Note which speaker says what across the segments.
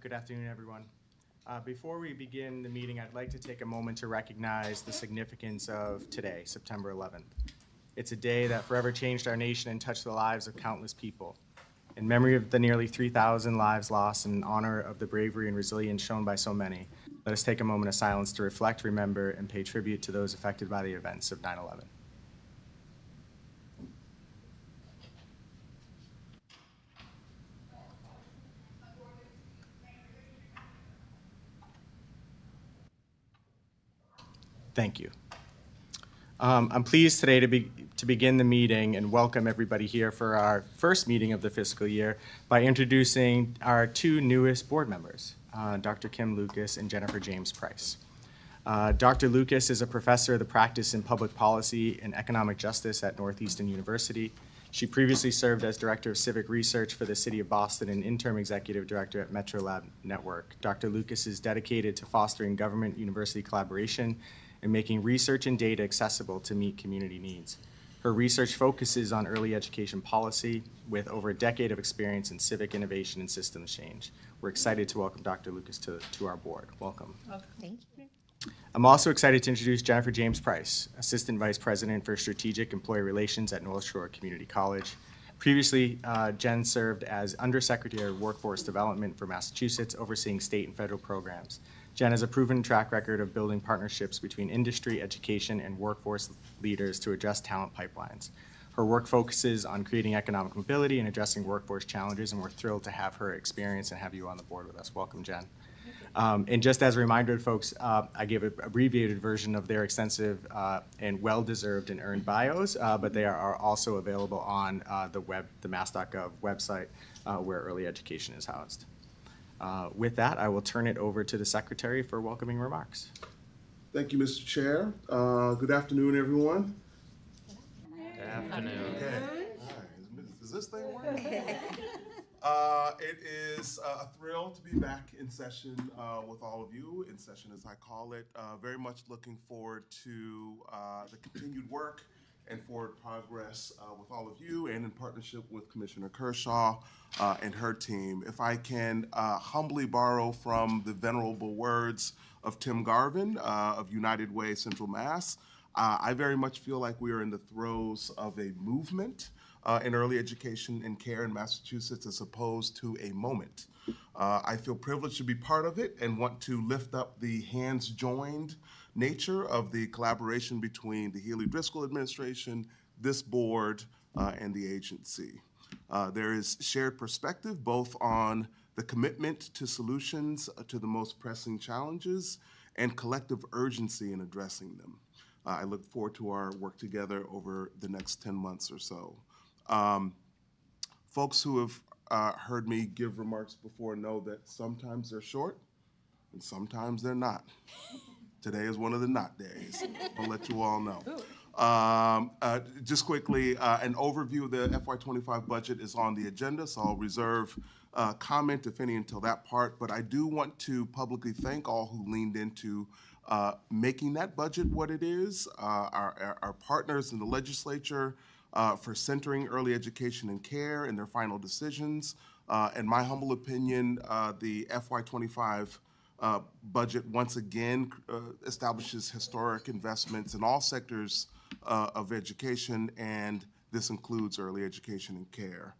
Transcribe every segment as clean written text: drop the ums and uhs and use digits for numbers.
Speaker 1: Good afternoon, everyone. Before we begin the meeting, I'd like to take a moment to recognize the significance of today, September 11th. It's a day that forever changed our nation and touched the lives of countless people. In memory of the nearly 3,000 lives lost and in honor of the bravery and resilience shown by so many, let us take a moment of silence to reflect, remember, and pay tribute to those affected by the events of 9/11. Thank you. I'm pleased today to begin the meeting and welcome everybody here for our first meeting of the fiscal year by introducing our two newest board members, Dr. Kim Lucas and Jennifer James Price. Dr. Lucas is a professor of the practice in public policy and economic justice at Northeastern University. She previously served as Director of Civic Research for the City of Boston and Interim Executive Director at Metro Lab Network. Dr. Lucas is dedicated to fostering government-university collaboration and making research and data accessible to meet community needs. Her research focuses on early education policy with over a decade of experience in civic innovation and systems change. We're excited to welcome Dr. Lucas to our board. Welcome.
Speaker 2: Thank you.
Speaker 1: I'm also excited to introduce Jennifer James Price, Assistant Vice President for Strategic Employee Relations at North Shore Community College. Previously, Jen served as Undersecretary of Workforce Development for Massachusetts, overseeing state and federal programs. Jen has a proven track record of building partnerships between industry, education, and workforce leaders to address talent pipelines. Her work focuses on creating economic mobility and addressing workforce challenges, and we're thrilled to have her experience and have you on the board with us. Welcome, Jen. And just as a reminder to folks, I gave an abbreviated version of their extensive and well-deserved and earned bios, but they are also available on the mass.gov website where early education is housed. With that, I will turn it over to the Secretary for welcoming remarks.
Speaker 3: Thank you, Mr. Chair. Good afternoon, everyone.
Speaker 4: Good afternoon.
Speaker 3: Okay. All right. Is this thing working? It is a thrill to be back in session with all of you, in session as I call it. Very much looking forward to the continued work and forward progress with all of you and in partnership with Commissioner Kershaw and her team. If I can humbly borrow from the venerable words of Tim Garvin of United Way Central Mass, I very much feel like we are in the throes of a movement in early education and care in Massachusetts as opposed to a moment. I feel privileged to be part of it and want to lift up the hands-joined nature of the collaboration between the Healy-Driscoll administration, this board, and the agency. There is shared perspective both on the commitment to solutions to the most pressing challenges and collective urgency in addressing them. I look forward to our work together over the next 10 months or so. Folks who have heard me give remarks before know that sometimes they're short and sometimes they're not. Today is one of the not days. I'll let you all know. Just quickly, an overview of the FY25 budget is on the agenda, so I'll reserve comment, if any, until that part. But I do want to publicly thank all who leaned into making that budget what it is, our partners in the legislature for centering early education and care in their final decisions. In my humble opinion, the FY25 budget once again establishes historic investments in all sectors of education, and this includes early education and care.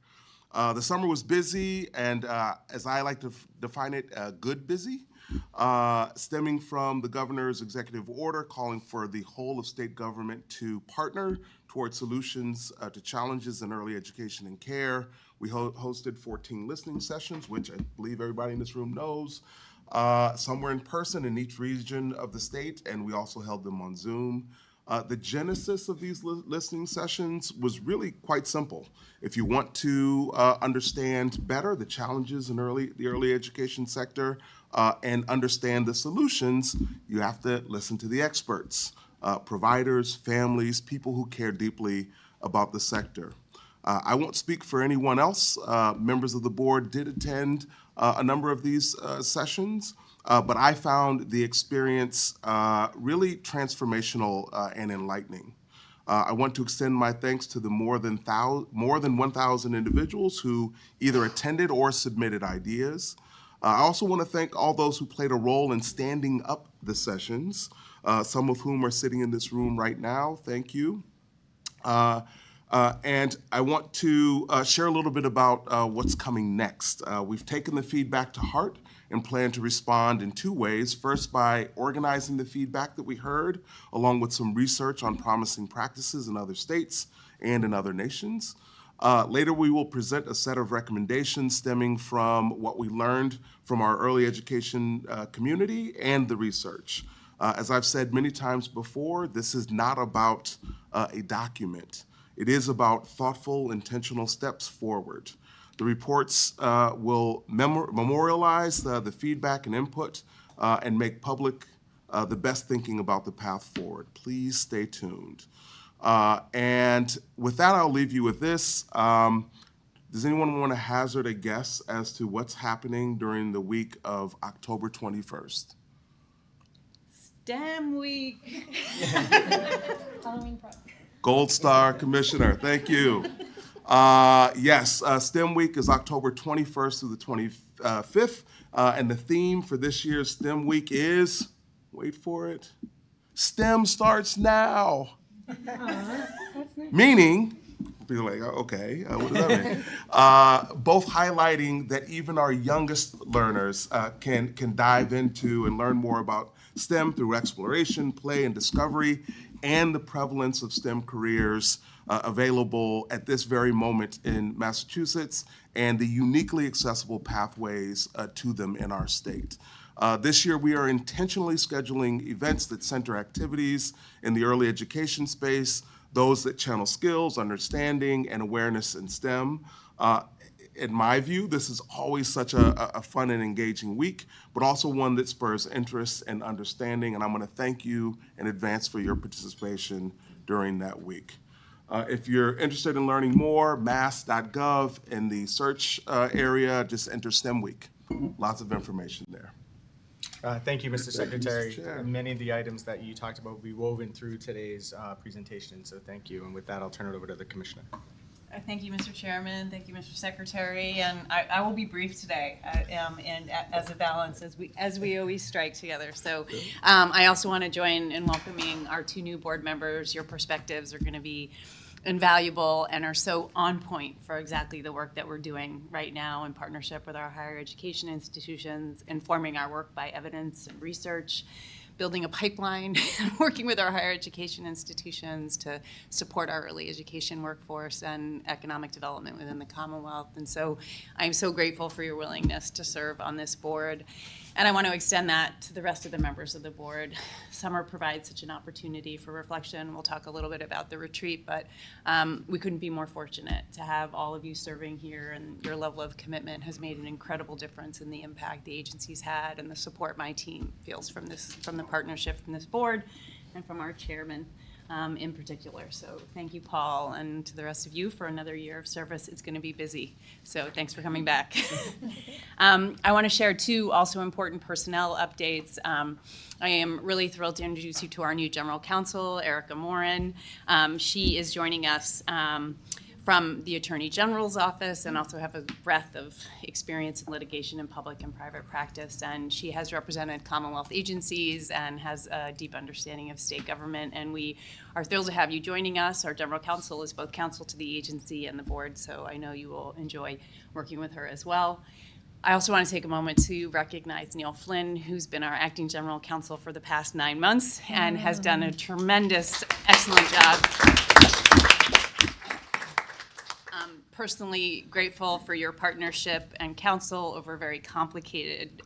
Speaker 3: The summer was busy, and as I like to define it, good busy, stemming from the governor's executive order calling for the whole of state government to partner toward solutions to challenges in early education and care. We hosted 14 listening sessions, which I believe everybody in this room knows. Some were in person in each region of the state, and we also held them on Zoom. The genesis of these listening sessions was really quite simple. If you want to understand better the challenges in the early education sector and understand the solutions, you have to listen to the experts, providers, families, people who care deeply about the sector. I won't speak for anyone else. Members of the board did attend a number of these sessions, but I found the experience really transformational and enlightening. I want to extend my thanks to the more than 1,000 individuals who either attended or submitted ideas. I also want to thank all those who played a role in standing up the sessions, some of whom are sitting in this room right now. Thank you. And I want to share a little bit about what's coming next. We've taken the feedback to heart and plan to respond in two ways. First, by organizing the feedback that we heard, along with some research on promising practices in other states and in other nations. Later, we will present a set of recommendations stemming from what we learned from our early education community and the research. As I've said many times before, this is not about a document. It is about thoughtful, intentional steps forward. The reports will memorialize the feedback and input and make public the best thinking about the path forward. Please stay tuned. And with that, I'll leave you with this. Does anyone want to hazard a guess as to what's happening during the week of October 21st?
Speaker 2: STEM week. Halloween prep.
Speaker 3: Gold Star Commissioner, thank you. Yes, STEM Week is October 21st through the 25th, and the theme for this year's STEM Week is, wait for it, STEM starts now.
Speaker 2: That's nice.
Speaker 3: Meaning, people are like, okay, what does that mean? Both highlighting that even our youngest learners can dive into and learn more about STEM through exploration, play, and discovery, and the prevalence of STEM careers available at this very moment in Massachusetts, and the uniquely accessible pathways to them in our state. This year, we are intentionally scheduling events that center activities in the early education space, those that channel skills, understanding, and awareness in STEM. In my view, this is always such a fun and engaging week, but also one that spurs interest and understanding, and I'm going to thank you in advance for your participation during that week. If you're interested in learning more, mass.gov in the search area, just enter STEM Week. Lots of information there.
Speaker 1: Thank you, Mr. Secretary.
Speaker 3: Chair.
Speaker 1: Many of the items that you talked about will be woven through today's presentation, so thank you. And with that, I'll turn it over to the Commissioner.
Speaker 2: Thank you, Mr. Chairman. Thank you, Mr. Secretary. And I will be brief today, and as a balance, as we always strike together. So I also want to join in welcoming our two new board members. Your perspectives are going to be invaluable and are so on point for exactly the work that we're doing right now in partnership with our higher education institutions, informing our work by evidence and research, building a pipeline, working with our higher education institutions to support our early education workforce and economic development within the Commonwealth. And so I'm so grateful for your willingness to serve on this board. And I want to extend that to the rest of the members of the board. Summer provides such an opportunity for reflection. We'll talk a little bit about the retreat, but we couldn't be more fortunate to have all of you serving here, and your level of commitment has made an incredible difference in the impact the agency's had and the support my team feels from the partnership from this board and from our chairman in particular. So thank you, Paul, and to the rest of you for another year of service. It's going to be busy, so thanks for coming back. I want to share two also important personnel updates. I am really thrilled to introduce you to our new General Counsel, Erica Morin. She is joining us from the Attorney General's office and also have a breadth of experience in litigation in public and private practice. And she has represented Commonwealth agencies and has a deep understanding of state government. And we are thrilled to have you joining us. Our General Counsel is both counsel to the agency and the board, so I know you will enjoy working with her as well. I also want to take a moment to recognize Neil Flynn, who's been our acting general counsel for the past 9 months and has done a tremendous, excellent job. Personally grateful for your partnership and counsel over a very complicated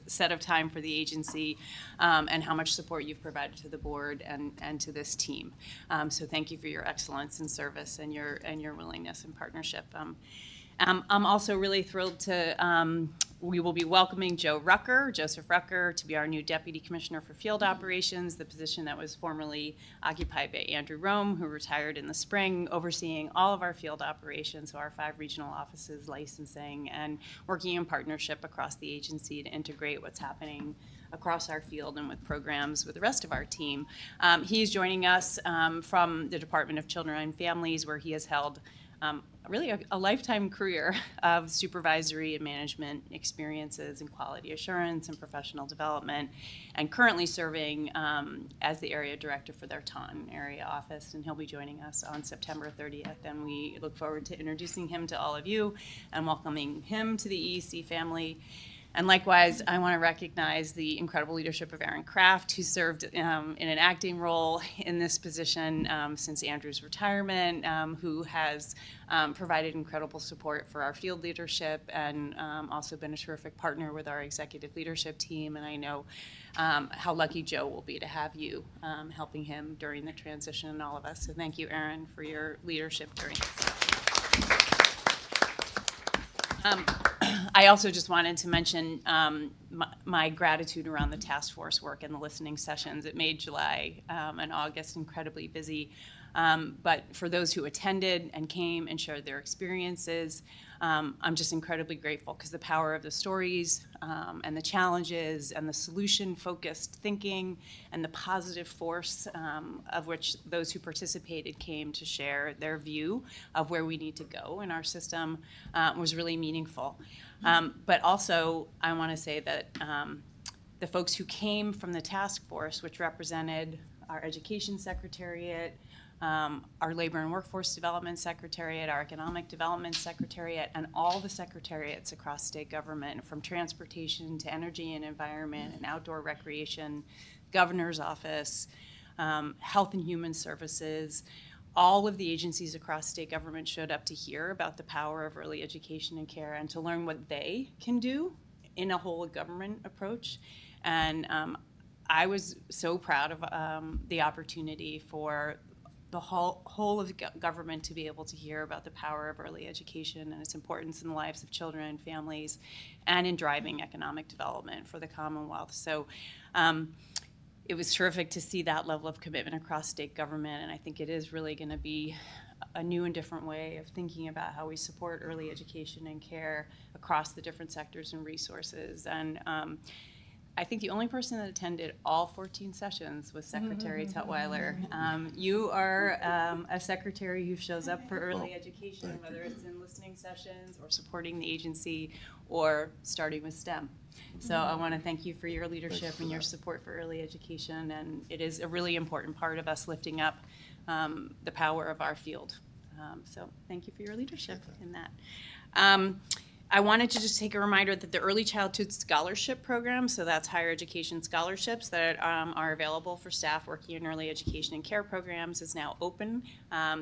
Speaker 2: set of time for the agency, and how much support you've provided to the board and to this team. So thank you for your excellence in service and your willingness and partnership. I'm also really thrilled to, we will be welcoming Joseph Rucker, to be our new Deputy Commissioner for Field Operations, the position that was formerly occupied by Andrew Rome, who retired in the spring, overseeing all of our field operations, so our 5 regional offices, licensing, and working in partnership across the agency to integrate what's happening across our field and with programs with the rest of our team. He's joining us from the Department of Children and Families, where he has held really a lifetime career of supervisory and management experiences in quality assurance and professional development, and currently serving as the area director for their Taunton area office, and he'll be joining us on September 30th, and we look forward to introducing him to all of you and welcoming him to the EEC family. And likewise, I want to recognize the incredible leadership of Aaron Kraft, who served in an acting role in this position since Andrew's retirement, who has provided incredible support for our field leadership and also been a terrific partner with our executive leadership team. And I know how lucky Joe will be to have you helping him during the transition and all of us. So thank you, Aaron, for your leadership during this. I also just wanted to mention my gratitude around the task force work and the listening sessions. It made July and August incredibly busy. But for those who attended and came and shared their experiences, I'm just incredibly grateful, because the power of the stories and the challenges and the solution-focused thinking and the positive force of which those who participated came to share their view of where we need to go in our system was really meaningful. But also, I want to say that the folks who came from the task force, which represented our Education Secretariat, our Labor and Workforce Development Secretariat, our Economic Development Secretariat, and all the secretariats across state government, from transportation to energy and environment and outdoor recreation, governor's office, health and human services. All of the agencies across state government showed up to hear about the power of early education and care and to learn what they can do in a whole of government approach. And I was so proud of the opportunity for the whole of government to be able to hear about the power of early education and its importance in the lives of children and families and in driving economic development for the Commonwealth. So it was terrific to see that level of commitment across state government, and I think it is really going to be a new and different way of thinking about how we support early education and care across the different sectors and resources. And I think the only person that attended all 14 sessions was Secretary Tutwiler. You are a secretary who shows up for early education, whether it's in listening sessions or supporting the agency or starting with STEM. So I want to thank you for your leadership and your support for early education, and it is a really important part of us lifting up the power of our field. So thank you for your leadership in that. I wanted to just take a reminder that the Early Childhood Scholarship Program, so that's higher education scholarships that are available for staff working in early education and care programs, is now open.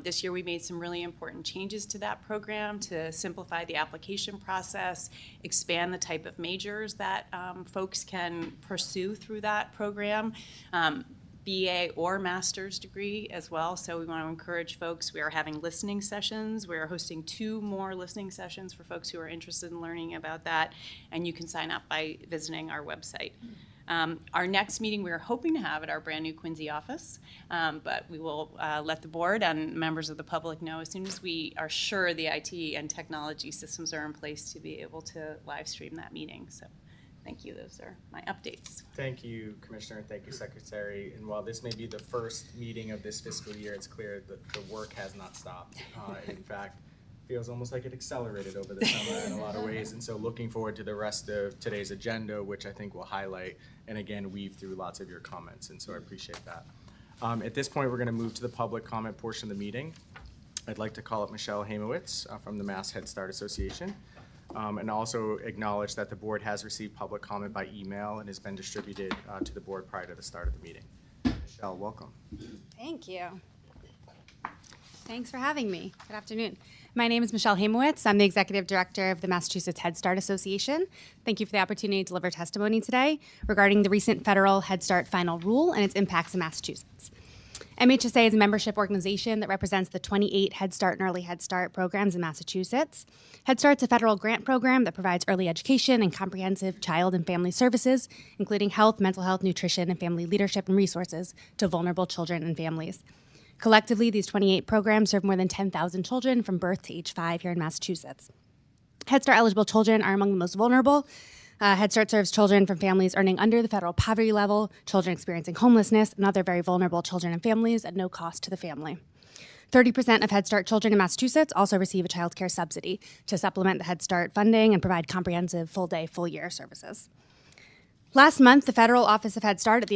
Speaker 2: This year we made some really important changes to that program to simplify the application process, expand the type of majors that folks can pursue through that program. BA or master's degree as well. So we want to encourage folks. We are having listening sessions. We are hosting 2 more listening sessions for folks who are interested in learning about that. And you can sign up by visiting our website. Our next meeting we are hoping to have at our brand new Quincy office, but we will let the board and members of the public know as soon as we are sure the IT and technology systems are in place to be able to live stream that meeting. So thank you. Those are my updates.
Speaker 1: Thank you, Commissioner, and thank you, Secretary. And while this may be the first meeting of this fiscal year, it's clear that the work has not stopped. In fact, feels almost like it accelerated over the summer in a lot of ways. And so looking forward to the rest of today's agenda, which I think will highlight and again weave through lots of your comments. And so I appreciate that. At this point, we're going to move to the public comment portion of the meeting. I'd like to call up Michelle Hamowitz from the Mass Head Start Association. And also acknowledge that the board has received public comment by email and has been distributed to the board prior to the start of the meeting. Michelle, welcome.
Speaker 5: Thank you. Thanks for having me. Good afternoon. My name is Michelle Hamowitz. I'm the Executive Director of the Massachusetts Head Start Association. Thank you for the opportunity to deliver testimony today regarding the recent federal Head Start final rule and its impacts in Massachusetts. MHSA is a membership organization that represents the 28 Head Start and Early Head Start programs in Massachusetts. Head Start's a federal grant program that provides early education and comprehensive child and family services, including health, mental health, nutrition, and family leadership and resources to vulnerable children and families. Collectively, these 28 programs serve more than 10,000 children from birth to age 5 here in Massachusetts. Head Start eligible children are among the most vulnerable Head Start serves children from families earning under the federal poverty level, children experiencing homelessness, and other very vulnerable children and families at no cost to the family. 30% of Head Start children in Massachusetts also receive a child care subsidy to supplement the Head Start funding and provide comprehensive full-day, full-year services. Last month, the Federal Office of Head Start at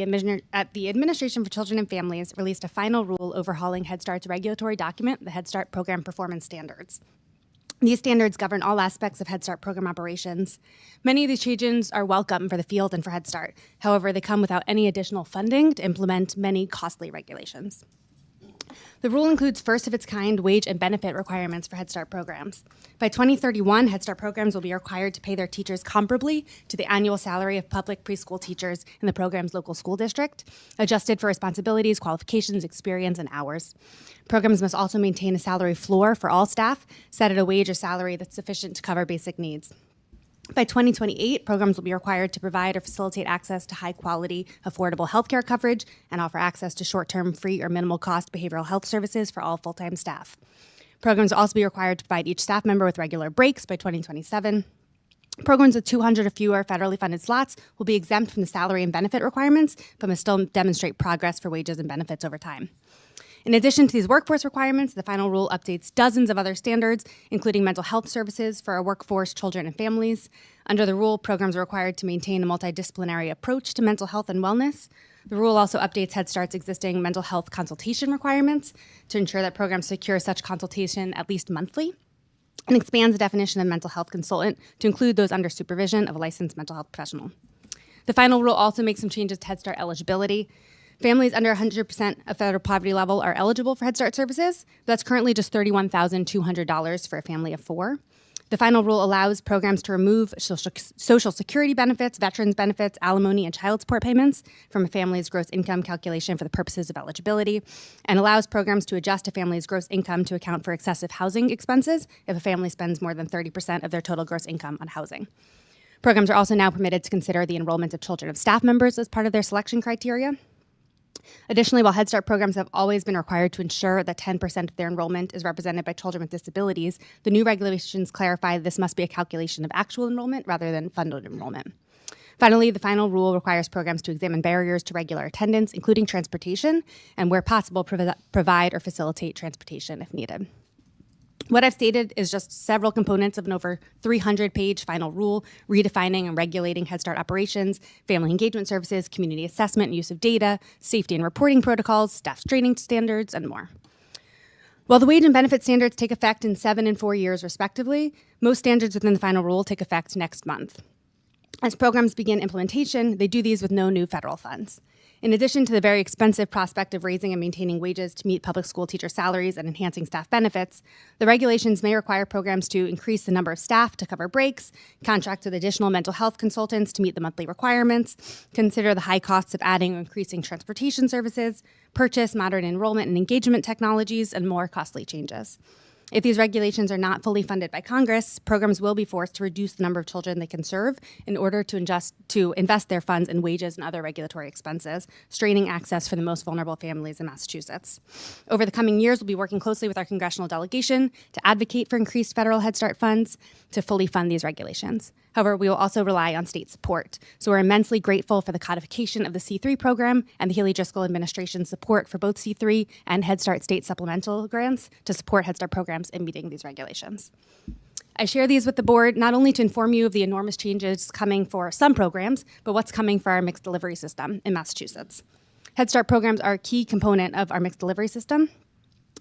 Speaker 5: the Administration for Children and Families released a final rule overhauling Head Start's regulatory document, the Head Start Program Performance Standards. These standards govern all aspects of Head Start program operations. Many of these changes are welcome for the field and for Head Start. However, they come without any additional funding to implement many costly regulations. The rule includes first-of-its-kind wage and benefit requirements for Head Start programs. By 2031, Head Start programs will be required to pay their teachers comparably to the annual salary of public preschool teachers in the program's local school district, adjusted for responsibilities, qualifications, experience, and hours. Programs must also maintain a salary floor for all staff, set at a wage or salary that's sufficient to cover basic needs. By 2028, programs will be required to provide or facilitate access to high-quality, affordable healthcare coverage and offer access to short-term, free, or minimal-cost behavioral health services for all full-time staff. Programs will also be required to provide each staff member with regular breaks by 2027. Programs with 200 or fewer federally funded slots will be exempt from the salary and benefit requirements, but must still demonstrate progress for wages and benefits over time. In addition to these workforce requirements, the final rule updates dozens of other standards, including mental health services for our workforce, children, and families. Under the rule, programs are required to maintain a multidisciplinary approach to mental health and wellness. The rule also updates Head Start's existing mental health consultation requirements to ensure that programs secure such consultation at least monthly, and expands the definition of mental health consultant to include those under supervision of a licensed mental health professional. The final rule also makes some changes to Head Start eligibility. Families under 100% of federal poverty level are eligible for Head Start services. That's currently just $31,200 for a family of 4. The final rule allows programs to remove Social Security benefits, veterans benefits, alimony, and child support payments from a family's gross income calculation for the purposes of eligibility, and allows programs to adjust a family's gross income to account for excessive housing expenses if a family spends more than 30% of their total gross income on housing. Programs are also now permitted to consider the enrollment of children of staff members as part of their selection criteria. Additionally, while Head Start programs have always been required to ensure that 10% of their enrollment is represented by children with disabilities, the new regulations clarify this must be a calculation of actual enrollment rather than funded enrollment. Finally, the final rule requires programs to examine barriers to regular attendance, including transportation, and where possible, provide or facilitate transportation if needed. What I've stated is just several components of an over 300-page final rule redefining and regulating Head Start operations, family engagement services, community assessment and use of data, safety and reporting protocols, staff training standards, and more. While the wage and benefit standards take effect in 7 and 4 years respectively, most standards within the final rule take effect next month. As programs begin implementation, they do these with no new federal funds. In addition to the very expensive prospect of raising and maintaining wages to meet public school teacher salaries and enhancing staff benefits, the regulations may require programs to increase the number of staff to cover breaks, contract with additional mental health consultants to meet the monthly requirements, consider the high costs of adding or increasing transportation services, purchase modern enrollment and engagement technologies, and more costly changes. If these regulations are not fully funded by Congress, programs will be forced to reduce the number of children they can serve in order to invest their funds in wages and other regulatory expenses, straining access for the most vulnerable families in Massachusetts. Over the coming years, we'll be working closely with our congressional delegation to advocate for increased federal Head Start funds to fully fund these regulations. However, we will also rely on state support. So we're immensely grateful for the codification of the C3 program and the Haley Driscoll administration's support for both C3 and Head Start state supplemental grants to support Head Start programs in meeting these regulations. I share these with the board not only to inform you of the enormous changes coming for some programs, but what's coming for our mixed delivery system in Massachusetts. Head Start programs are a key component of our mixed delivery system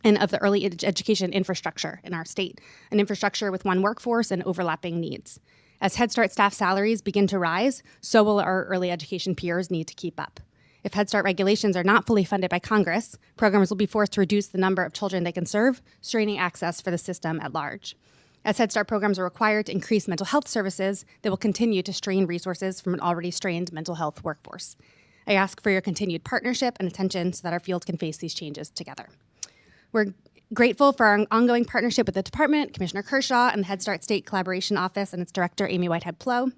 Speaker 5: and of the early education infrastructure in our state, an infrastructure with one workforce and overlapping needs. As Head Start staff salaries begin to rise, so will our early education peers need to keep up. If Head Start regulations are not fully funded by Congress, programs will be forced to reduce the number of children they can serve, straining access for the system at large. As Head Start programs are required to increase mental health services, they will continue to strain resources from an already strained mental health workforce. I ask for your continued partnership and attention so that our field can face these changes together. We're grateful for our ongoing partnership with the department, Commissioner Kershaw, and the Head Start State Collaboration Office and its director, Amy Whitehead-Plow.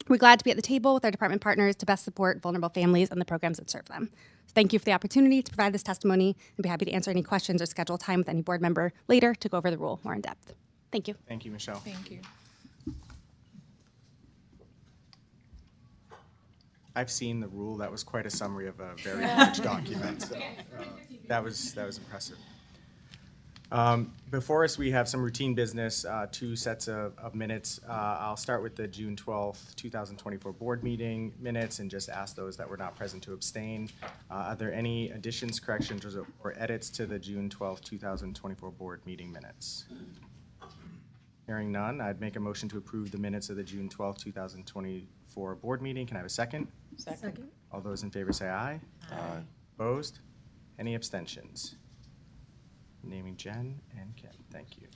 Speaker 5: We're glad to be at the table with our department partners to best support vulnerable families and the programs that serve them. So thank you for the opportunity to provide this testimony, and be happy to answer any questions or schedule time with any board member later to go over the rule more in depth. Thank you.
Speaker 1: Thank you, Michelle.
Speaker 6: Thank you.
Speaker 1: I've seen the rule. That was quite a summary of a very large document. So, that was impressive. Before us, we have some routine business, 2 sets of minutes. I'll start with the June 12th, 2024 board meeting minutes and just ask those that were not present to abstain. Are there any additions, corrections, or edits to the June 12th, 2024 board meeting minutes? Hearing none, I'd make a motion to approve the minutes of the June 12th, 2024 board meeting. Can I have a second?
Speaker 2: Second.
Speaker 1: All those in favor say aye.
Speaker 3: Aye.
Speaker 1: Opposed? Any abstentions? Naming Jen and Ken, thank you.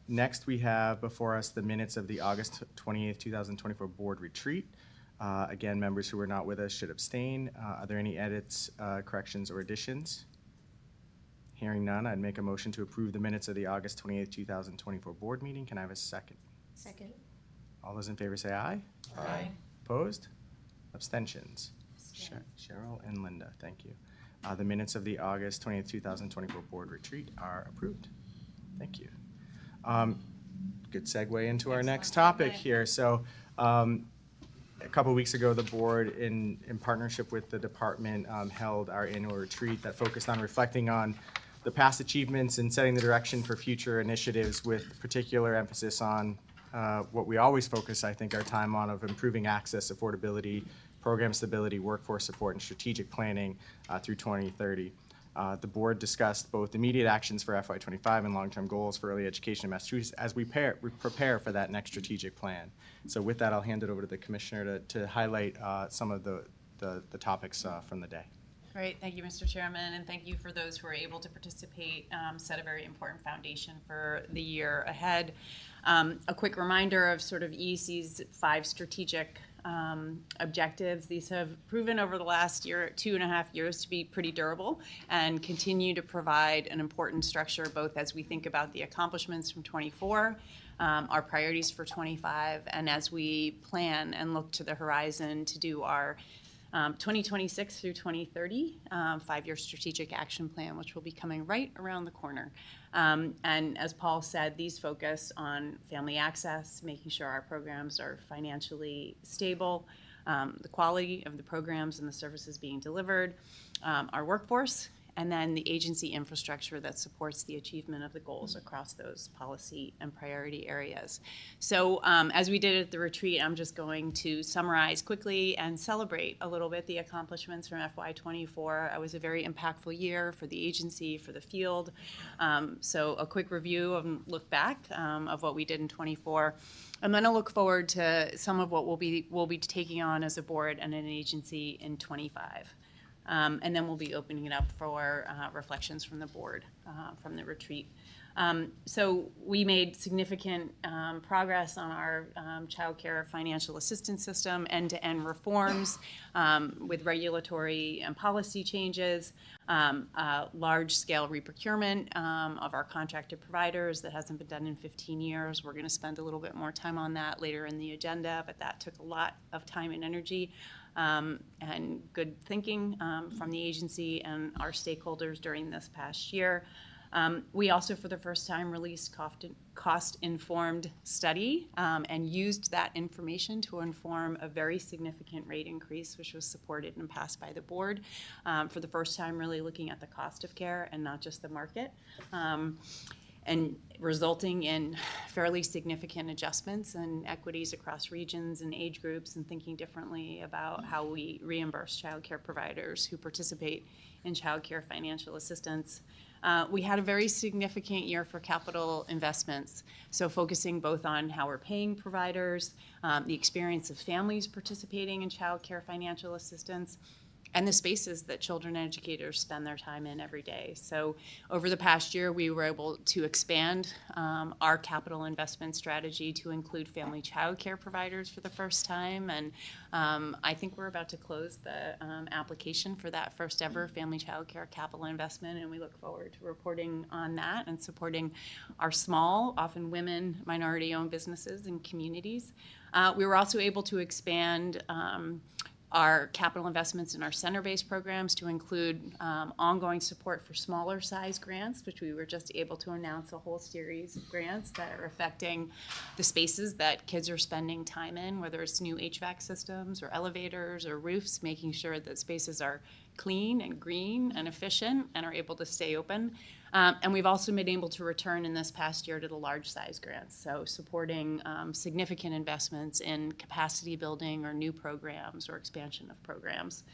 Speaker 1: Next, we have before us the minutes of the August 28th, 2024 board retreat. Again, members who were not with us should abstain. Are there any edits, corrections, or additions? Hearing none, I'd make a motion to approve the minutes of the August 28th, 2024 board meeting. Can I have a second?
Speaker 6: Second.
Speaker 1: All those in favor say aye.
Speaker 2: Aye.
Speaker 1: Opposed? Abstentions? Cheryl and Linda, thank you. The minutes of the August 20th, 2024 board retreat are approved. Thank you. Good segue into our next topic here. So a couple weeks ago, the board, in partnership with the department, held our annual retreat that focused on reflecting on the past achievements and setting the direction for future initiatives, with particular emphasis on what we always focus, I think, our time on, of improving access, affordability, program stability, workforce support, and strategic planning through 2030. The board discussed both immediate actions for FY25 and long-term goals for early education in Massachusetts as we prepare for that next strategic plan. So with that, I'll hand it over to the commissioner to highlight some of the topics from the day.
Speaker 2: Great, thank you, Mr. Chairman, and thank you for those who are able to participate. Set a very important foundation for the year ahead. A quick reminder of sort of EEC's 5 strategic objectives. These have proven over the last 2.5 years to be pretty durable and continue to provide an important structure, both as we think about the accomplishments from 24, our priorities for 25, and as we plan and look to the horizon to do our 2026 through 2030 5-year strategic action plan, which will be coming right around the corner. And as Paul said, these focus on family access, making sure our programs are financially stable, the quality of the programs and the services being delivered, our workforce, and then the agency infrastructure that supports the achievement of the goals across those policy and priority areas. So as we did at the retreat, I'm just going to summarize quickly and celebrate a little bit the accomplishments from FY24. It was a very impactful year for the agency, for the field. So a quick review and look back of what we did in 24. And then I'll look forward to some of what we'll be taking on as a board and an agency in 25. And then we'll be opening it up for reflections from the board from the retreat. So we made significant progress on our child care financial assistance system, end-to-end reforms with regulatory and policy changes, large-scale reprocurement of our contracted providers that hasn't been done in 15 years. We're going to spend a little bit more time on that later in the agenda, but that took a lot of time and energy. And good thinking from the agency and our stakeholders during this past year. We also, for the first time, released cost-informed study and used that information to inform a very significant rate increase, which was supported and passed by the board. For the first time, really looking at the cost of care and not just the market. And resulting in fairly significant adjustments and equities across regions and age groups, and thinking differently about how we reimburse child care providers who participate in child care financial assistance. We had a very significant year for capital investments, so focusing both on how we're paying providers, the experience of families participating in child care financial assistance, and the spaces that children and educators spend their time in every day. So over the past year, we were able to expand our capital investment strategy to include family child care providers for the first time. And I think we're about to close the application for that first ever family child care capital investment. And we look forward to reporting on that and supporting our small, often women, minority-owned businesses and communities. We were also able to expand our capital investments in our center-based programs to include ongoing support for smaller size grants, which we were just able to announce a whole series of grants that are affecting the spaces that kids are spending time in, whether it's new HVAC systems or elevators or roofs, making sure that spaces are clean and green and efficient and are able to stay open. And we've also been able to return in this past year to the large size grants, so supporting significant investments in capacity building or new programs or expansion of programs.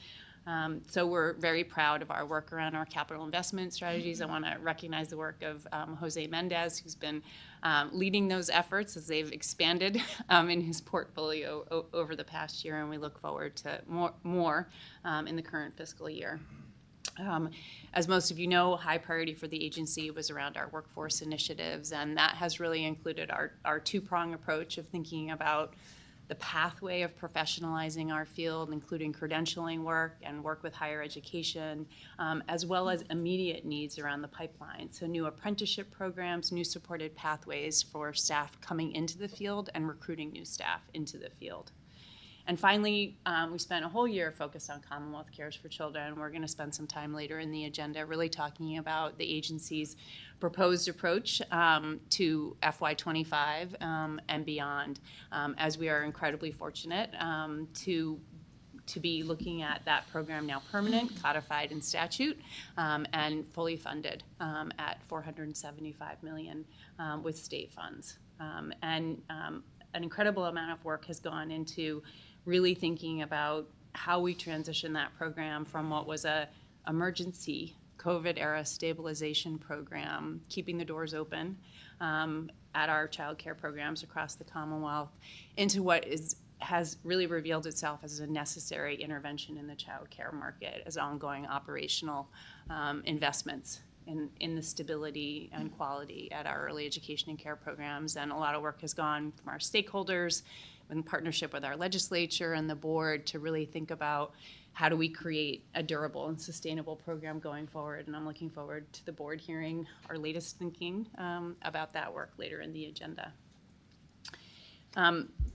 Speaker 2: So we're very proud of our work around our capital investment strategies. I want to recognize the work of Jose Mendez, who's been leading those efforts as they've expanded in his portfolio over the past year, and we look forward to more in the current fiscal year. As most of you know, high priority for the agency was around our workforce initiatives, and that has really included our two-prong approach of thinking about the pathway of professionalizing our field, including credentialing work and work with higher education, as well as immediate needs around the pipeline. So new apprenticeship programs, new supported pathways for staff coming into the field and recruiting new staff into the field. And finally, we spent a whole year focused on Commonwealth Cares for Children. We're going to spend some time later in the agenda really talking about the agency's proposed approach to FY25 and beyond, as we are incredibly fortunate to be looking at that program now permanent, codified in statute, and fully funded at $475 million with state funds. And an incredible amount of work has gone into really thinking about how we transition that program from what was a emergency COVID-era stabilization program, keeping the doors open at our child care programs across the Commonwealth, into what has really revealed itself as a necessary intervention in the child care market as ongoing operational investments in the stability and quality at our early education and care programs. And a lot of work has gone from our stakeholders in partnership with our legislature and the board to really think about how do we create a durable and sustainable program going forward. And I'm looking forward to the board hearing our latest thinking about that work later in the agenda.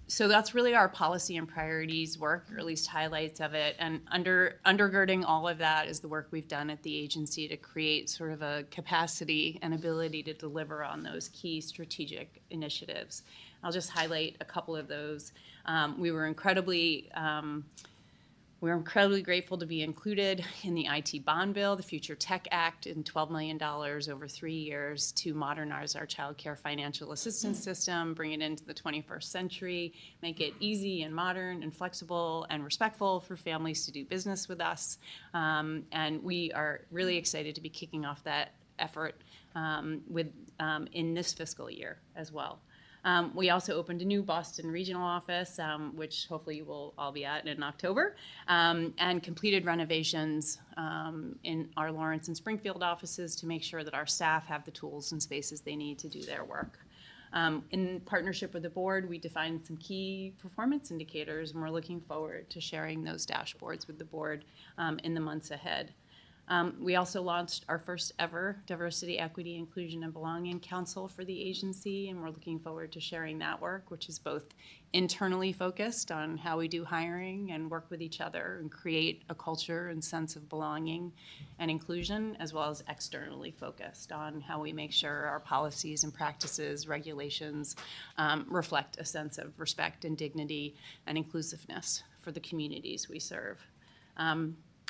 Speaker 2: So that's really our policy and priorities work, or at least highlights of it. And undergirding all of that is the work we've done at the agency to create sort of a capacity and ability to deliver on those key strategic initiatives. I'll just highlight a couple of those. We're incredibly grateful to be included in the IT bond bill, the Future Tech Act, in $12 million over 3 years to modernize our child care financial assistance system, bring it into the 21st century, make it easy and modern and flexible and respectful for families to do business with us. And we are really excited to be kicking off that effort in this fiscal year as well. We also opened a new Boston regional office, which hopefully you will all be at in October, and completed renovations in our Lawrence and Springfield offices to make sure that our staff have the tools and spaces they need to do their work. In partnership with the board, we defined some key performance indicators, and we're looking forward to sharing those dashboards with the board in the months ahead. We also launched our first ever Diversity, Equity, Inclusion, and Belonging Council for the agency, and we're looking forward to sharing that work, which is both internally focused on how we do hiring and work with each other and create a culture and sense of belonging and inclusion, as well as externally focused on how we make sure our policies and practices, regulations reflect a sense of respect and dignity and inclusiveness for the communities we serve.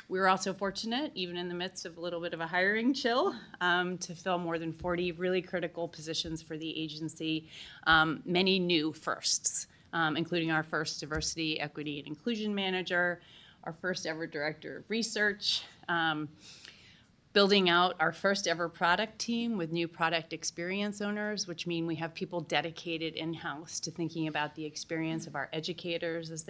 Speaker 2: We were also fortunate, even in the midst of a little bit of a hiring chill, to fill more than 40 really critical positions for the agency, many new firsts, including our first Diversity, Equity, and Inclusion Manager, our first ever Director of Research, building out our first ever product team with new product experience owners, which mean we have people dedicated in-house to thinking about the experience of our educators as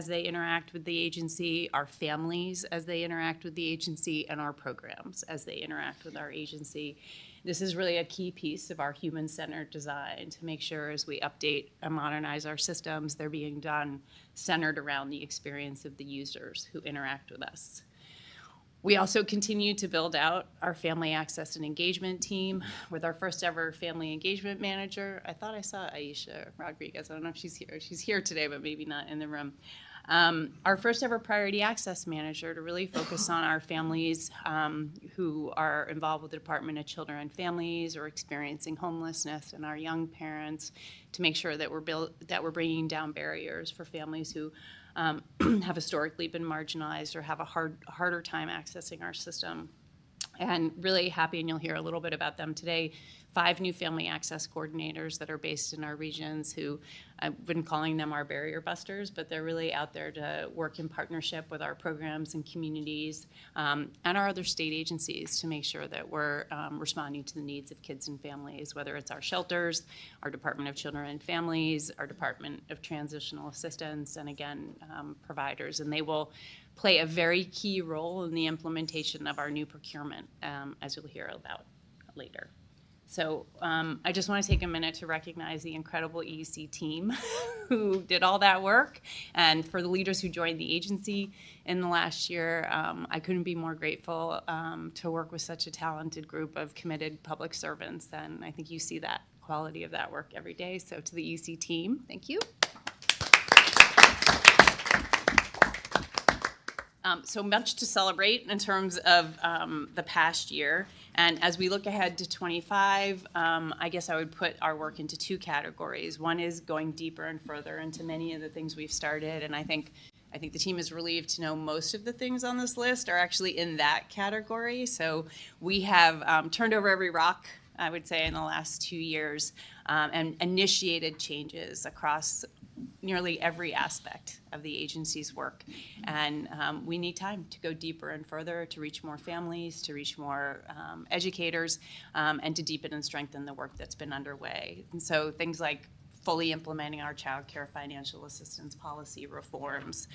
Speaker 2: they interact with the agency, our families as they interact with the agency, and our programs as they interact with our agency. This is really a key piece of our human-centered design to make sure as we update and modernize our systems, they're being done centered around the experience of the users who interact with us. We also continue to build out our family access and engagement team with our first ever family engagement manager. I thought I saw Aisha Rodriguez. I don't know if she's here. She's here today, but maybe not in the room. Our first ever priority access manager to really focus on our families who are involved with the Department of Children and Families or experiencing homelessness, and our young parents, to make sure that we're bringing down barriers for families who have historically been marginalized or have a harder time accessing our system. And really happy, and you'll hear a little bit about them today, 5 new family access coordinators that are based in our regions who, I've been calling them our barrier busters, but they're really out there to work in partnership with our programs and communities and our other state agencies to make sure that we're responding to the needs of kids and families, whether it's our shelters, our Department of Children and Families, our Department of Transitional Assistance, and again, providers. And they will play a very key role in the implementation of our new procurement, as you'll hear about later. So I just want to take a minute to recognize the incredible EEC team who did all that work, and for the leaders who joined the agency in the last year. I couldn't be more grateful to work with such a talented group of committed public servants, and I think you see that quality of that work every day. So to the EEC team, thank you. So much to celebrate in terms of the past year. And as we look ahead to 25, I guess I would put our work into 2 categories. One is going deeper and further into many of the things we've started. And I think the team is relieved to know most of the things on this list are actually in that category. So we have turned over every rock, I would say, in the last 2 years and initiated changes across nearly every aspect of the agency's work. And we need time to go deeper and further, to reach more families, to reach more educators, and to deepen and strengthen the work that's been underway. And so things like fully implementing our child care financial assistance policy reforms,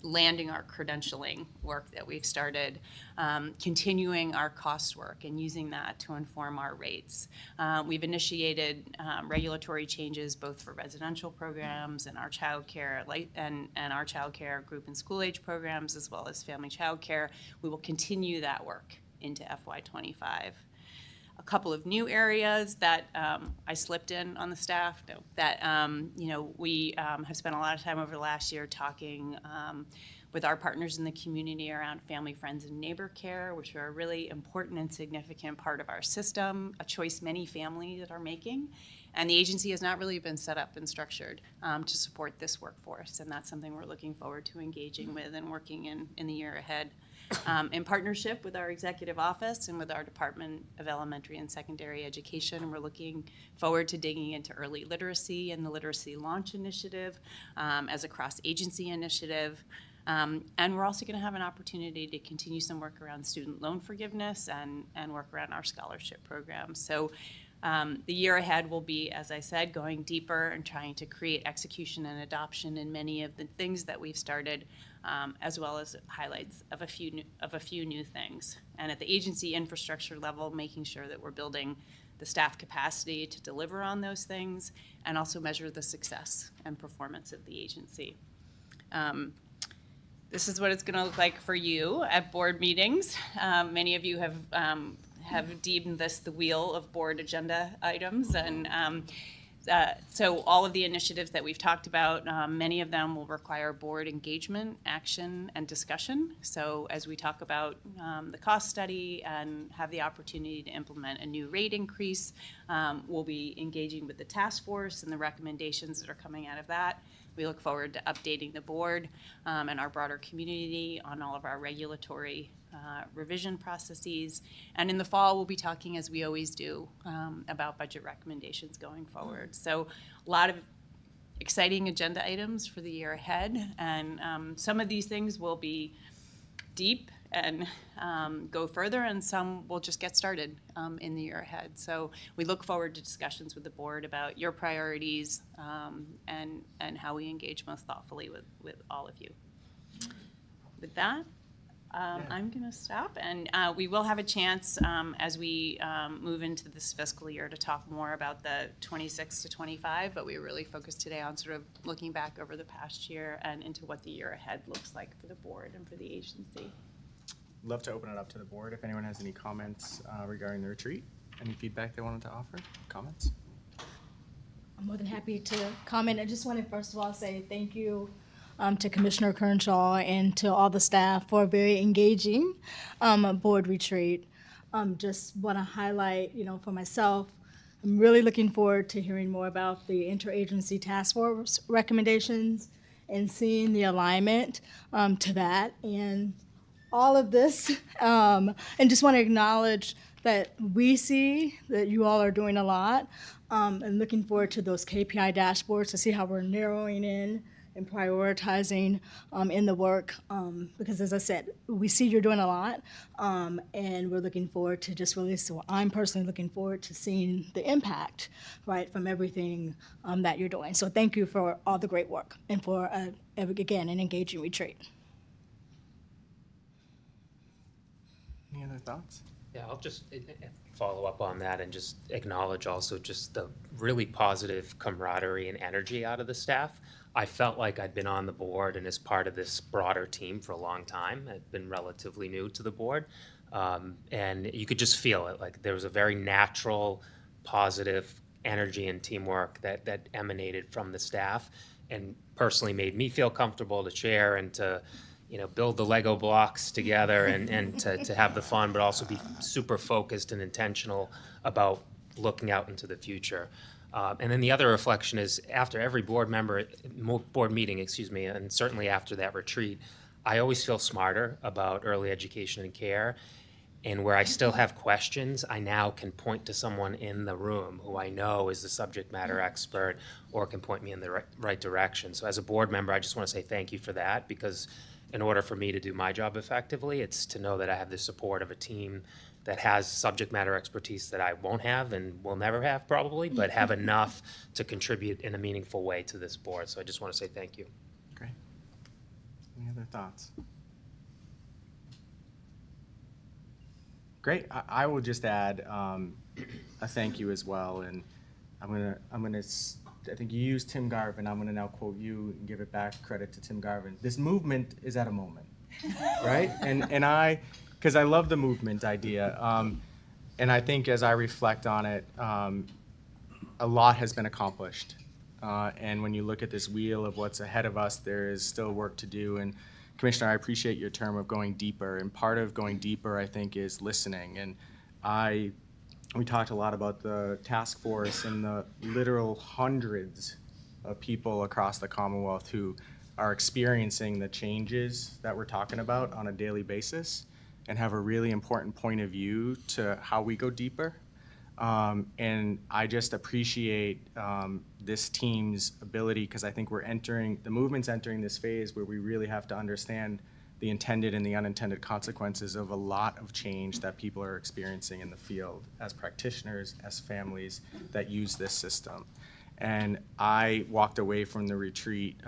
Speaker 2: landing our credentialing work that we've started, continuing our cost work and using that to inform our rates. We've initiated regulatory changes both for residential programs and our child care and our child care group and school age programs, as well as family child care. We will continue that work into FY25. A couple of new areas that I slipped in on the staff that we have spent a lot of time over the last year talking with our partners in the community around family, friends, and neighbor care, which are a really important and significant part of our system, a choice many families are making. And the agency has not really been set up and structured to support this workforce, and that's something we're looking forward to engaging with and working in the year ahead. In partnership with our executive office and with our Department of Elementary and Secondary Education, we're looking forward to digging into early literacy and the Literacy Launch Initiative as a cross-agency initiative. And we're also going to have an opportunity to continue some work around student loan forgiveness and work around our scholarship programs. So the year ahead will be, as I said, going deeper and trying to create execution and adoption in many of the things that we've started, as well as highlights of a few new things. And at the agency infrastructure level, making sure that we're building the staff capacity to deliver on those things and also measure the success and performance of the agency. This is what it's going to look like for you at board meetings. Many of you have deemed this the wheel of board agenda items, and so all of the initiatives that we've talked about, many of them will require board engagement, action, and discussion. So as we talk about the cost study and have the opportunity to implement a new rate increase, we'll be engaging with the task force and the recommendations that are coming out of that. We look forward to updating the board and our broader community on all of our regulatory revision processes. And in the fall, we'll be talking, as we always do, about budget recommendations going forward. So a lot of exciting agenda items for the year ahead. And some of these things will be deep and go further, and some will just get started in the year ahead. So we look forward to discussions with the board about your priorities and how we engage most thoughtfully with all of you. With that, I'm going to stop, and we will have a chance as we move into this fiscal year to talk more about the 26 to 25, but we really focused today on sort of looking back over the past year and into what the year ahead looks like for the board and for the agency.
Speaker 1: Love to open it up to the board if anyone has any comments regarding the retreat. Any feedback they wanted to offer? Comments?
Speaker 6: I'm more than happy to comment. I just want to first of all say thank you to Commissioner Kernshaw and to all the staff for a very engaging board retreat. Just want to highlight, for myself, I'm really looking forward to hearing more about the interagency task force recommendations and seeing the alignment to that and all of this. And just want to acknowledge that we see that you all are doing a lot, and looking forward to those KPI dashboards to see how we're narrowing in and prioritizing in the work, because as I said, we see you're doing a lot, and we're looking forward to just really, so I'm personally looking forward to seeing the impact, right, from everything that you're doing. So thank you for all the great work and for, again, an engaging retreat.
Speaker 1: Any other thoughts?
Speaker 4: Yeah, I'll just follow up on that and just acknowledge also just the really positive camaraderie and energy out of the staff. I felt like I'd been on the board and as part of this broader team for a long time. I'd been relatively new to the board. And you could just feel it, like there was a very natural, positive energy and teamwork that emanated from the staff and personally made me feel comfortable to chair and to build the Lego blocks together and to have the fun, but also be super focused and intentional about looking out into the future. And then the other reflection is after every board meeting, and certainly after that retreat, I always feel smarter about early education and care. And where I still have questions, I now can point to someone in the room who I know is the subject matter expert or can point me in the right direction. So as a board member, I just want to say thank you for that, because in order for me to do my job effectively, it's to know that I have the support of a team that has subject matter expertise that I won't have and will never have probably, but have enough to contribute in a meaningful way to this board. So I just want to say thank you.
Speaker 1: Great. Any other thoughts? Great. I will just add a thank you as well, and I think you used Tim Garvin. I'm gonna now quote you and give it back credit to Tim Garvin. This movement is at a moment, right? Because I love the movement idea, and I think as I reflect on it, a lot has been accomplished. And when you look at this wheel of what's ahead of us, there is still work to do. And Commissioner, I appreciate your term of going deeper. And part of going deeper, I think, is listening. And we talked a lot about the task force and the literal hundreds of people across the Commonwealth who are experiencing the changes that we're talking about on a daily basis and have a really important point of view to how we go deeper. And I just appreciate this team's ability, because I think the movement's entering this phase where we really have to understand the intended and the unintended consequences of a lot of change that people are experiencing in the field as practitioners, as families that use this system. And I walked away from the retreat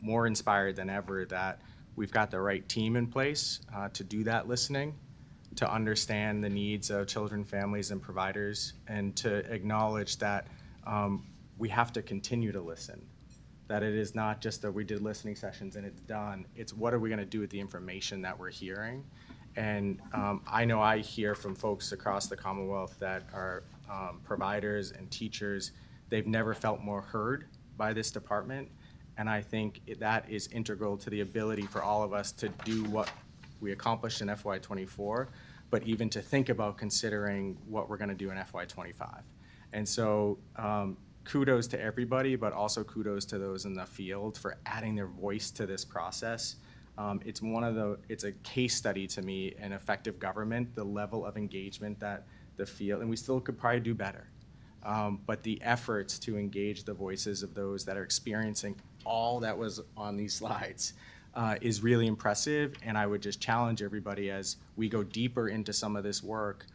Speaker 1: more inspired than ever that we've got the right team in place to do that listening, to understand the needs of children, families, and providers, and to acknowledge that we have to continue to listen, that it is not just that we did listening sessions and it's done. It's what are we going to do with the information that we're hearing? And I know I hear from folks across the Commonwealth that are providers and teachers. They've never felt more heard by this department. And I think that is integral to the ability for all of us to do what we accomplished in FY24, but even to think about considering what we're going to do in FY25. And so kudos to everybody, but also kudos to those in the field for adding their voice to this process. It's a case study to me in effective government, the level of engagement that the field, and we still could probably do better. But the efforts to engage the voices of those that are experiencing all that was on these slides is really impressive. And I would just challenge everybody as we go deeper into some of this work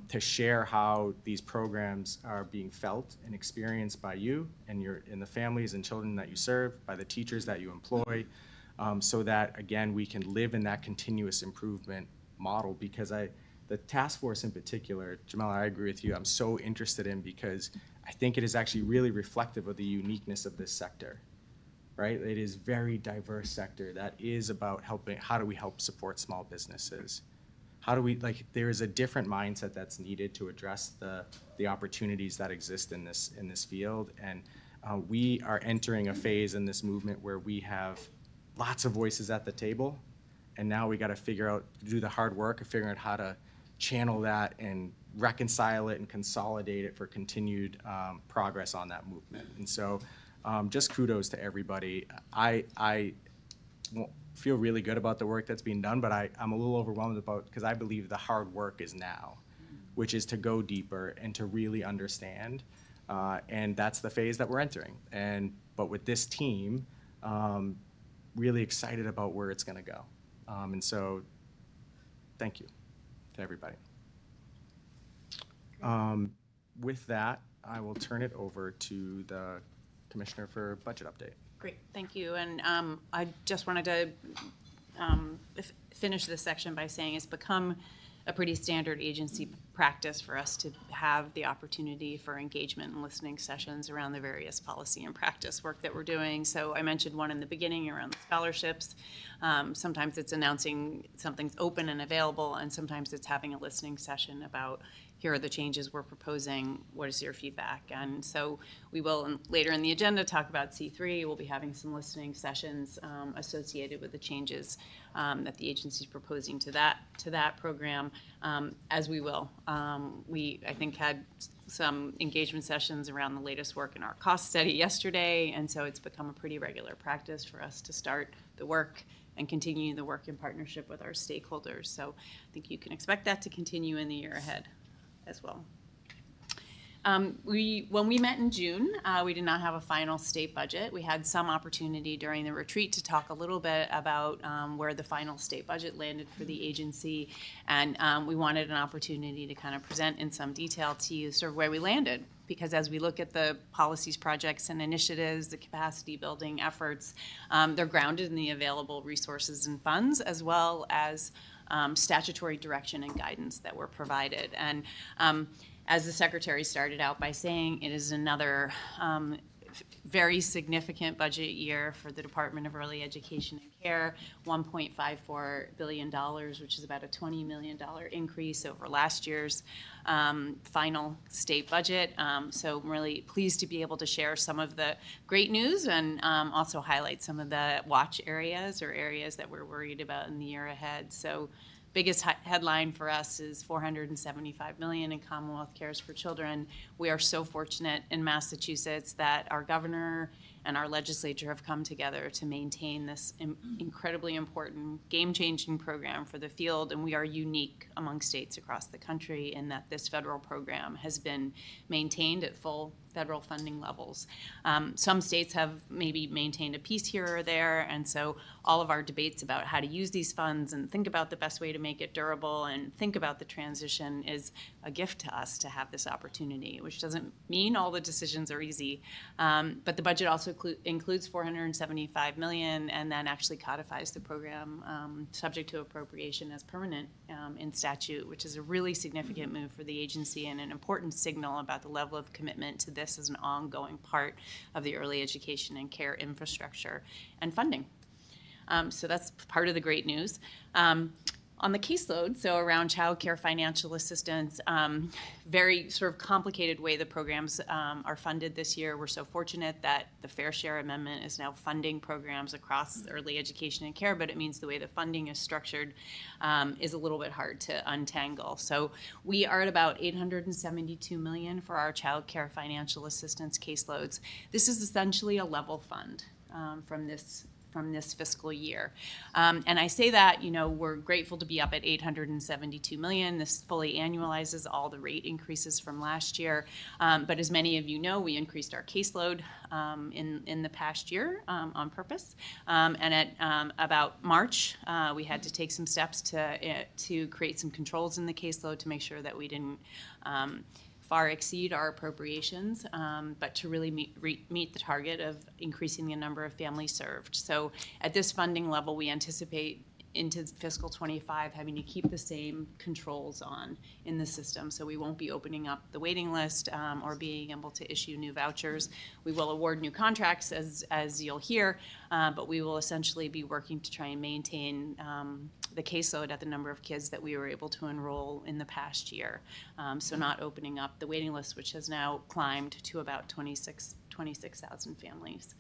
Speaker 1: to share how these programs are being felt and experienced by you and the families and children that you serve, by the teachers that you employ, so that, again, we can live in that continuous improvement model. Because the task force in particular, Jamala, I agree with you, I'm so interested in, because I think it is actually really reflective of the uniqueness of this sector, right? It is a very diverse sector that is about how do we help support small businesses? How do we, there is a different mindset that's needed to address the opportunities that exist in this field. And we are entering a phase in this movement where we have lots of voices at the table, and now we got to do the hard work of figuring out how to channel that and reconcile it and consolidate it for continued progress on that movement. And so just kudos to everybody. I feel really good about the work that's being done, but I'm a little overwhelmed because I believe the hard work is now, which is to go deeper and to really understand. And that's the phase that we're entering. But with this team, really excited about where it's going to go. And so thank you to everybody. With that, I will turn it over to the Commissioner for Budget Update.
Speaker 2: Great, thank you. And I just wanted to finish this section by saying it's become a pretty standard agency practice for us to have the opportunity for engagement and listening sessions around the various policy and practice work that we're doing. So I mentioned one in the beginning around the scholarships. Sometimes it's announcing something's open and available, and sometimes it's having a listening session about here are the changes we're proposing, what is your feedback? And so we will, later in the agenda, talk about C3. We'll be having some listening sessions associated with the changes that the agency is proposing to that program, as we will. We, I think, had some engagement sessions around the latest work in our cost study yesterday, and so it's become a pretty regular practice for us to start the work and continue the work in partnership with our stakeholders. So I think you can expect that to continue in the year ahead as well. When we met in June, we did not have a final state budget. We had some opportunity during the retreat to talk a little bit about where the final state budget landed for the agency, and we wanted an opportunity to kind of present in some detail to you sort of where we landed, because as we look at the policies, projects, and initiatives, the capacity building efforts, they're grounded in the available resources and funds, as well as statutory direction and guidance that were provided. And as the Secretary started out by saying, it is another very significant budget year for the Department of Early Education and Care, $1.54 billion, which is about a $20 million increase over last year's final state budget. So I'm really pleased to be able to share some of the great news and also highlight some of the watch areas or areas that we're worried about in the year ahead. So biggest headline for us is $475 million in Commonwealth Cares for Children. We are so fortunate in Massachusetts that our governor and our legislature have come together to maintain this incredibly important, game-changing program for the field, and we are unique among states across the country in that this federal program has been maintained at full federal funding levels. Some states have maybe maintained a piece here or there, and so all of our debates about how to use these funds and think about the best way to make it durable and think about the transition is a gift to us to have this opportunity, which doesn't mean all the decisions are easy. But the budget also includes $475 million and then actually codifies the program subject to appropriation as permanent in statute, which is a really significant move for the agency and an important signal about the level of commitment to this as an ongoing part of the early education and care infrastructure and funding. So that's part of the great news. On the caseload, so around child care financial assistance, very sort of complicated way the programs are funded this year. We're so fortunate that the Fair Share Amendment is now funding programs across early education and care, but it means the way the funding is structured is a little bit hard to untangle. So we are at about $872 million for our child care financial assistance caseloads. This is essentially a level fund from this fiscal year. And I say that, you know, we're grateful to be up at $872 million. This fully annualizes all the rate increases from last year. But as many of you know, we increased our caseload in the past year on purpose. And at about March, we had to take some steps to create some controls in the caseload to make sure that we didn't far exceed our appropriations, but to really meet the target of increasing the number of families served. So at this funding level, we anticipate into fiscal 25 having to keep the same controls on in the system. So we won't be opening up the waiting list or being able to issue new vouchers. We will award new contracts as you'll hear, but we will essentially be working to try and maintain the caseload at the number of kids that we were able to enroll in the past year. So not opening up the waiting list, which has now climbed to about 26,000 families.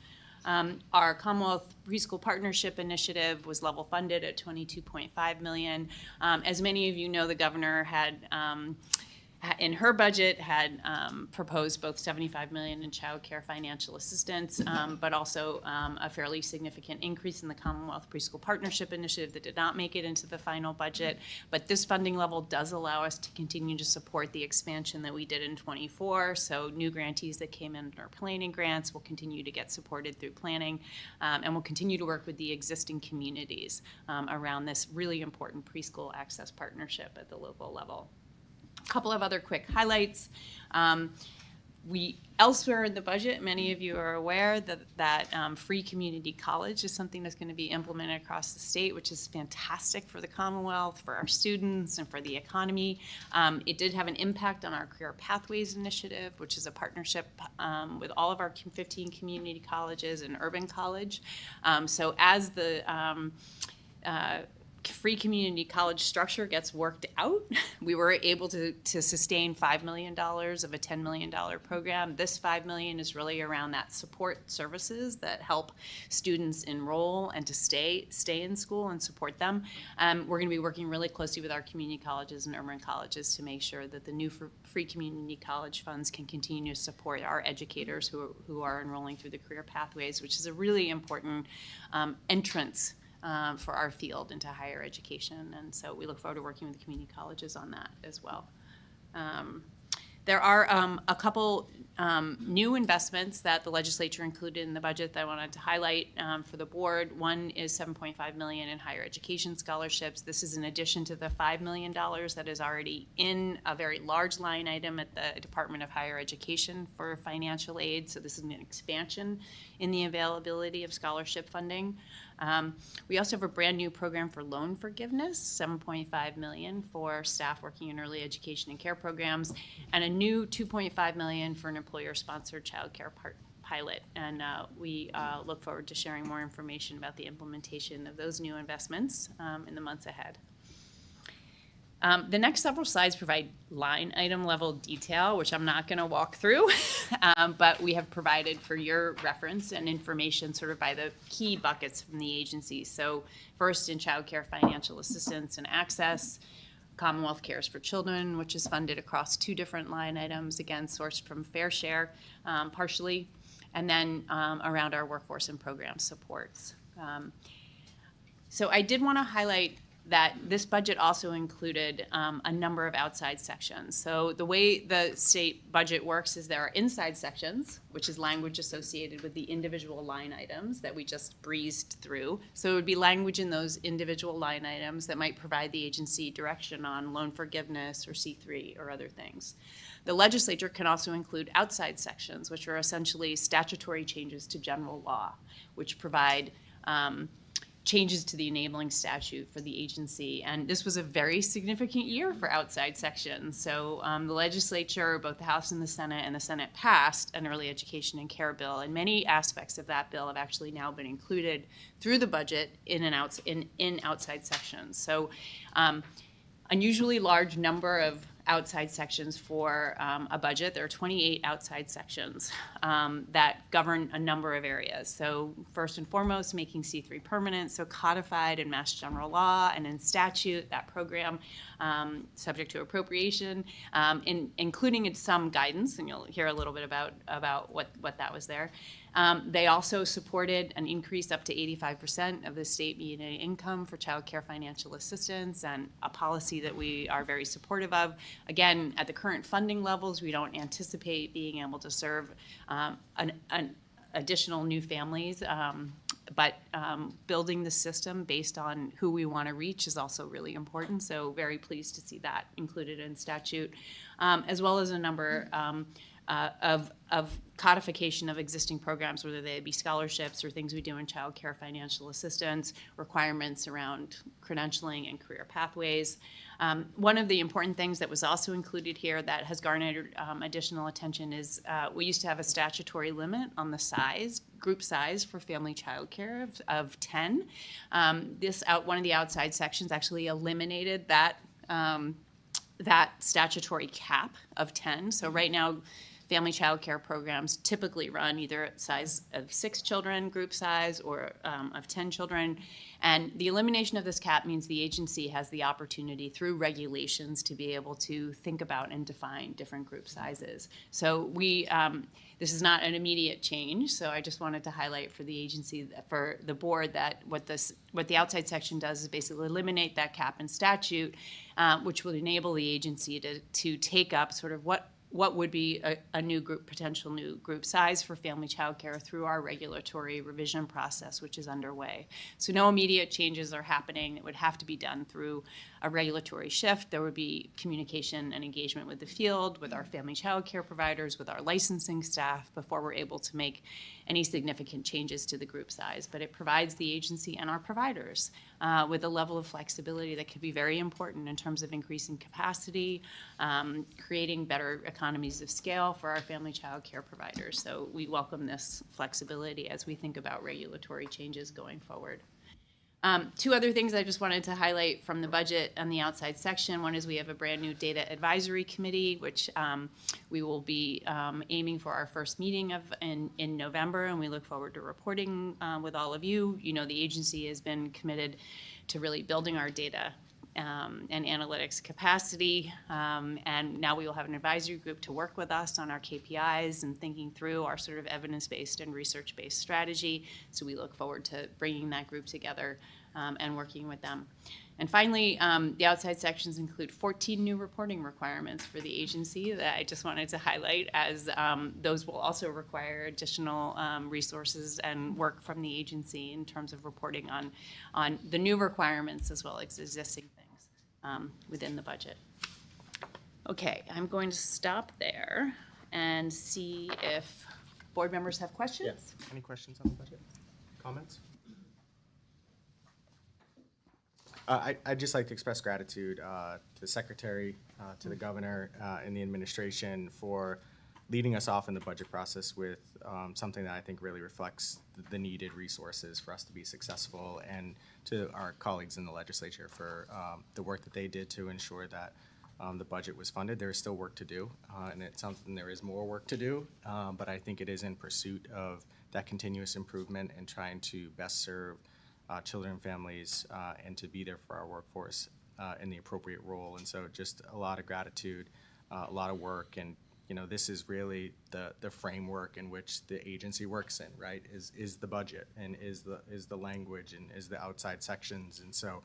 Speaker 2: Our Commonwealth Preschool Partnership Initiative was level funded at $22.5 million. As many of you know, the governor had in her budget had proposed both $75 million in child care financial assistance, but also a fairly significant increase in the Commonwealth Preschool Partnership Initiative that did not make it into the final budget. But this funding level does allow us to continue to support the expansion that we did in '24. So new grantees that came in our planning grants will continue to get supported through planning, and we'll continue to work with the existing communities around this really important preschool access partnership at the local level. A couple of other quick highlights. Elsewhere in the budget, many of you are aware that free community college is something that's going to be implemented across the state, which is fantastic for the Commonwealth, for our students, and for the economy. It did have an impact on our Career Pathways Initiative, which is a partnership with all of our 15 community colleges and urban college. So as the free community college structure gets worked out, we were able to sustain $5 million of a $10 million program. This $5 million is really around that support services that help students enroll and to stay in school and support them. We're going to be working really closely with our community colleges and urban colleges to make sure that the new free community college funds can continue to support our educators who are enrolling through the career pathways, which is a really important entrance for our field into higher education. And so we look forward to working with the community colleges on that as well. There are a couple new investments that the legislature included in the budget that I wanted to highlight for the board. One is $7.5 million in higher education scholarships. This is in addition to the $5 million that is already in a very large line item at the Department of Higher Education for financial aid. So this is an expansion in the availability of scholarship funding. We also have a brand new program for loan forgiveness, $7.5 million for staff working in early education and care programs, and a new $2.5 million for an employer-sponsored child care pilot. And we look forward to sharing more information about the implementation of those new investments in the months ahead. The next several slides provide line item level detail, which I'm not going to walk through, but we have provided for your reference and information sort of by the key buckets from the agency. So first, in child care financial assistance and access, Commonwealth Cares for Children, which is funded across 2 different line items, again, sourced from Fair Share partially, and then around our workforce and program supports. So I did want to highlight that this budget also included a number of outside sections. So the way the state budget works is there are inside sections, which is language associated with the individual line items that we just breezed through. So it would be language in those individual line items that might provide the agency direction on loan forgiveness or C3 or other things. The legislature can also include outside sections, which are essentially statutory changes to general law, which provide changes to the enabling statute for the agency. And this was a very significant year for outside sections. So the legislature, both the House and the Senate passed an early education and care bill, and many aspects of that bill have actually now been included through the budget in outside sections. So unusually large number of outside sections for a budget. There are 28 outside sections that govern a number of areas. So first and foremost, making C3 permanent, so codified in Mass General Law and in statute, that program subject to appropriation, including in some guidance, and you'll hear a little bit about what that was there. They also supported an increase up to 85% of the state median income for child care financial assistance, and a policy that we are very supportive of. Again, at the current funding levels, we don't anticipate being able to serve an additional new families, but building the system based on who we want to reach is also really important. So very pleased to see that included in statute, as well as a number of codification of existing programs, whether they be scholarships or things we do in child care financial assistance, requirements around credentialing and career pathways. One of the important things that was also included here that has garnered additional attention is we used to have a statutory limit on the group size for family child care of 10. One of the outside sections actually eliminated that statutory cap of 10. So right now, family child care programs typically run either at size of 6 children, group size, or of 10 children. And the elimination of this cap means the agency has the opportunity through regulations to be able to think about and define different group sizes. So this is not an immediate change, so I just wanted to highlight for the agency, for the board, that what the outside section does is basically eliminate that cap in statute, which would enable the agency to take up sort of what would be a new group, potential new group size for family child care through our regulatory revision process, which is underway. So no immediate changes are happening. It would have to be done through a regulatory shift. There would be communication and engagement with the field, with our family child care providers, with our licensing staff before we're able to make any significant changes to the group size. But it provides the agency and our providers with a level of flexibility that could be very important in terms of increasing capacity, creating better economies of scale for our family child care providers. So we welcome this flexibility as we think about regulatory changes going forward. Two other things I just wanted to highlight from the budget and the outside section. One is we have a brand new data advisory committee, which we will be aiming for our first meeting in November, and we look forward to reporting with all of you. You know, the agency has been committed to really building our data and analytics capacity, and now we will have an advisory group to work with us on our KPIs and thinking through our sort of evidence-based and research-based strategy. So we look forward to bringing that group together and working with them. And finally, the outside sections include 14 new reporting requirements for the agency that I just wanted to highlight, as those will also require additional resources and work from the agency in terms of reporting on the new requirements as well as existing things within the budget. Okay, I'm going to stop there and see if board members have questions.
Speaker 1: Yes. Any questions on the budget? Comments? I'd just like to express gratitude to the secretary, to the governor, and the administration for leading us off in the budget process with something that I think really reflects the needed resources for us to be successful, and to our colleagues in the legislature for the work that they did to ensure that the budget was funded. There is still work to do, and it sounds like there is more work to do, but I think it is in pursuit of that continuous improvement and trying to best serve children and families, and to be there for our workforce in the appropriate role. And so just a lot of gratitude, a lot of work, and you know, this is really the framework in which the agency works in, right? Is the budget, and is the language, and is the outside sections. And so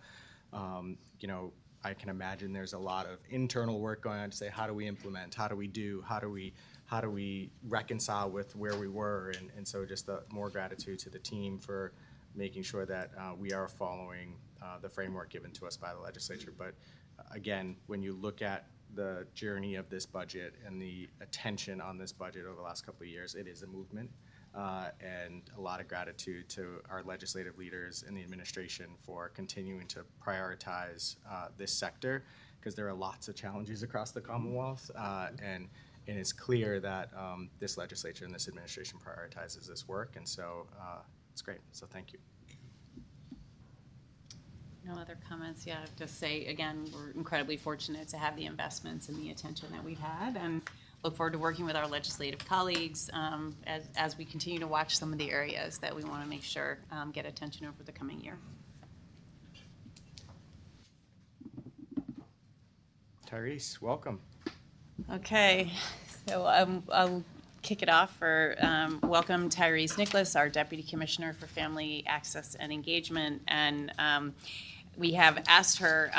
Speaker 1: you know, I can imagine there's a lot of internal work going on to say, how do we implement, how do we reconcile with where we were, and so just more gratitude to the team for making sure that we are following the framework given to us by the legislature. But again, when you look at the journey of this budget and the attention on this budget over the last couple of years, it is a movement, and a lot of gratitude to our legislative leaders and the administration for continuing to prioritize this sector, because there are lots of challenges across the Commonwealth, and it's clear that this legislature and this administration prioritizes this work, and so it's great. So thank you.
Speaker 2: No other comments? Yeah, I'll just say, again, we're incredibly fortunate to have the investments and the attention that we've had, and look forward to working with our legislative colleagues as we continue to watch some of the areas that we want to make sure get attention over the coming year.
Speaker 1: Tyrese, welcome.
Speaker 2: Okay, so I'll kick it off for welcome Tyrese Nicholas, our Deputy Commissioner for Family Access and Engagement, and we have asked her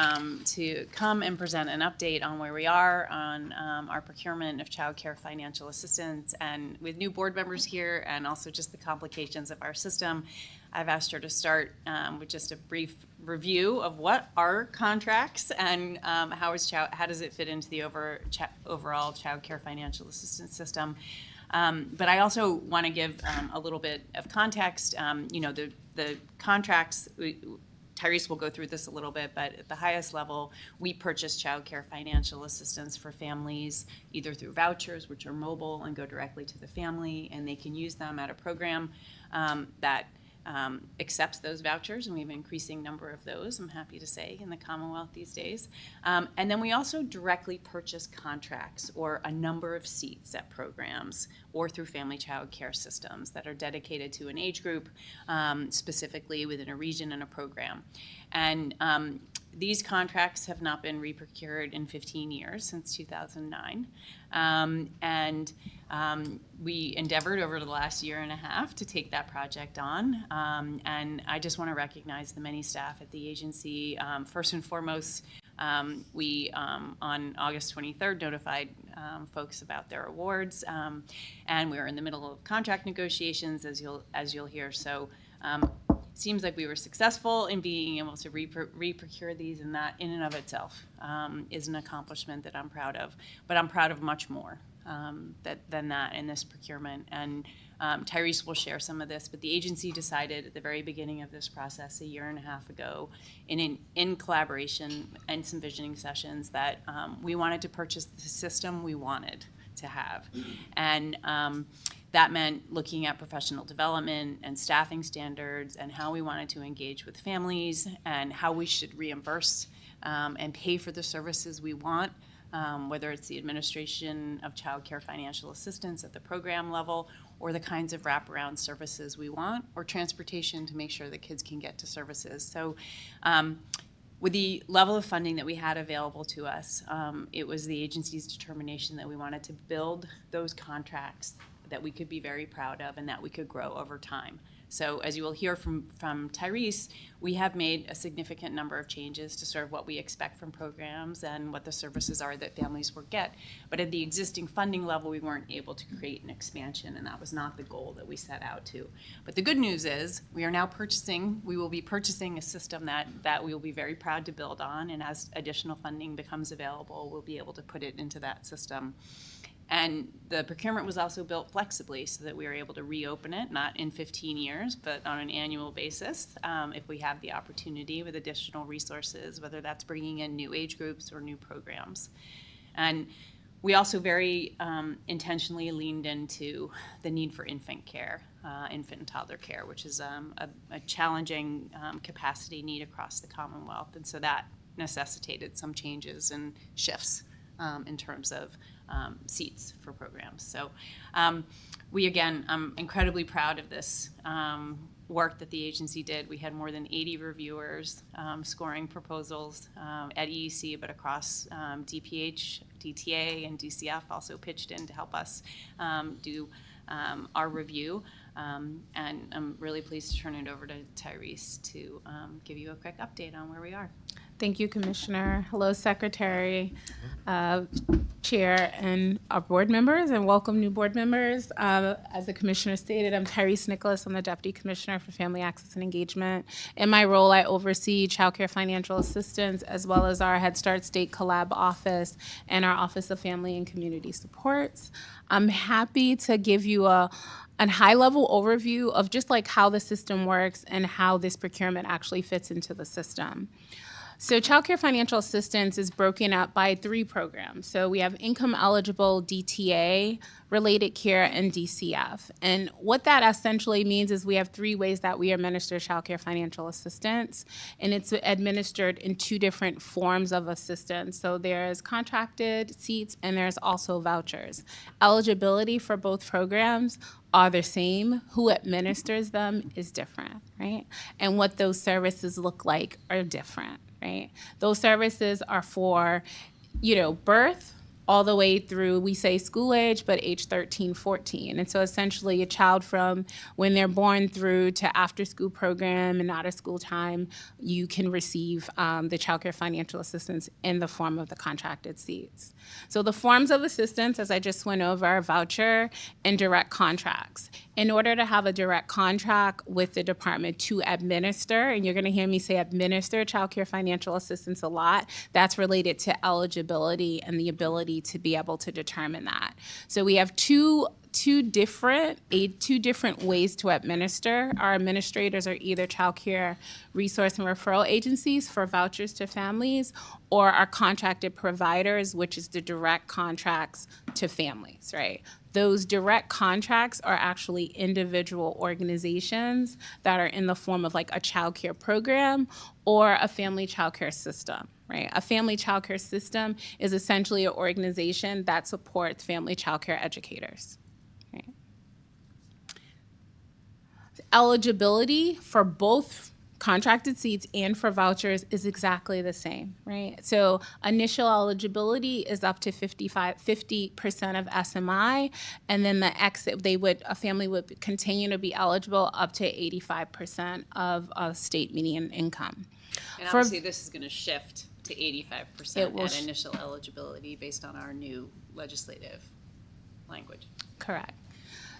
Speaker 2: to come and present an update on where we are on our procurement of child care financial assistance. And with new board members here and also just the complications of our system, I've asked her to start with just a brief review of what are contracts and how does it fit into the overall child care financial assistance system. But I also want to give a little bit of context. You know, the contracts, Tyrese will go through this a little bit, but at the highest level, we purchase child care financial assistance for families either through vouchers, which are mobile and go directly to the family, and they can use them at a program that accepts those vouchers, and we have an increasing number of those, I'm happy to say, in the Commonwealth these days. And then we also directly purchase contracts or a number of seats at programs or through family child care systems that are dedicated to an age group, specifically within a region and a program. And these contracts have not been reprocured in 15 years, since 2009. We endeavored over the last year and a half to take that project on. And I just want to recognize the many staff at the agency. First and foremost, we, on August 23rd, notified folks about their awards. And we were in the middle of contract negotiations, as you'll hear. So seems like we were successful in being able to re-procure these, and that in and of itself is an accomplishment that I'm proud of. But I'm proud of much more than that in this procurement. And Tyrese will share some of this, but the agency decided at the very beginning of this process a year and a half ago, in collaboration and some visioning sessions, that we wanted to purchase the system we wanted to have. And that meant looking at professional development and staffing standards and how we wanted to engage with families and how we should reimburse and pay for the services we want, whether it's the administration of child care financial assistance at the program level or the kinds of wraparound services we want, or transportation to make sure that kids can get to services. So with the level of funding that we had available to us, it was the agency's determination that we wanted to build those contracts that we could be very proud of and that we could grow over time. So as you will hear from Tyrese, we have made a significant number of changes to serve what we expect from programs and what the services are that families will get. But at the existing funding level, we weren't able to create an expansion, and that was not the goal that we set out to. But the good news is we will be purchasing a system that we will be very proud to build on, and as additional funding becomes available, we'll be able to put it into that system. And the procurement was also built flexibly so that we were able to reopen it, not in 15 years, but on an annual basis, if we have the opportunity with additional resources, whether that's bringing in new age groups or new programs. And we also very intentionally leaned into the need for infant care, infant and toddler care, which is a challenging capacity need across the Commonwealth. And so that necessitated some changes and shifts in terms of seats for programs. So we, again, I'm incredibly proud of this work that the agency did. We had more than 80 reviewers scoring proposals at EEC, but across DPH, DTA, and DCF also pitched in to help us do our review. And I'm really pleased to turn it over to Tyrese to give you a quick update on where we are.
Speaker 7: Thank you, Commissioner. Hello, Secretary, Chair, and our board members, and welcome new board members. As the Commissioner stated, I'm Tyrese Nicholas. I'm the Deputy Commissioner for Family Access and Engagement. In my role, I oversee child care financial assistance, as well as our Head Start State Collab Office and our Office of Family and Community Supports. I'm happy to give you a high-level overview of just like how the system works and how this procurement actually fits into the system. So child care financial assistance is broken up by 3 programs. So we have income eligible DTA, related care, and DCF. And what that essentially means is we have 3 ways that we administer child care financial assistance, and it's administered in 2 different forms of assistance. So there's contracted seats and there's also vouchers. Eligibility for both programs are the same. Who administers them is different, right? And what those services look like are different. Right? Those services are for, birth all the way through, we say school age, but age 13, 14. And so essentially a child from when they're born through to after school program and out of school time, you can receive the child care financial assistance in the form of the contracted seats. So the forms of assistance, as I just went over, are voucher and direct contracts. In order to have a direct contract with the department to administer, and you're going to hear me say administer child care financial assistance a lot, that's related to eligibility and the ability to be able to determine that. So we have two two different ways to administer. Our administrators are either child care resource and referral agencies for vouchers to families, or our contracted providers, which is the direct contracts to families, right? Those direct contracts are actually individual organizations that are in the form of like a child care program or a family child care system, right? A family child care system is essentially an organization that supports family child care educators. Right? Eligibility for both contracted seats and for vouchers is exactly the same, right? So initial eligibility is up to 50% of SMI, and then a family would continue to be eligible up to 85% of state median income.
Speaker 2: And
Speaker 7: For-
Speaker 2: obviously, this is going to shift to 85%
Speaker 7: It will
Speaker 2: at initial eligibility based on our new legislative language.
Speaker 7: Correct.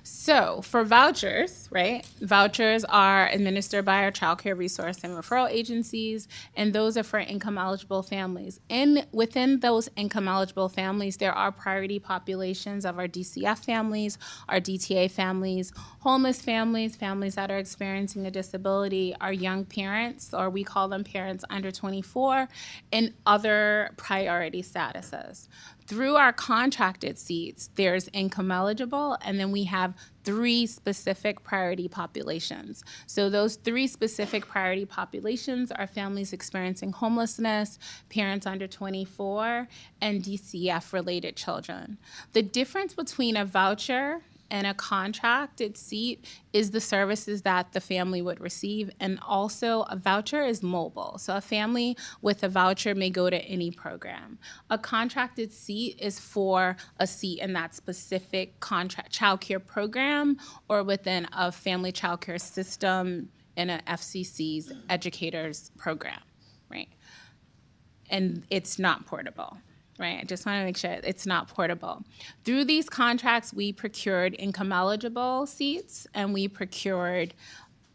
Speaker 7: So for vouchers, right? Vouchers are administered by our child care resource and referral agencies, and those are for income eligible families. And within those income eligible families, there are priority populations of our DCF families, our DTA families, homeless families, families that are experiencing a disability, our young parents, or we call them parents under 24, and other priority statuses. Through our contracted seats, there's income eligible, and then we have 3 specific priority populations. So those 3 specific priority populations are families experiencing homelessness, parents under 24, and DCF-related children. The difference between a voucher and a contracted seat is the services that the family would receive, and also a voucher is mobile. So a family with a voucher may go to any program. A contracted seat is for a seat in that specific contract child care program or within a family child care system in an FCC's educators program, right? And it's not portable. Right, I just want to make sure it's not portable. Through these contracts, we procured income eligible seats and we procured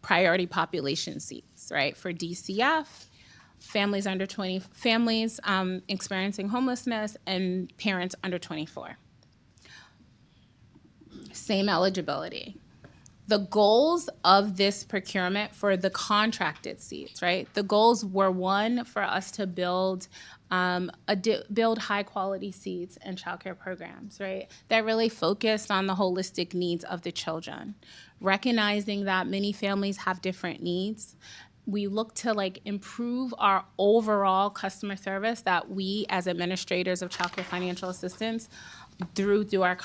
Speaker 7: priority population seats, right? For DCF, families under 20, families experiencing homelessness, and parents under 24. Same eligibility. The goals of this procurement for the contracted seats, right? The goals were, one, for us to build build high quality seats and childcare programs, right? That really focused on the holistic needs of the children. Recognizing that many families have different needs, we look to improve our overall customer service that we as administrators of childcare financial assistance do our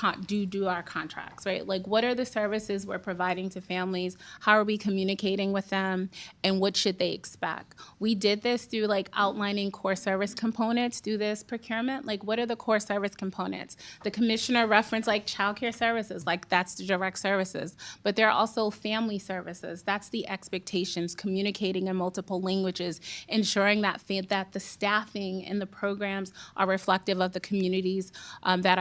Speaker 7: contracts, right? Like, what are the services we're providing to families? How are we communicating with them? And what should they expect? We did this through outlining core service components through this procurement. What are the core service components? The commissioner referenced childcare services, that's the direct services. But there are also family services. That's the expectations, communicating in multiple languages, ensuring that the staffing and the programs are reflective of the communities that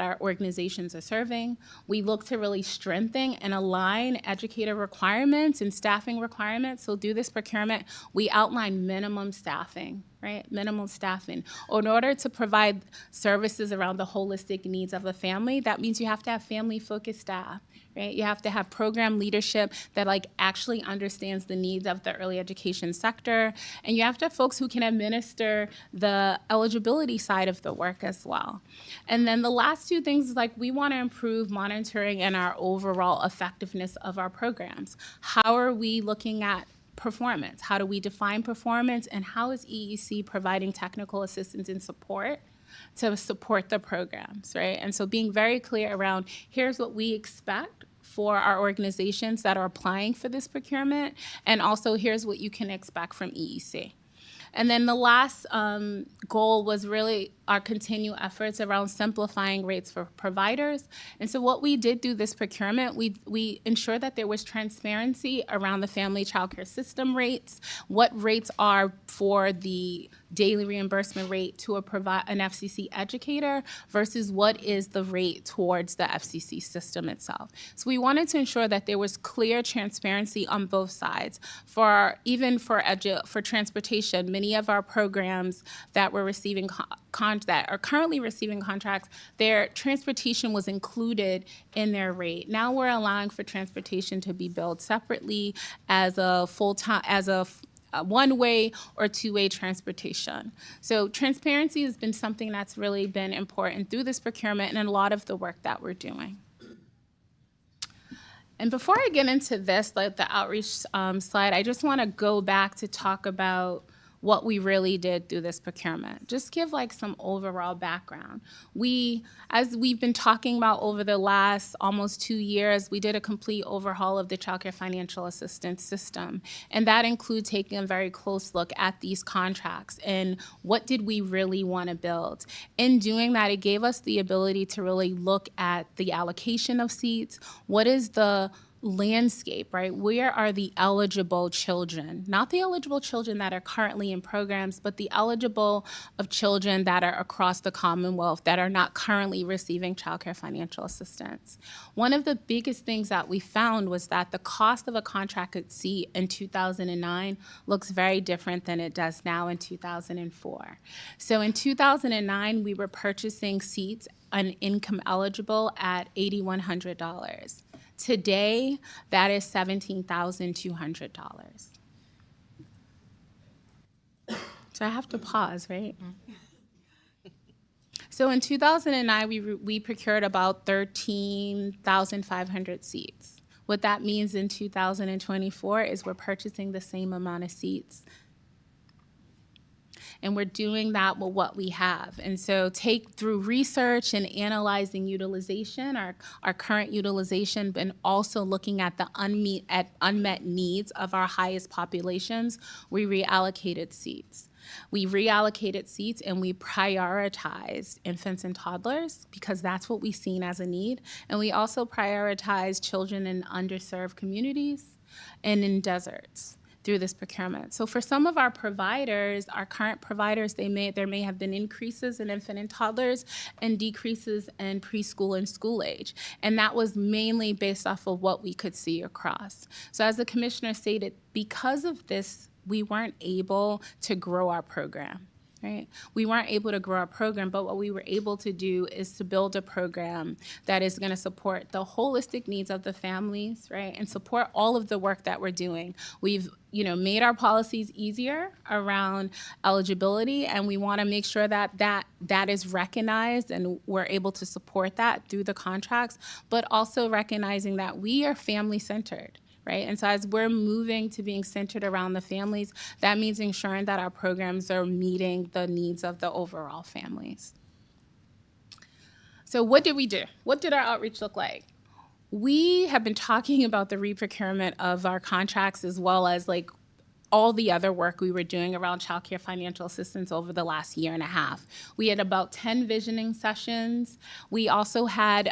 Speaker 7: our organizations are serving. We look to really strengthen and align educator requirements and staffing requirements. So through this procurement, we outline minimum staffing, right? Minimum staffing. In order to provide services around the holistic needs of the family, that means you have to have family-focused staff, right? You have to have program leadership that actually understands the needs of the early education sector. And you have to have folks who can administer the eligibility side of the work as well. And then the last two things is we want to improve monitoring and our overall effectiveness of our programs. How are we looking at performance? How do we define performance? And how is EEC providing technical assistance and support to support the programs, right? And so being very clear around here's what we expect for our organizations that are applying for this procurement, and also here's what you can expect from EEC. And then the last goal was really our continued efforts around simplifying rates for providers. And so what we did through this procurement, we ensured that there was transparency around the family child care system rates, what rates are for the daily reimbursement rate to an FCC educator versus what is the rate towards the FCC system itself. So we wanted to ensure that there was clear transparency on both sides. Even for transportation, many of our programs that were receiving contracts that are currently receiving contracts, their transportation was included in their rate. Now we're allowing for transportation to be billed separately as a full-time, as a one-way or two-way transportation. So transparency has been something that's really been important through this procurement and in a lot of the work that we're doing. And before I get into this, like the outreach slide, I just want to go back to talk about what we really did through this procurement. Just give like some overall background. As we've been talking about over the last almost 2 years, we did a complete overhaul of the Child Care Financial Assistance system. And that includes taking a very close look at these contracts and what did we really want to build. In doing that, it gave us the ability to really look at the allocation of seats, what is the landscape, right? Where are the eligible children? Not the eligible children that are currently in programs, but the eligible of children that are across the Commonwealth that are not currently receiving child care financial assistance. One of the biggest things that we found was that the cost of a contracted seat in 2009 looks very different than it does now in 2004. So in 2009, we were purchasing seats on income eligible at $8,100. Today, that is $17,200. So I have to pause, right? So in 2009, we procured about 13,500 seats. What that means in 2024 is we're purchasing the same amount of seats. And we're doing that with what we have. And so through research and analyzing utilization, our current utilization, and also looking at the unmet needs of our highest populations, we reallocated seats. We reallocated seats and we prioritized infants and toddlers because that's what we've seen as a need. And we also prioritized children in underserved communities and in deserts through this procurement. So for some of our providers, our current providers, there may have been increases in infant and toddlers and decreases in preschool and school age. And that was mainly based off of what we could see across. So as the commissioner stated, because of this, we weren't able to grow our program. Right? We weren't able to grow our program, but what we were able to do is to build a program that is going to support the holistic needs of the families, right? And support all of the work that we're doing. We've, made our policies easier around eligibility, and we want to make sure that is recognized and we're able to support that through the contracts, but also recognizing that we are family-centered. Right? And so as we're moving to being centered around the families, that means ensuring that our programs are meeting the needs of the overall families. So what did we do? What did our outreach look like? We have been talking about the re-procurement of our contracts as well as like all the other work we were doing around child care financial assistance over the last year and a half. We had about 10 visioning sessions. We also had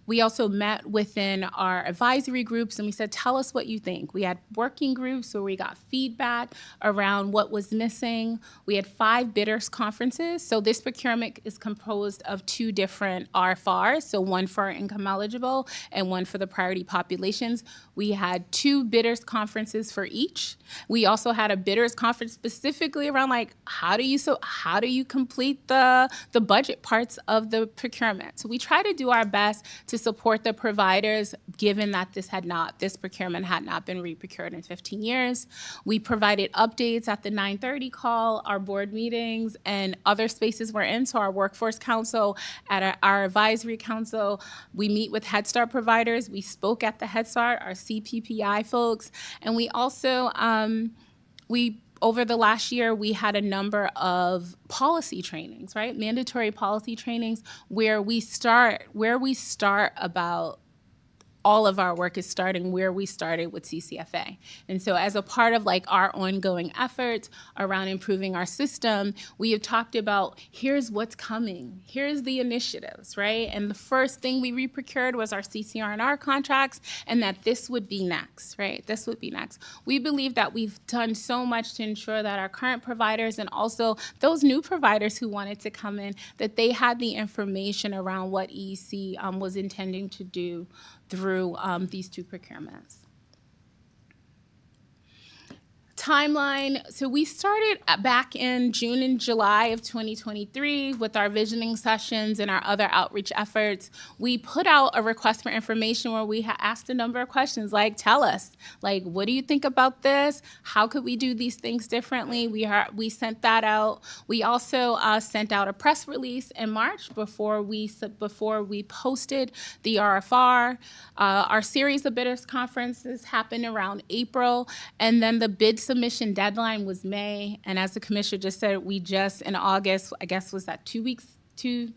Speaker 7: We also met within our advisory groups and we said, tell us what you think. We had working groups where we got feedback around what was missing. We had 5 bidders conferences. So this procurement is composed of 2 different RFRs, so one for our income eligible and one for the priority populations. We had 2 bidders conferences for each. We also had a bidders conference specifically around like, how do you complete the budget parts of the procurement? So we try to do our best to support the providers, given that this procurement had not been re-procured in 15 years. We provided updates at the 9:30 call, our board meetings, and other spaces we're in. So our workforce council, at our advisory council, we meet with Head Start providers. We spoke at the Head Start, our CPPI folks, and we also, over the last year, we had a number of policy trainings, right? Mandatory policy trainings where we start about all of our work is starting where we started with CCFA. And so as a part of like our ongoing efforts around improving our system, we have talked about here's what's coming, here's the initiatives, right? And the first thing we re-procured was our CCR&R contracts, and that this would be next, right? This would be next. We believe that we've done so much to ensure that our current providers and also those new providers who wanted to come in, that they had the information around what EEC was intending to do through these 2 procurements. timeline, so we started back in June and July of 2023 with our visioning sessions and our other outreach efforts. We put out a request for information where we asked a number of questions like, tell us, like, what do you think about this? How could we do these things differently? We sent that out. We also sent out a press release in March before we posted the RFR. Our series of bidders conferences happened around April, and then the bid submission deadline was May. And as the commissioner just said, we just in August, I guess was that 2 weeks? Two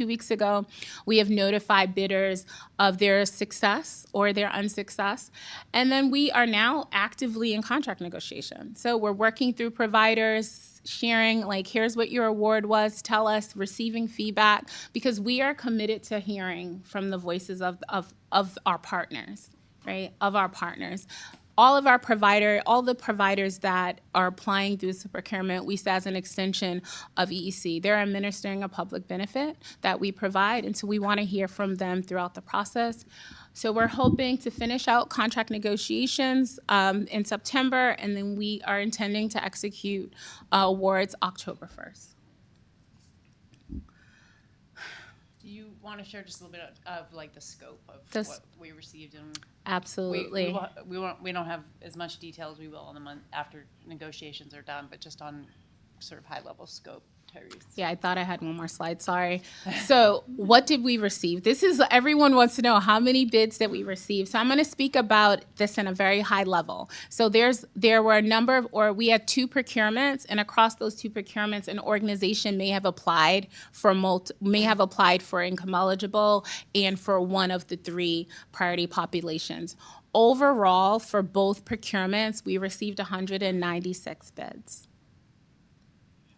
Speaker 7: weeks ago, we have notified bidders of their success or their unsuccess. And then we are now actively in contract negotiation. So we're working through providers, sharing, like, here's what your award was, tell us, receiving feedback, because we are committed to hearing from the voices of our partners, right, of our partners. All the providers that are applying through this procurement, we see as an extension of EEC. They're administering a public benefit that we provide, and so we want to hear from them throughout the process. So we're hoping to finish out contract negotiations in September, and then we are intending to execute awards October 1st.
Speaker 2: Do you want to share just a little bit of like the scope of what we received? And
Speaker 7: Absolutely.
Speaker 2: we don't have as much detail as we will in the month after negotiations are done, but just on sort of high level scope. Tyrese.
Speaker 7: Yeah, I thought I had one more slide, sorry. So what did we receive? This is, everyone wants to know how many bids that we received. So I'm gonna speak about this in a very high level. So there were a number of, or we had 2 procurements, and across those 2 procurements, an organization may have applied for income eligible and for one of the 3 priority populations. Overall, for both procurements, we received 196 bids.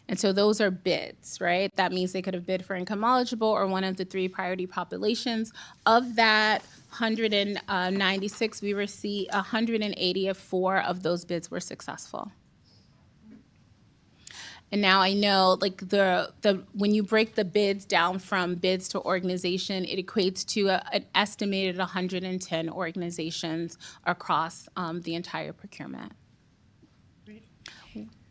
Speaker 7: And so those are bids, right? That means they could have bid for income eligible or one of the 3 priority populations. Of that 196, we received 180 of 4 of those bids were successful. And now I know, like, when you break the bids down from bids to organization, it equates to an estimated 110 organizations across the entire procurement.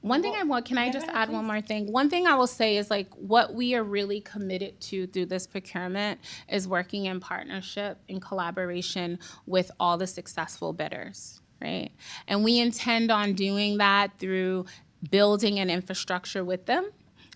Speaker 7: One thing can I just add one more thing? One thing I will say is, like, what we are really committed to through this procurement is working in partnership, in collaboration with all the successful bidders, right? And we intend on doing that through building an infrastructure with them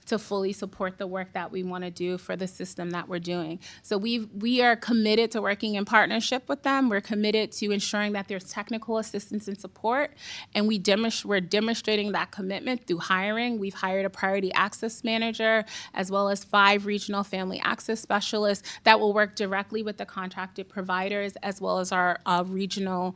Speaker 7: to fully support the work that we want to do for the system that we're doing. So we are committed to working in partnership with them. We're committed to ensuring that there's technical assistance and support, and we're demonstrating that commitment through hiring. We've hired a priority access manager as well as 5 regional family access specialists that will work directly with the contracted providers as well as our regional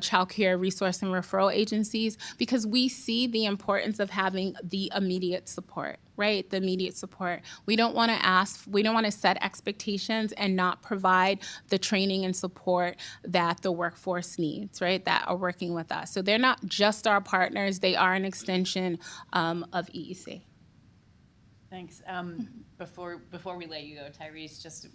Speaker 7: child care resource and referral agencies, because we see the importance of having the immediate support. Right, the immediate support. We don't want to set expectations and not provide the training and support that the workforce needs, right, that are working with us. So they're not just our partners, they are an extension of EEC.
Speaker 2: Thanks. Before we let you go, Tyrese, just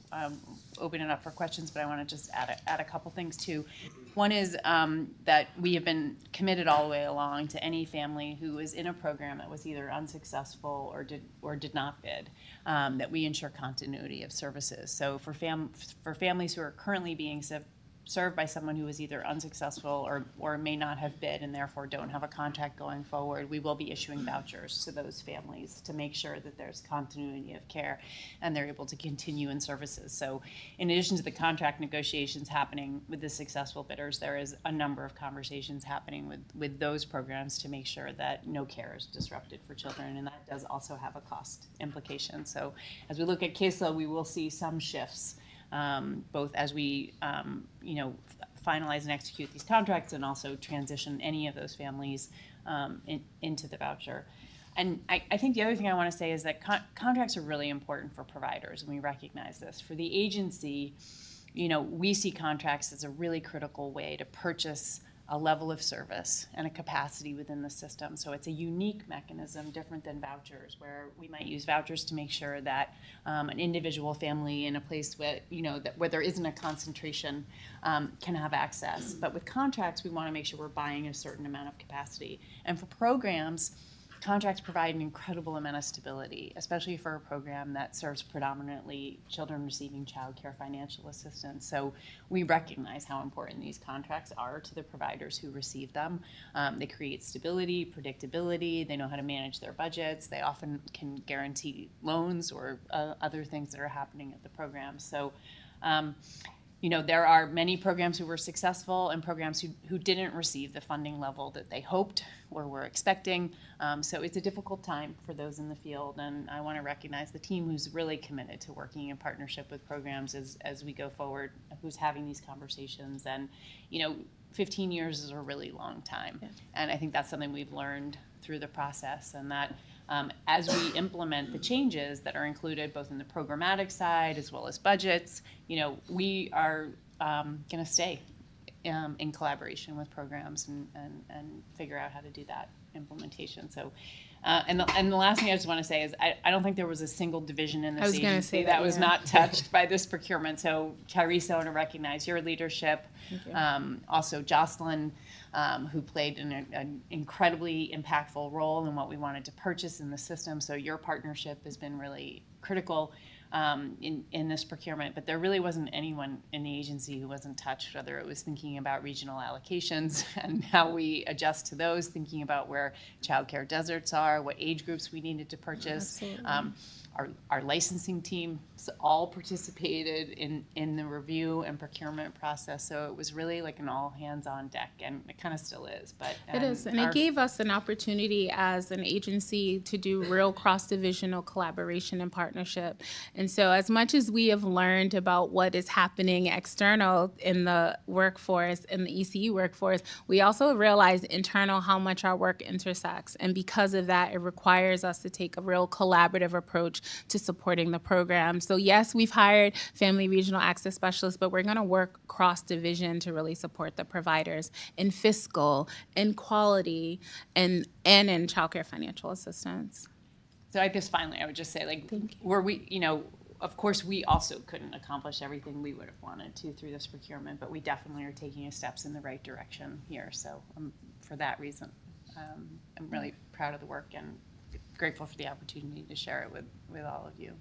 Speaker 2: open it up for questions, but I want to just add a couple things too. One is that we have been committed all the way along to any family who is in a program that was either unsuccessful or did not bid, that we ensure continuity of services. So for families who are currently being served by someone who is either unsuccessful or may not have bid and therefore don't have a contract going forward, we will be issuing vouchers to those families to make sure that there's continuity of care and they're able to continue in services. So in addition to the contract negotiations happening with the successful bidders, there is a number of conversations happening with those programs to make sure that no care is disrupted for children, and that does also have a cost implication. So as we look at caseload, we will see some shifts both as we finalize and execute these contracts and also transition any of those families into the voucher. And I think the other thing I want to say is that contracts are really important for providers, and we recognize this. For the agency, we see contracts as a really critical way to purchase a level of service and a capacity within the system. So it's a unique mechanism, different than vouchers, where we might use vouchers to make sure that an individual family in a place where, where there isn't a concentration can have access. But with contracts, we want to make sure we're buying a certain amount of capacity. And for programs, contracts provide an incredible amount of stability, especially for a program that serves predominantly children receiving child care financial assistance. So we recognize how important these contracts are to the providers who receive them. They create stability, predictability, they know how to manage their budgets, they often can guarantee loans or other things that are happening at the program. So there are many programs who were successful and programs who didn't receive the funding level that they hoped or were expecting. So it's a difficult time for those in the field, and I want to recognize the team who's really committed to working in partnership with programs as we go forward, who's having these conversations. And 15 years is a really long time, and I think that's something we've learned through the process, and that as we implement the changes that are included both in the programmatic side as well as budgets, we are going to stay in collaboration with programs and figure out how to do that implementation. So, and the last thing I just want to say is I don't think there was a single division in this agency that was not touched by this procurement. So Tyrese, I want to recognize your leadership. Also Jocelyn, who played an incredibly impactful role in what we wanted to purchase in the system. So your partnership has been really critical in this procurement, but there really wasn't anyone in the agency who wasn't touched, whether it was thinking about regional allocations and how we adjust to those, thinking about where childcare deserts are, what age groups we needed to purchase. Our licensing team all participated in the review and procurement process, so it was really like an all hands on deck, and it kind of still is. But
Speaker 7: it is, and it gave us an opportunity as an agency to do real cross-divisional collaboration and partnership. And so as much as we have learned about what is happening external in the workforce, in the ECU workforce, we also realize internal how much our work intersects. And because of that, it requires us to take a real collaborative approach to supporting the program. So yes, we've hired family regional access specialists, but we're going to work cross-division to really support the providers in fiscal, in quality, and in childcare financial assistance.
Speaker 2: So I guess finally, I would just say, of course, we also couldn't accomplish everything we would have wanted to through this procurement, but we definitely are taking steps in the right direction here. So for that reason, I'm really proud of the work and grateful for the opportunity to share it with all of you.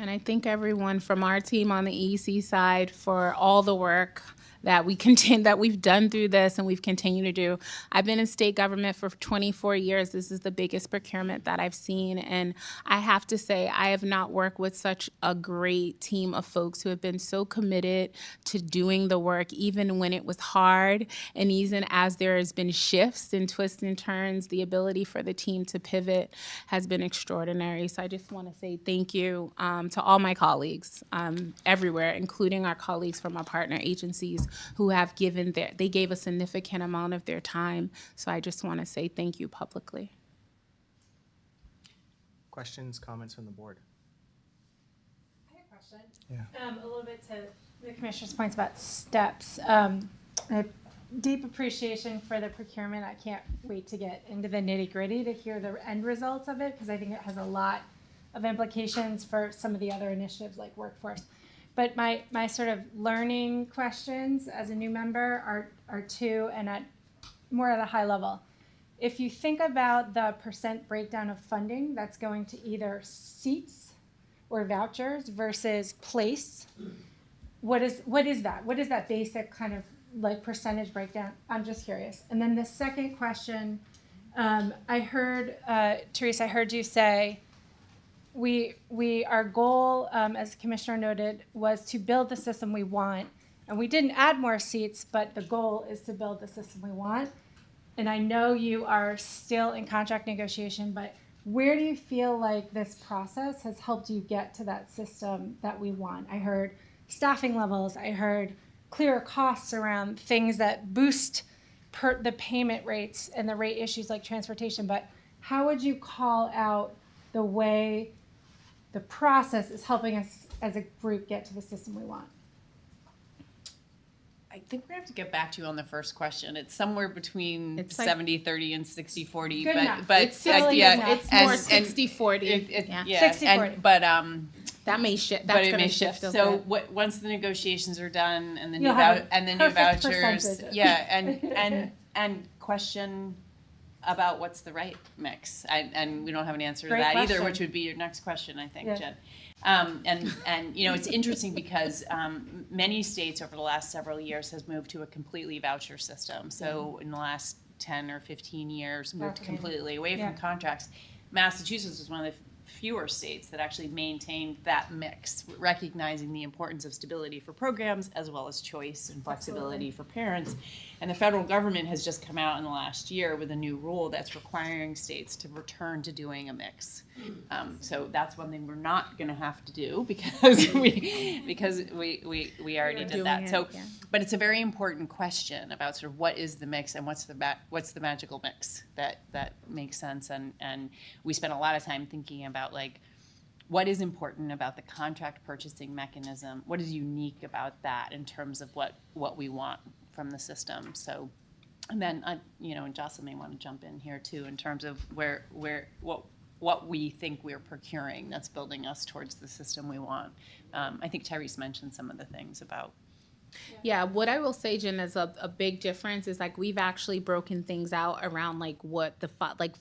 Speaker 7: And I thank everyone from our team on the EEC side for all the work that we've done through this and we've continued to do. I've been in state government for 24 years. This is the biggest procurement that I've seen. And I have to say, I have not worked with such a great team of folks who have been so committed to doing the work, even when it was hard. And even as there has been shifts and twists and turns, the ability for the team to pivot has been extraordinary. So I just want to say thank you to all my colleagues everywhere, including our colleagues from our partner agencies who have they gave a significant amount of their time. So I just want to say thank you publicly.
Speaker 1: Questions, comments from the board?
Speaker 8: I have a question.
Speaker 1: Yeah.
Speaker 8: A little bit to the commissioner's points about steps. I have deep appreciation for the procurement. I can't wait to get into the nitty gritty to hear the end results of it, because I think it has a lot of implications for some of the other initiatives like workforce. But my sort of learning questions as a new member are two, and more at a high level. If you think about the percent breakdown of funding that's going to either seats or vouchers versus place, what is that? What is that basic kind of like percentage breakdown? I'm just curious. And then the second question, I heard, Therese, I heard you say, our goal, as the commissioner noted, was to build the system we want. And we didn't add more seats, but the goal is to build the system we want. And I know you are still in contract negotiation, but where do you feel like this process has helped you get to that system that we want? I heard staffing levels. I heard clearer costs around things that boost the payment rates and the rate issues like transportation. But how would you call out the way the process is helping us as a group get to the system we want?
Speaker 2: I think we're gonna have to get back to you on the first question. It's somewhere between
Speaker 7: It's like-
Speaker 2: 70-30 and 60-40,
Speaker 8: Good enough.
Speaker 2: but
Speaker 7: It's
Speaker 8: Totally
Speaker 2: yeah,
Speaker 8: good enough.
Speaker 7: It's
Speaker 2: and-
Speaker 7: more
Speaker 2: and
Speaker 7: 60-40.
Speaker 2: yeah,
Speaker 8: 60-40.
Speaker 7: That may shift.
Speaker 2: but
Speaker 7: That's
Speaker 2: it
Speaker 7: gonna
Speaker 2: may
Speaker 7: shift.
Speaker 2: shift.
Speaker 7: a
Speaker 2: So
Speaker 7: bit.
Speaker 2: once the negotiations are done and the new
Speaker 8: You'll have a
Speaker 2: and the new
Speaker 8: perfect
Speaker 2: vouchers,
Speaker 8: percentage.
Speaker 2: yeah, and question about what's the right mix. And we don't have an answer to
Speaker 8: Great
Speaker 2: that either,
Speaker 8: question.
Speaker 2: which would be your next question, I think,
Speaker 8: Yeah.
Speaker 2: Jen. And you know, it's interesting because many states over the last several years has moved to a completely voucher system. So in the last 10 or 15 years, moved
Speaker 8: Fascinating.
Speaker 2: completely away
Speaker 8: Yeah.
Speaker 2: from contracts. Massachusetts was one of the fewer states that actually maintained that mix, recognizing the importance of stability for programs as well as choice and flexibility for parents. And the federal government has just come out in the last year with a new rule that's requiring states to return to doing a mix. So that's one thing we're not going to have to do because we already did
Speaker 7: doing
Speaker 2: that.
Speaker 7: it,
Speaker 2: So,
Speaker 7: yeah.
Speaker 2: but it's a very important question about sort of what is the mix and what's the magical mix that makes sense. And we spent a lot of time thinking about like what is important about the contract purchasing mechanism, what is unique about that in terms of what we want from the system. So, and then you know, and Jocelyn may want to jump in here too in terms of what we think we're procuring that's building us towards the system we want. I think Tyrese mentioned some of the things about.
Speaker 7: Yeah, what I will say, Jen, is a big difference is like we've actually broken things out around like what the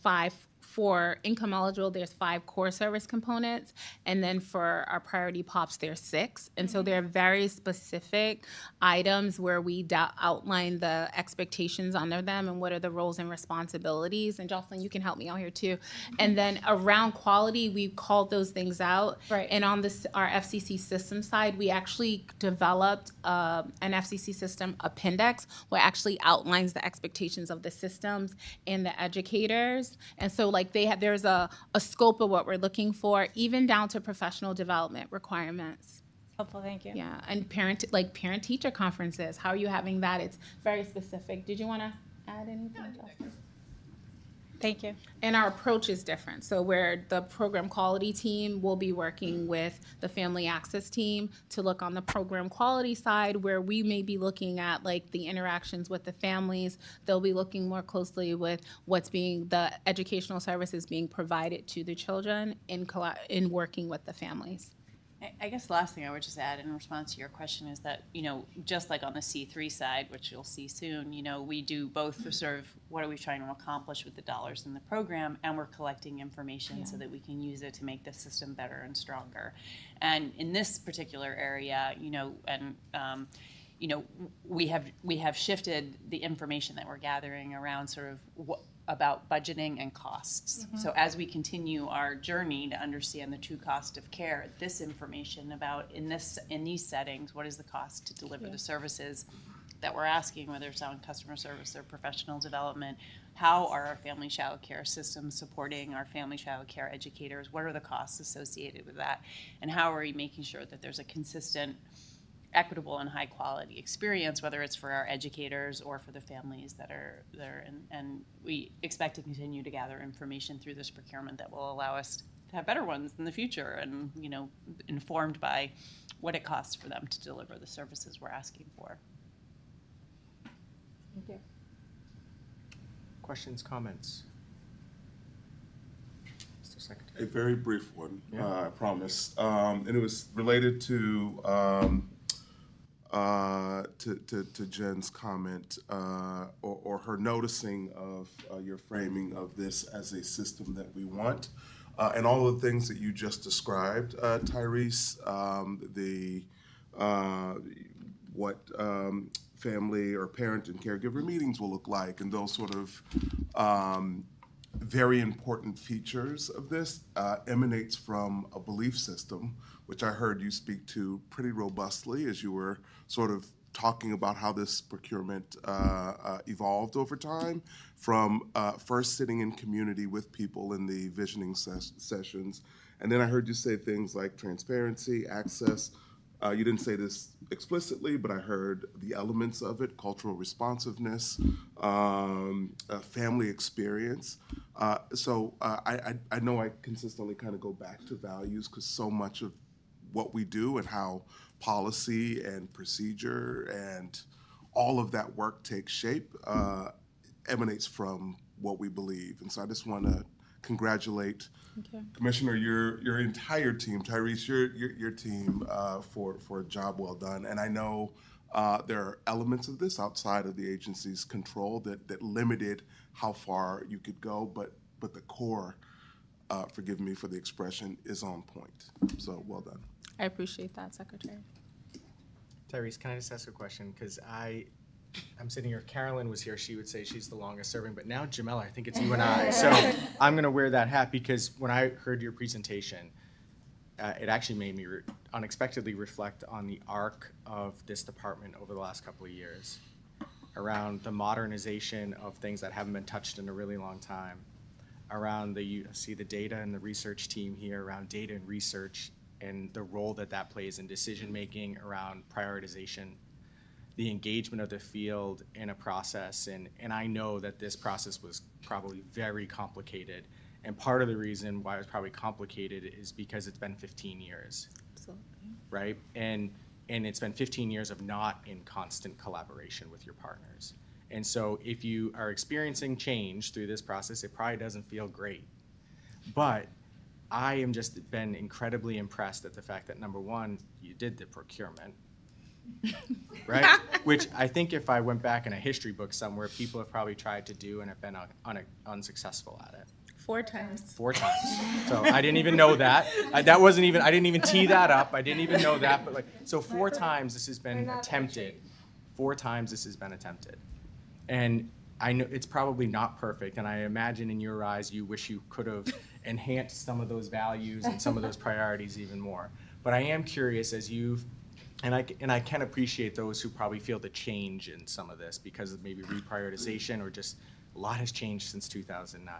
Speaker 7: five for income eligible, there's 5 core service components, and then for our priority pops, there's 6. And so there are very specific items where we outline the expectations under them and what are the roles and responsibilities. And Jocelyn, you can help me out here too. And then around quality, we called those things out.
Speaker 8: Right.
Speaker 7: And on this, our FCC system side, we actually developed an FCC system appendix where actually outlines the expectations of the systems and the educators. And so like there's a scope of what we're looking for, even down to professional development requirements.
Speaker 8: Helpful, thank you.
Speaker 7: Yeah, and parent-teacher conferences, how are you having that? It's very specific. Did you want to add anything, Justin?
Speaker 8: Thank you.
Speaker 7: And our approach is different. So where the program quality team will be working with the family access team to look on the program quality side, where we may be looking at like the interactions with the families. They'll be looking more closely with the educational services being provided to the children in working with the families.
Speaker 2: I guess the last thing I would just add in response to your question is that, you know, just like on the C3 side, which you'll see soon, you know, we do both the sort of what are we trying to accomplish with the dollars in the program, and we're collecting information so that we can use it to make the system better and stronger. And in this particular area, you know, and you know, we have shifted the information that we're gathering around sort of about budgeting and costs. So as we continue our journey to understand the true cost of care, this information about in these settings, what is the cost to deliver the services that we're asking, whether it's on customer service or professional development, how are our family child care systems supporting our family child care educators, what are the costs associated with that, and how are we making sure that there's a consistent, equitable and high quality experience, whether it's for our educators or for the families that are there. And we expect to continue to gather information through this procurement that will allow us to have better ones in the future and, you know, informed by what it costs for them to deliver the services we're asking for.
Speaker 8: Thank you.
Speaker 1: Questions, comments? Mr. Secretary.
Speaker 3: A very brief one,
Speaker 1: Yeah.
Speaker 3: I promise. And it was related to Jen's comment or her noticing of your framing of this as a system that we want. And all of the things that you just described, Tyrese, what family or parent and caregiver meetings will look like, and those sort of very important features of this emanates from a belief system, which I heard you speak to pretty robustly as you were sort of talking about how this procurement evolved over time, from first sitting in community with people in the visioning sessions. And then I heard you say things like transparency, access. You didn't say this explicitly, but I heard the elements of it: cultural responsiveness, family experience. So I know I consistently kind of go back to values, because so much of what we do and how policy and procedure and all of that work takes shape emanates from what we believe. And so I just want to congratulate Commissioner, your entire team, Tyrese, your team for a job well done. And I know there are elements of this outside of the agency's control that limited how far you could go, but the core, forgive me for the expression, is on point. So well done.
Speaker 7: I appreciate that, Secretary.
Speaker 1: Tyrese, can I just ask a question? Because I'm sitting here, Carolyn was here, she would say she's the longest serving, but now Jamela, I think it's you and I. So I'm going to wear that hat because when I heard your presentation, it actually made me unexpectedly reflect on the arc of this department over the last couple of years around the modernization of things that haven't been touched in a really long time, around you see the data and the research team here around data and research and the role that plays in decision making around prioritization, the engagement of the field in a process. And I know that this process was probably very complicated. And part of the reason why it was probably complicated is because it's been 15 years.
Speaker 7: Absolutely.
Speaker 1: Right? And it's been 15 years of not in constant collaboration with your partners. And so if you are experiencing change through this process, it probably doesn't feel great. But I am just been incredibly impressed at the fact that, number one, you did the procurement. Right? Which I think if I went back in a history book somewhere, people have probably tried to do and have been unsuccessful at it.
Speaker 7: 4 times.
Speaker 1: 4 times. So I didn't even know that. I didn't even tee that up. I didn't even know that. But so 4 times this has been attempted. 4 times this has been attempted. And I know it's probably not perfect. And I imagine in your eyes, you wish you could have enhanced some of those values and some of those priorities even more. But I am curious as and I can appreciate those who probably feel the change in some of this because of maybe reprioritization or just a lot has changed since 2009.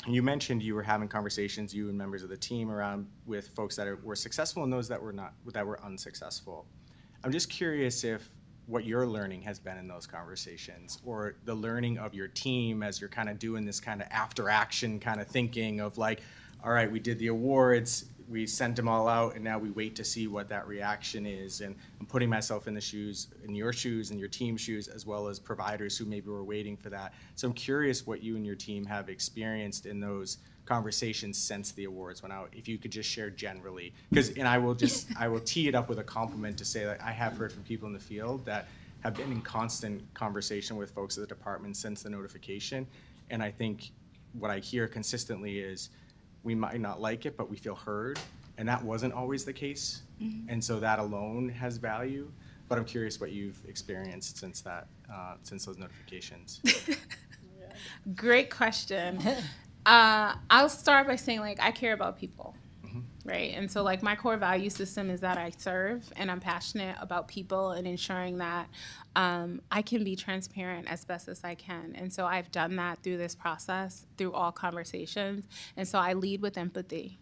Speaker 1: You mentioned you were having conversations, you and members of the team, around with folks that were successful and those that were unsuccessful. I'm just curious if what your learning has been in those conversations, or the learning of your team as you're kind of doing this kind of after action kind of thinking of like, all right, we did the awards, we sent them all out, and now we wait to see what that reaction is. And I'm putting myself in your shoes and your team's shoes, as well as providers who maybe were waiting for that. So I'm curious what you and your team have experienced in those conversations since the awards went out. If you could just share generally, I will tee it up with a compliment to say that I have heard from people in the field that have been in constant conversation with folks at the department since the notification. And I think what I hear consistently is, we might not like it, but we feel heard, and that wasn't always the case. Mm-hmm. And so that alone has value. But I'm curious what you've experienced since those notifications.
Speaker 7: Great question. I'll start by saying, I care about people, right? And so, my core value system is that I serve, and I'm passionate about people and ensuring that I can be transparent as best as I can. And so I've done that through this process, through all conversations. And so I lead with empathy,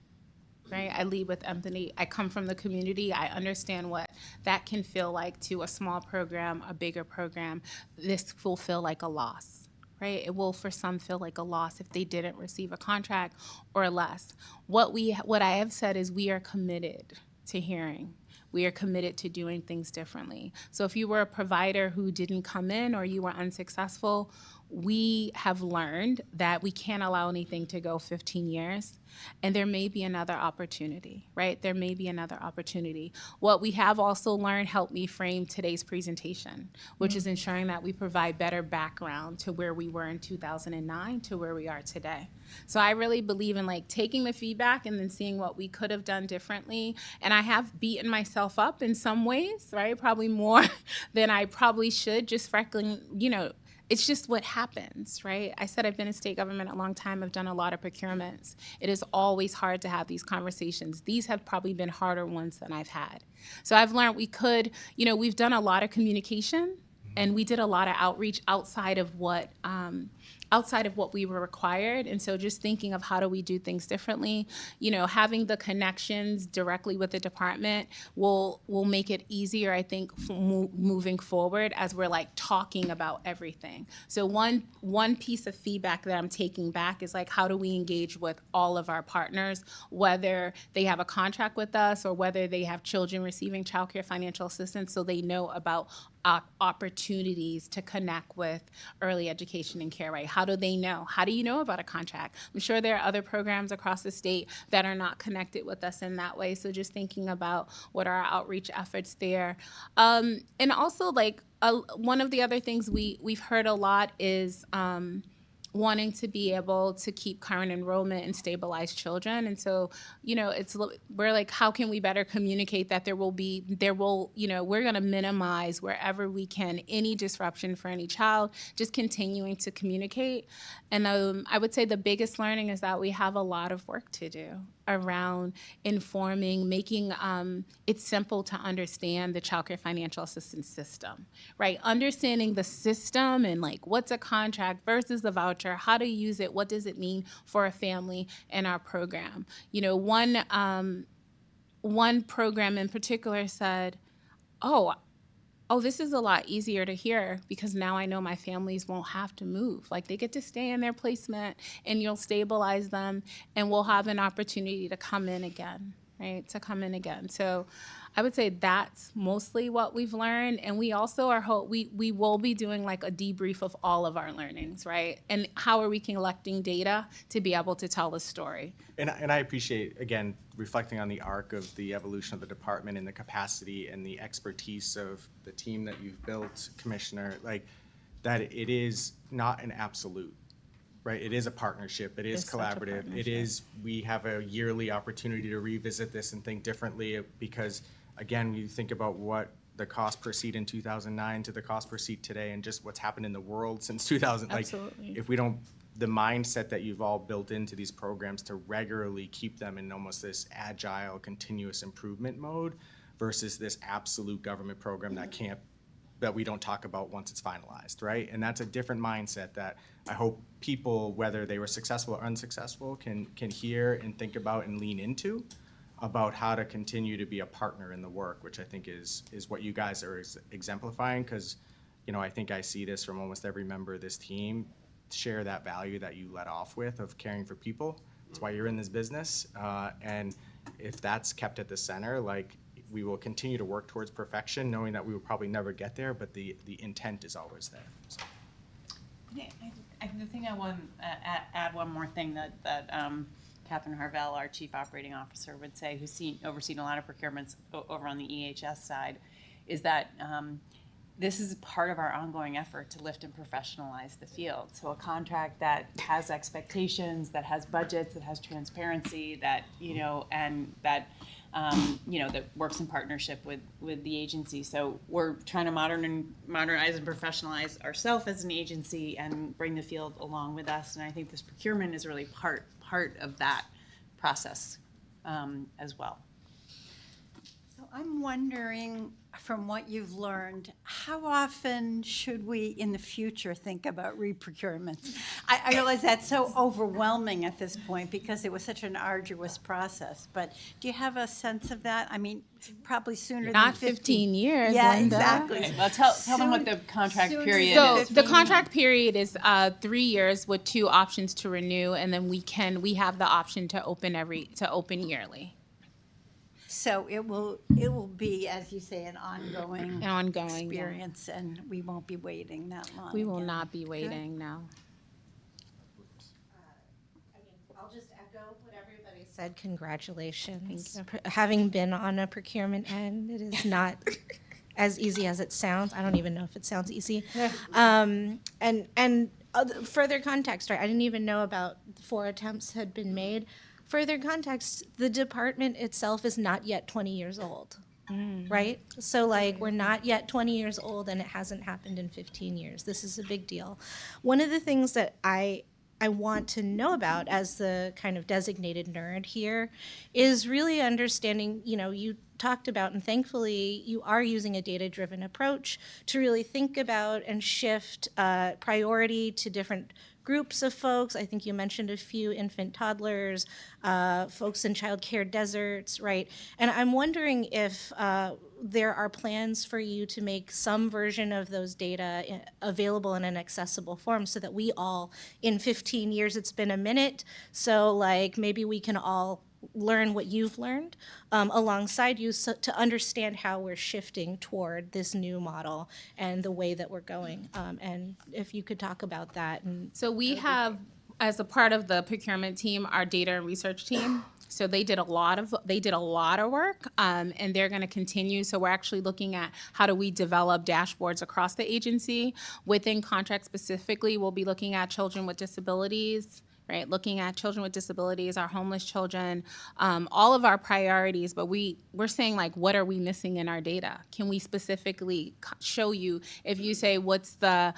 Speaker 7: right? I lead with empathy. I come from the community. I understand what that can feel like to a small program, a bigger program. This will feel like a loss, right? It will, for some, feel like a loss if they didn't receive a contract or less. What I have said is we are committed to hearing. We are committed to doing things differently. So if you were a provider who didn't come in or you were unsuccessful, we have learned that we can't allow anything to go 15 years, and there may be another opportunity, right? There may be another opportunity. What we have also learned helped me frame today's presentation, which is ensuring that we provide better background to where we were in 2009 to where we are today. So I really believe in taking the feedback and then seeing what we could have done differently. And I have beaten myself up in some ways, right? Probably more than I probably should, just freckling, it's just what happens, right? I said I've been in state government a long time. I've done a lot of procurements. It is always hard to have these conversations. These have probably been harder ones than I've had. So I've learned we've done a lot of communication, and we did a lot of outreach outside of what we were required. And so just thinking of how do we do things differently, having the connections directly with the department will make it easier, I think, moving forward as we're talking about everything. So one piece of feedback that I'm taking back is how do we engage with all of our partners, whether they have a contract with us or whether they have children receiving child care financial assistance, so they know about opportunities to connect with early education and care, right? How do they know? How do you know about a contract? I'm sure there are other programs across the state that are not connected with us in that way. So just thinking about what are our outreach efforts there. And also, like, one of the other things we've heard a lot is wanting to be able to keep current enrollment and stabilize children. And so, we're like, how can we better communicate that we're going to minimize wherever we can any disruption for any child, just continuing to communicate. And I would say the biggest learning is that we have a lot of work to do around informing, making it simple to understand the child care financial assistance system, right? Understanding the system and like what's a contract versus a voucher, how to use it, what does it mean for a family in our program. One program in particular said, oh, this is a lot easier to hear because now I know my families won't have to move. Like they get to stay in their placement and you'll stabilize them and we'll have an opportunity to come in again, right? So I would say that's mostly what we've learned. And we also we will be doing like a debrief of all of our learnings, right? And how are we collecting data to be able to tell the story?
Speaker 1: And I appreciate, again, reflecting on the arc of the evolution of the department and the capacity and the expertise of the team that you've built, Commissioner, like that it is not an absolute, right? It is a partnership. It is collaborative. We have a yearly opportunity to revisit this and think differently because, again, you think about what the cost per seat in 2009 to the cost per seat today and just what's happened in the world since 2000.
Speaker 7: Absolutely.
Speaker 1: Like, if we don't, the mindset that you've all built into these programs to regularly keep them in almost this agile, continuous improvement mode versus this absolute government program that we don't talk about once it's finalized, right? And that's a different mindset that I hope people, whether they were successful or unsuccessful, can hear and think about and lean into about how to continue to be a partner in the work, which I think is what you guys are exemplifying, because I think I see this from almost every member of this team, share that value that you let off with of caring for people. That's why you're in this business. And if that's kept at the center, like we will continue to work towards perfection, knowing that we will probably never get there, but the intent is always there. So.
Speaker 2: The thing I want to add one more thing that Catherine Harvell, our Chief Operating Officer, would say, who's overseen a lot of procurements over on the EHS side, is that this is part of our ongoing effort to lift and professionalize the field. So a contract that has expectations, that has budgets, that has transparency, that that works in partnership with the agency. So we're trying to modernize and professionalize ourselves as an agency and bring the field along with us. And I think this procurement is really part of that process as well.
Speaker 9: So I'm wondering, from what you've learned, how often should we in the future think about reprocurements? I realize that's so overwhelming at this point because it was such an arduous process, but do you have a sense of that? I mean, probably sooner than
Speaker 7: Not 15 years,
Speaker 9: Yeah,
Speaker 7: Linda.
Speaker 9: exactly.
Speaker 2: Okay, well, tell them what the contract period
Speaker 7: So
Speaker 2: is.
Speaker 7: the contract period is 3 years with 2 options to renew, and then we have the option to open yearly.
Speaker 9: So it will be, as you say, an ongoing experience, and we won't be waiting that long.
Speaker 7: We will
Speaker 9: again.
Speaker 7: not be waiting, no.
Speaker 10: I'll just echo what everybody said. Congratulations. Having been on a procurement end, it is not as easy as it sounds. I don't even know if it sounds easy. Further context, right? I didn't even know about 4 attempts had been made. Further context, the department itself is not yet 20 years old, right? So we're not yet 20 years old and it hasn't happened in 15 years. This is a big deal. One of the things that I want to know about as the kind of designated nerd here is really understanding, you talked about, and thankfully you are using a data-driven approach to really think about and shift priority to different groups of folks. I think you mentioned a few infant toddlers, folks in child care deserts, right? And I'm wondering if there are plans for you to make some version of those data available in an accessible form so that we all, in 15 years, it's been a minute, so maybe we can all learn what you've learned alongside you to understand how we're shifting toward this new model and the way that we're going. And if you could talk about that. And
Speaker 7: So we have, as a part of the procurement team, our data and research team. So they did a lot of work, and they're going to continue. So we're actually looking at how do we develop dashboards across the agency. Within contract specifically, we'll be looking at children with disabilities, right? Looking at children with disabilities, our homeless children, all of our priorities. But we're saying, like, what are we missing in our data? Can we specifically show you, if you say what's the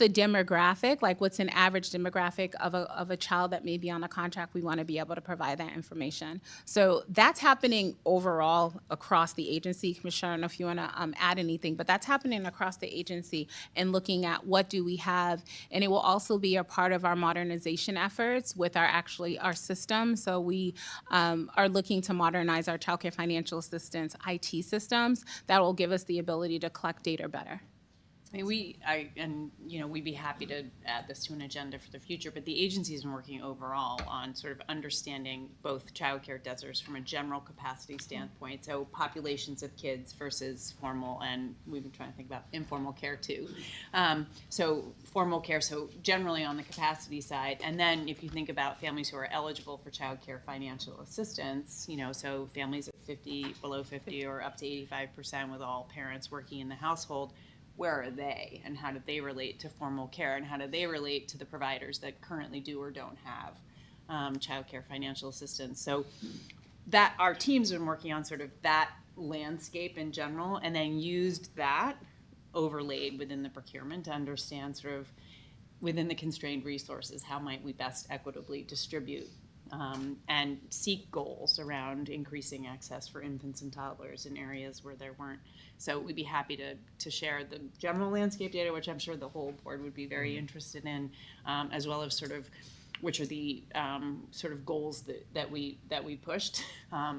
Speaker 7: demographic, like what's an average demographic of a child that may be on a contract, we want to be able to provide that information. So that's happening overall across the agency. Commissioner, I don't know if you want to add anything, but that's happening across the agency and looking at what do we have. And it will also be a part of our modernization efforts with our system. So we are looking to modernize our childcare financial assistance IT systems that will give us the ability to collect data better.
Speaker 2: I mean, we'd be happy to add this to an agenda for the future, but the agency's been working overall on sort of understanding both childcare deserts from a general capacity standpoint, so populations of kids versus formal, and we've been trying to think about informal care too. So formal care, so generally on the capacity side, and then if you think about families who are eligible for childcare financial assistance, so families at 50, below 50, or up to 85% with all parents working in the household, where are they and how do they relate to formal care and how do they relate to the providers that currently do or don't have child care financial assistance. So that our team's been working on sort of that landscape in general and then used that overlaid within the procurement to understand sort of within the constrained resources, how might we best equitably distribute and seek goals around increasing access for infants and toddlers in areas where there weren't. So we'd be happy to share the general landscape data, which I'm sure the whole board would be very interested in, as well as sort of which are the sort of goals that we pushed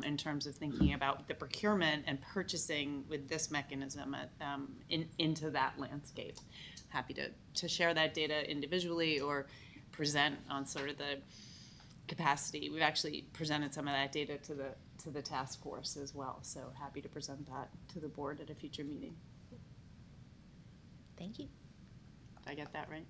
Speaker 2: in terms of thinking about the procurement and purchasing with this mechanism into that landscape. Happy to share that data individually or present on sort of the capacity. We've actually presented some of that data to the task force as well. So happy to present that to the board at a future meeting.
Speaker 10: Thank you.
Speaker 2: Did I get that right?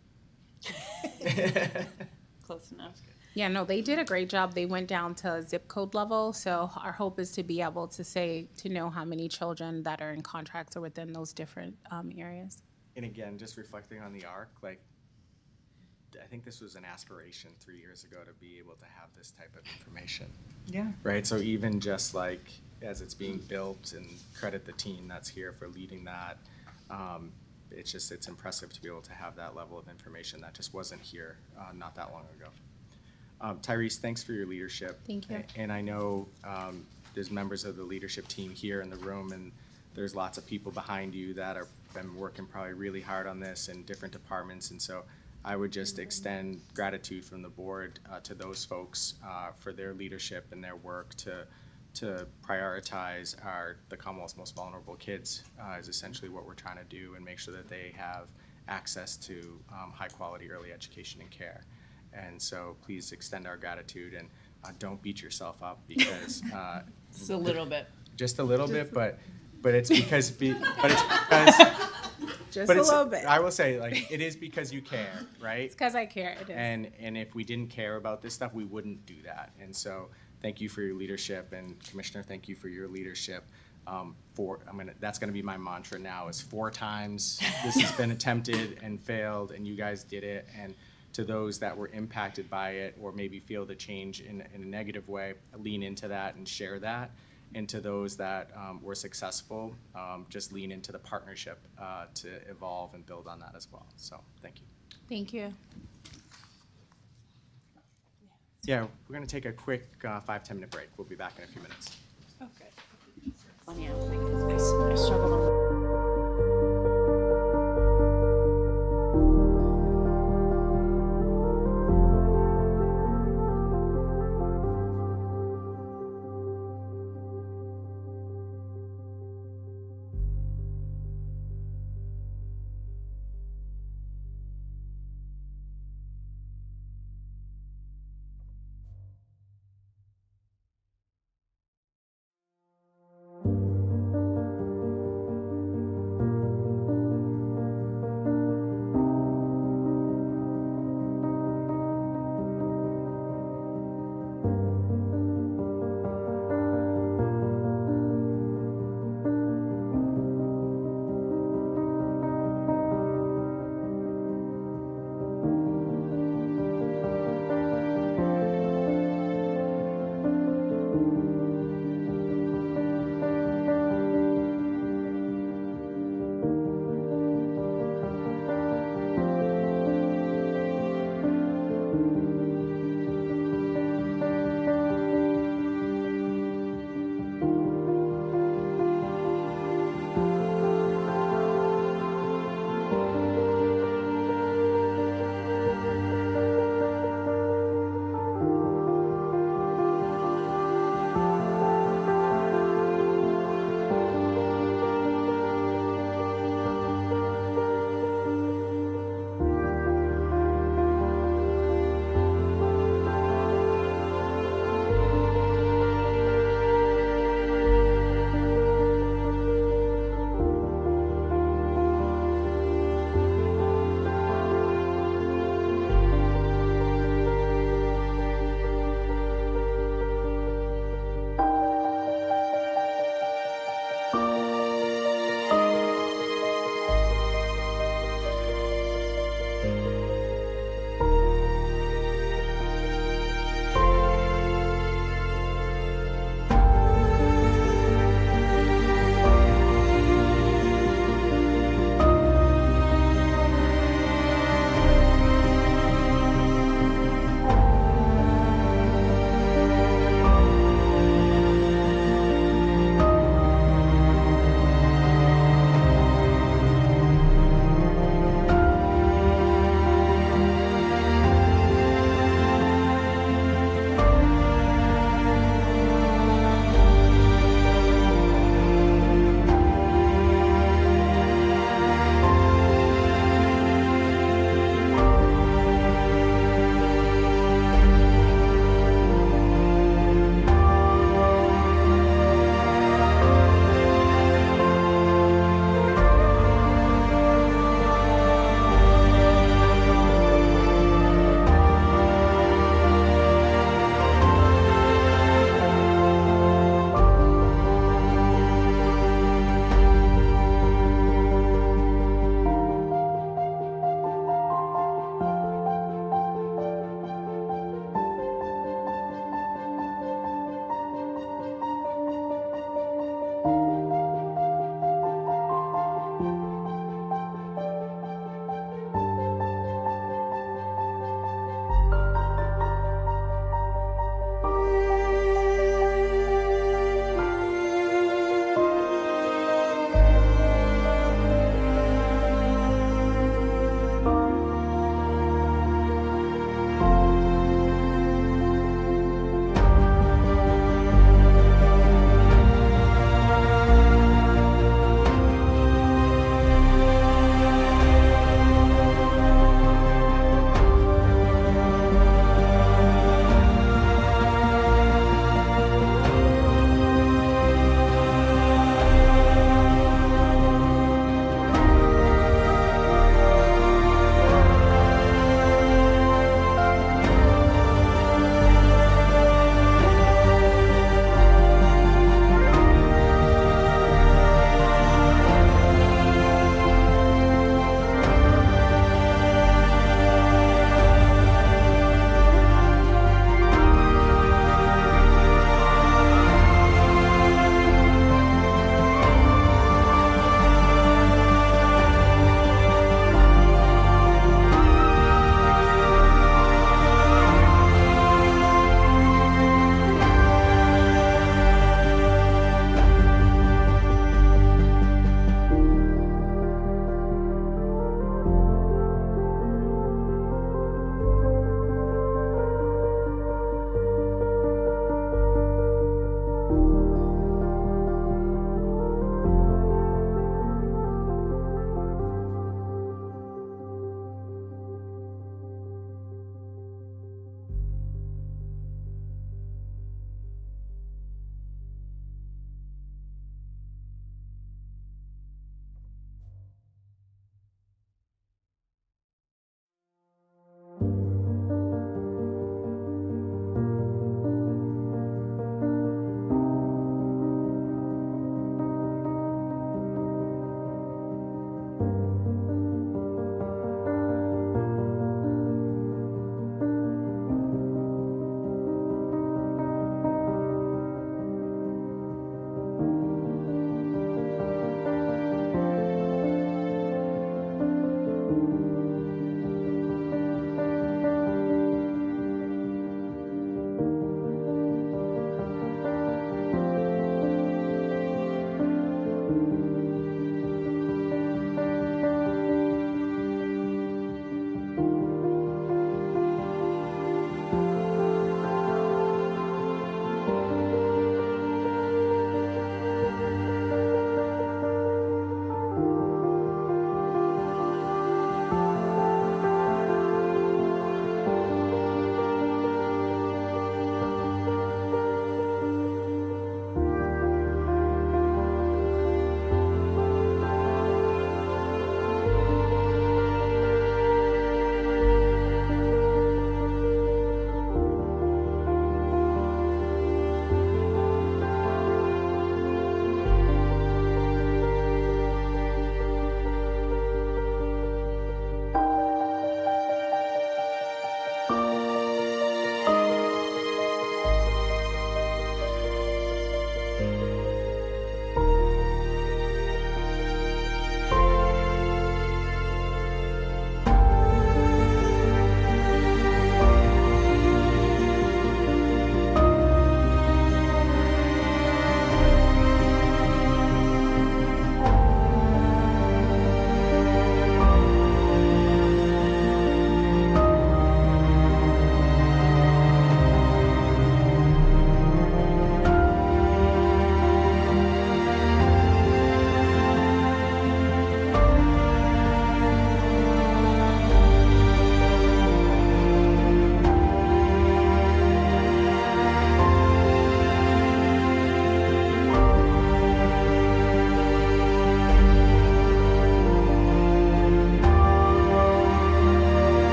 Speaker 2: Close enough.
Speaker 7: Yeah, no, they did a great job. They went down to zip code level. So our hope is to be able to know how many children that are in contracts are within those different areas.
Speaker 1: And again, just reflecting on the ARC, like, I think this was an aspiration 3 years ago to be able to have this type of information.
Speaker 2: Yeah.
Speaker 1: Right, so even just like as it's being built, and credit the team that's here for leading that, it's impressive to be able to have that level of information that just wasn't here not that long ago. Tyrese, thanks for your leadership.
Speaker 7: Thank you.
Speaker 1: And I know there's members of the leadership team here in the room, and there's lots of people behind you that have been working probably really hard on this in different departments, and so I would just extend gratitude from the board to those folks for their leadership and their work to prioritize the Commonwealth's most vulnerable kids is essentially what we're trying to do, and make sure that they have access to high quality early education and care. And so please extend our gratitude, and don't beat yourself up because
Speaker 2: Just a little bit.
Speaker 1: Just a little bit, but it's because
Speaker 7: Just a little bit.
Speaker 1: I will say, like, it is because you care, right?
Speaker 7: It's because I care. It is.
Speaker 1: And if we didn't care about this stuff, we wouldn't do that. And so thank you for your leadership, and Commissioner, thank you for your leadership. That's gonna be my mantra now, is 4 times this has been attempted and failed, and you guys did it. And to those that were impacted by it or maybe feel the change in a negative way, lean into that and share that. And to those that were successful, just lean into the partnership to evolve and build on that as well. So thank you.
Speaker 7: Thank you.
Speaker 1: Yeah, we're going to take a quick 5-10 minute break. We'll be back in a few minutes.
Speaker 2: Okay. Funny, I was thinking, I struggled.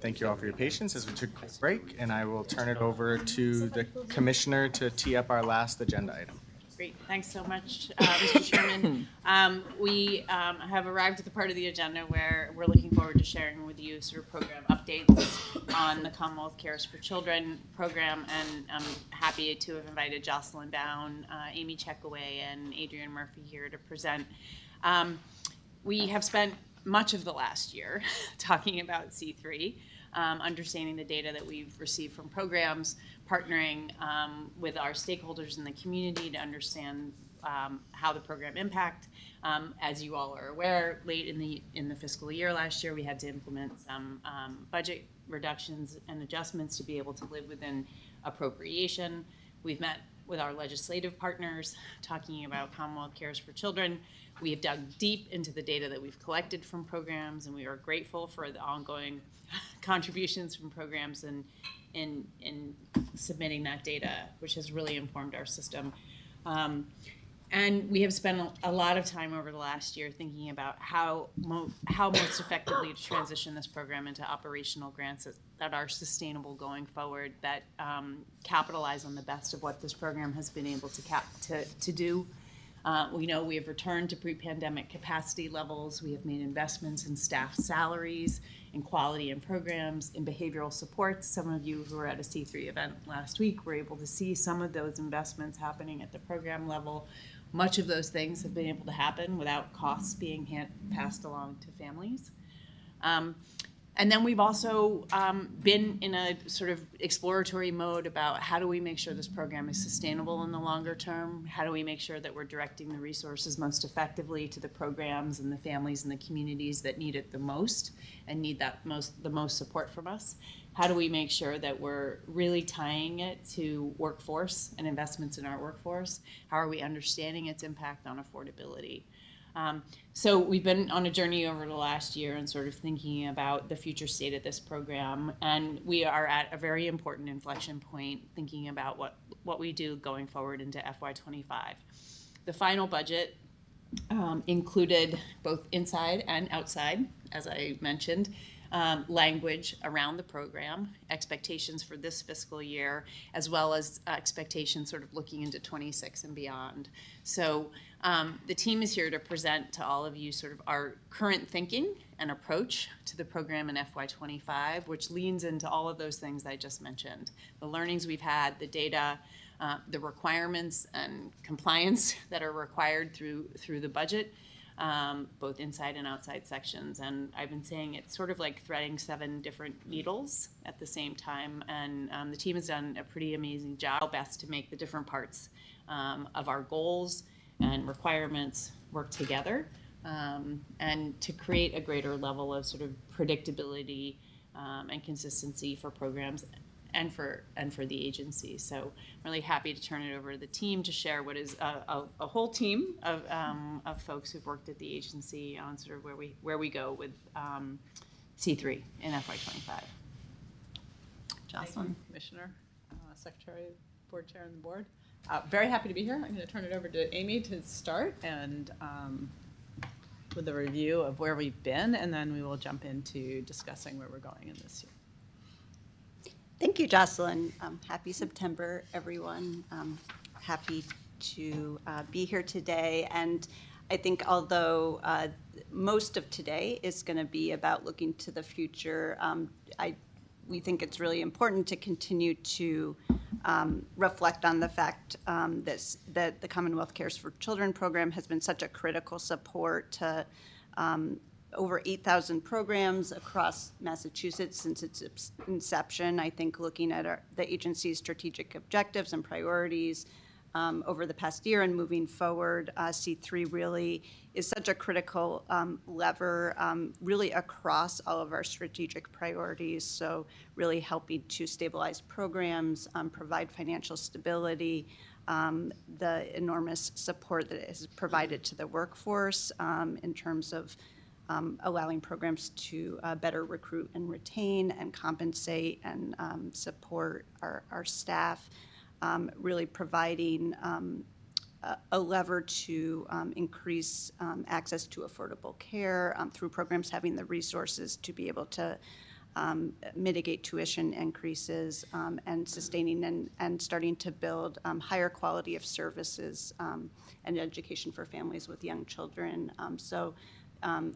Speaker 1: Thank you all for your patience as we took a quick break, and I will turn it over to the commissioner to tee up our last agenda item.
Speaker 2: Great, thanks so much, Mr. Chairman. We have arrived at the part of the agenda where we're looking forward to sharing with you sort of program updates on the Commonwealth Cares for Children program, and I'm happy to have invited Jocelyn Bown, Amy Checkaway, and Adrian Murphy here to present. We have spent much of the last year talking about C3, understanding the data that we've received from programs, partnering with our stakeholders in the community to understand how the program impact. As you all are aware, late in the fiscal year last year, we had to implement some budget reductions and adjustments to be able to live within appropriation. We've met with our legislative partners talking about Commonwealth Cares for Children. We have dug deep into the data that we've collected from programs, and we are grateful for the ongoing contributions from programs in submitting that data, which has really informed our system. And we have spent a lot of time over the last year thinking about how most effectively to transition this program into operational grants that are sustainable going forward, that capitalize on the best of what this program has been able to do. We know we have returned to pre-pandemic capacity levels. We have made investments in staff salaries, in quality in programs, in behavioral supports. Some of you who were at a C3 event last week were able to see some of those investments happening at the program level. Much of those things have been able to happen without costs being passed along to families. And then we've also been in a sort of exploratory mode about how do we make sure this program is sustainable in the longer term? How do we make sure that we're directing the resources most effectively to the programs and the families and the communities that need it the most and need the most support from us? How do we make sure that we're really tying it to workforce and investments in our workforce? How are we understanding its impact on affordability? So we've been on a journey over the last year and sort of thinking about the future state of this program, and we are at a very important inflection point thinking about what we do going forward into FY25. The final budget included both inside and outside, as I mentioned, language around the program, expectations for this fiscal year, as well as expectations sort of looking into 26 and beyond. So the team is here to present to all of you sort of our current thinking and approach to the program in FY25, which leans into all of those things I just mentioned. The learnings we've had, the data, the requirements and compliance that are required through the budget, both inside and outside sections. And I've been saying it's sort of like threading 7 different needles at the same time. And the team has done a pretty amazing job, best to make the different parts of our goals and requirements work together, and to create a greater level of sort of predictability and consistency for programs and for the agency. So I'm really happy to turn it over to the team to share what is a whole team of folks who've worked at the agency on sort of where we go with C3 in FY25. Jocelyn.
Speaker 11: Commissioner, Secretary, Board Chair, and the Board. Very happy to be here. I'm going to turn it over to Amy to start and with a review of where we've been, and then we will jump into discussing where we're going in this year.
Speaker 9: Thank you, Jocelyn. Happy September, everyone. Happy to be here today. And I think although most of today is going to be about looking to the future, we think it's really important to continue to reflect on the fact that the Commonwealth Cares for Children program has been such a critical support to over 8,000 programs across Massachusetts since its inception. I think looking at the agency's strategic objectives and priorities over the past year and moving forward, C3 really is such a critical lever really across all of our strategic priorities. So really helping to stabilize programs, provide financial stability, the enormous support that it has provided to the workforce in terms of allowing programs to better recruit and retain and compensate and support our staff, really providing a lever to increase access to affordable care through programs having the resources to be able to
Speaker 12: mitigate tuition increases and sustaining and starting to build higher quality of services and education for families with young children.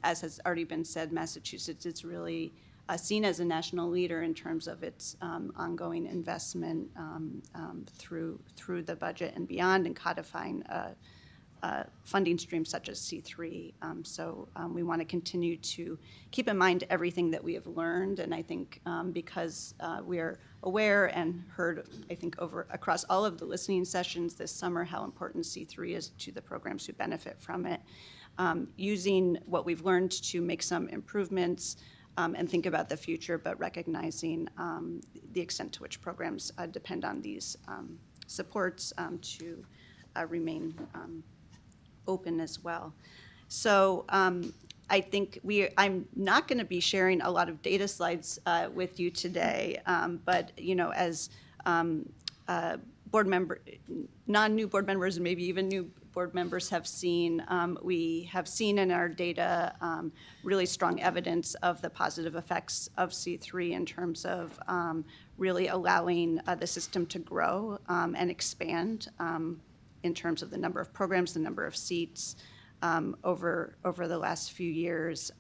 Speaker 12: As has already been said, Massachusetts is really seen as a national leader in terms of its ongoing investment through the budget and beyond, and codifying funding streams such as C3. We want to continue to keep in mind everything that we have learned, and I think because we are aware and heard, I think, across all of the listening sessions this summer how important C3 is to the programs who benefit from it. Using what we've learned to make some improvements and think about the future, but recognizing the extent to which programs depend on these supports to remain open as well. So I think I'm not going to be sharing a lot of data slides with you today, but as board member, non-new board members, and maybe even new board members have seen, we have seen in our data really strong evidence of the positive effects of C3 in terms of really allowing the system to grow and expand in terms of the number of programs, the number of seats over the last few years,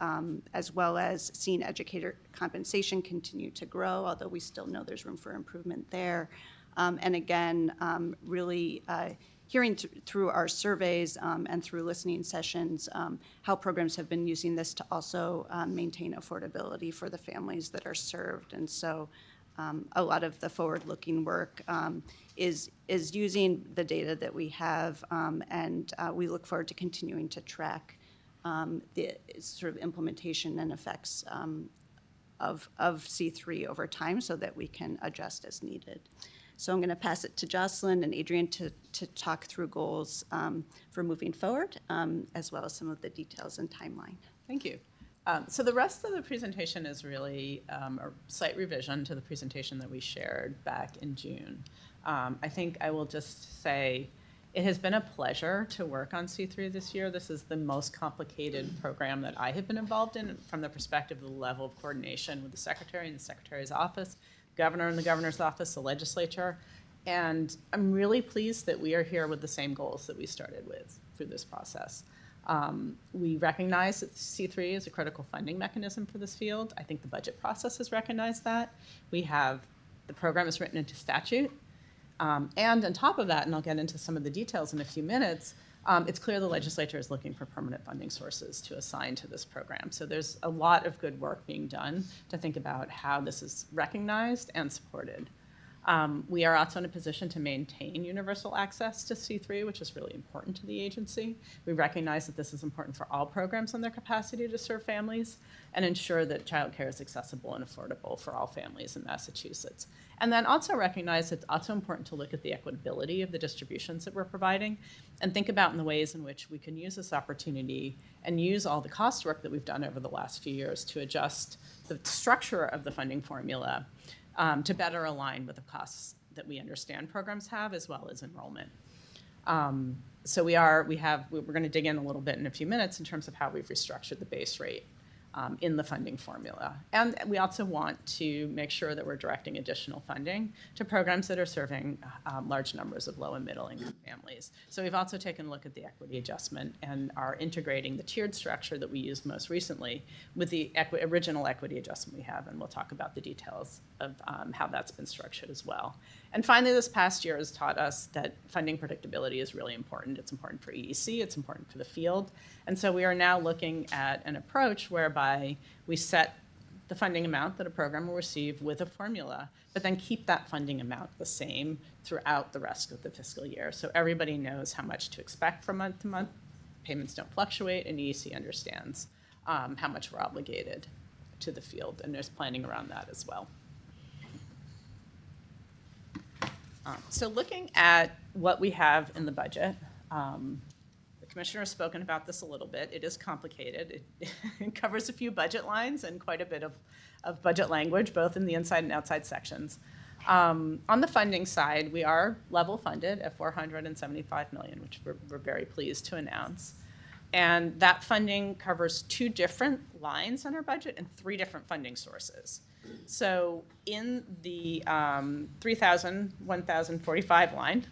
Speaker 12: as well as seeing educator compensation continue to grow, although we still know there's room for improvement there. And again, really hearing through our surveys and through listening sessions how programs have been using this to also maintain affordability for the families that are served. And so a lot of the forward-looking work is using the data that we have, and we look forward to continuing to track the sort of implementation and effects of C3 over time so that we can adjust as needed. So I'm going to pass it to Jocelyn and Adrian to talk through goals for moving forward, as well as some of the details and timeline.
Speaker 11: Thank you. So the rest of the presentation is really a slight revision to the presentation that we shared back in June. I think I will just say it has been a pleasure to work on C3 this year. This is the most complicated program that I have been involved in from the perspective of the level of coordination with the Secretary and the Secretary's office, Governor and the Governor's office, the legislature. And I'm really pleased that we are here with the same goals that we started with through this process. We recognize that C3 is a critical funding mechanism for this field. I think the budget process has recognized that. The program is written into statute. And on top of that, and I'll get into some of the details in a few minutes, it's clear the legislature is looking for permanent funding sources to assign to this program. So there's a lot of good work being done to think about how this is recognized and supported. We are also in a position to maintain universal access to C3, which is really important to the agency. We recognize that this is important for all programs and their capacity to serve families and ensure that childcare is accessible and affordable for all families in Massachusetts. And then also recognize it's also important to look at the equitability of the distributions that we're providing and think about in the ways in which we can use this opportunity and use all the cost work that we've done over the last few years to adjust the structure of the funding formula to better align with the costs that we understand programs have, as well as enrollment. So we're going to dig in a little bit in a few minutes in terms of how we've restructured the base rate in the funding formula. And we also want to make sure that we're directing additional funding to programs that are serving large numbers of low and middle income families. So we've also taken a look at the equity adjustment and are integrating the tiered structure that we used most recently with the original equity adjustment we have, and we'll talk about the details of how that's been structured as well. And finally, this past year has taught us that funding predictability is really important. It's important for EEC, it's important for the field. And so we are now looking at an approach whereby we set the funding amount that a program will receive with a formula, but then keep that funding amount the same throughout the rest of the fiscal year. So everybody knows how much to expect from month to month. Payments don't fluctuate, and EEC understands how much we're obligated to the field, and there's planning around that as well. So looking at what we have in the budget, the Commissioner has spoken about this a little bit. It is complicated. It covers a few budget lines and quite a bit of budget language, both in the inside and outside sections. On the funding side, we are level funded at $475 million, which we're very pleased to announce. And that funding covers 2 different lines in our budget and 3 different funding sources. So in the 3,000, 1,045 line,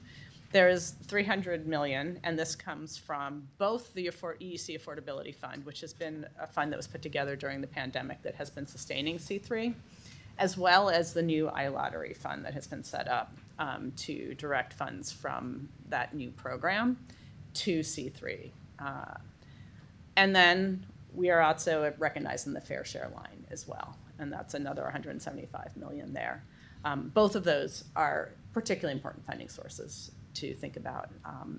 Speaker 11: there is 300 million, and this comes from both the EEC Affordability Fund, which has been a fund that was put together during the pandemic that has been sustaining C3, as well as the new iLottery fund that has been set up to direct funds from that new program to C3. And then we are also recognizing the fair share line as well, and that's another 175 million there. Both of those are particularly important funding sources to think about,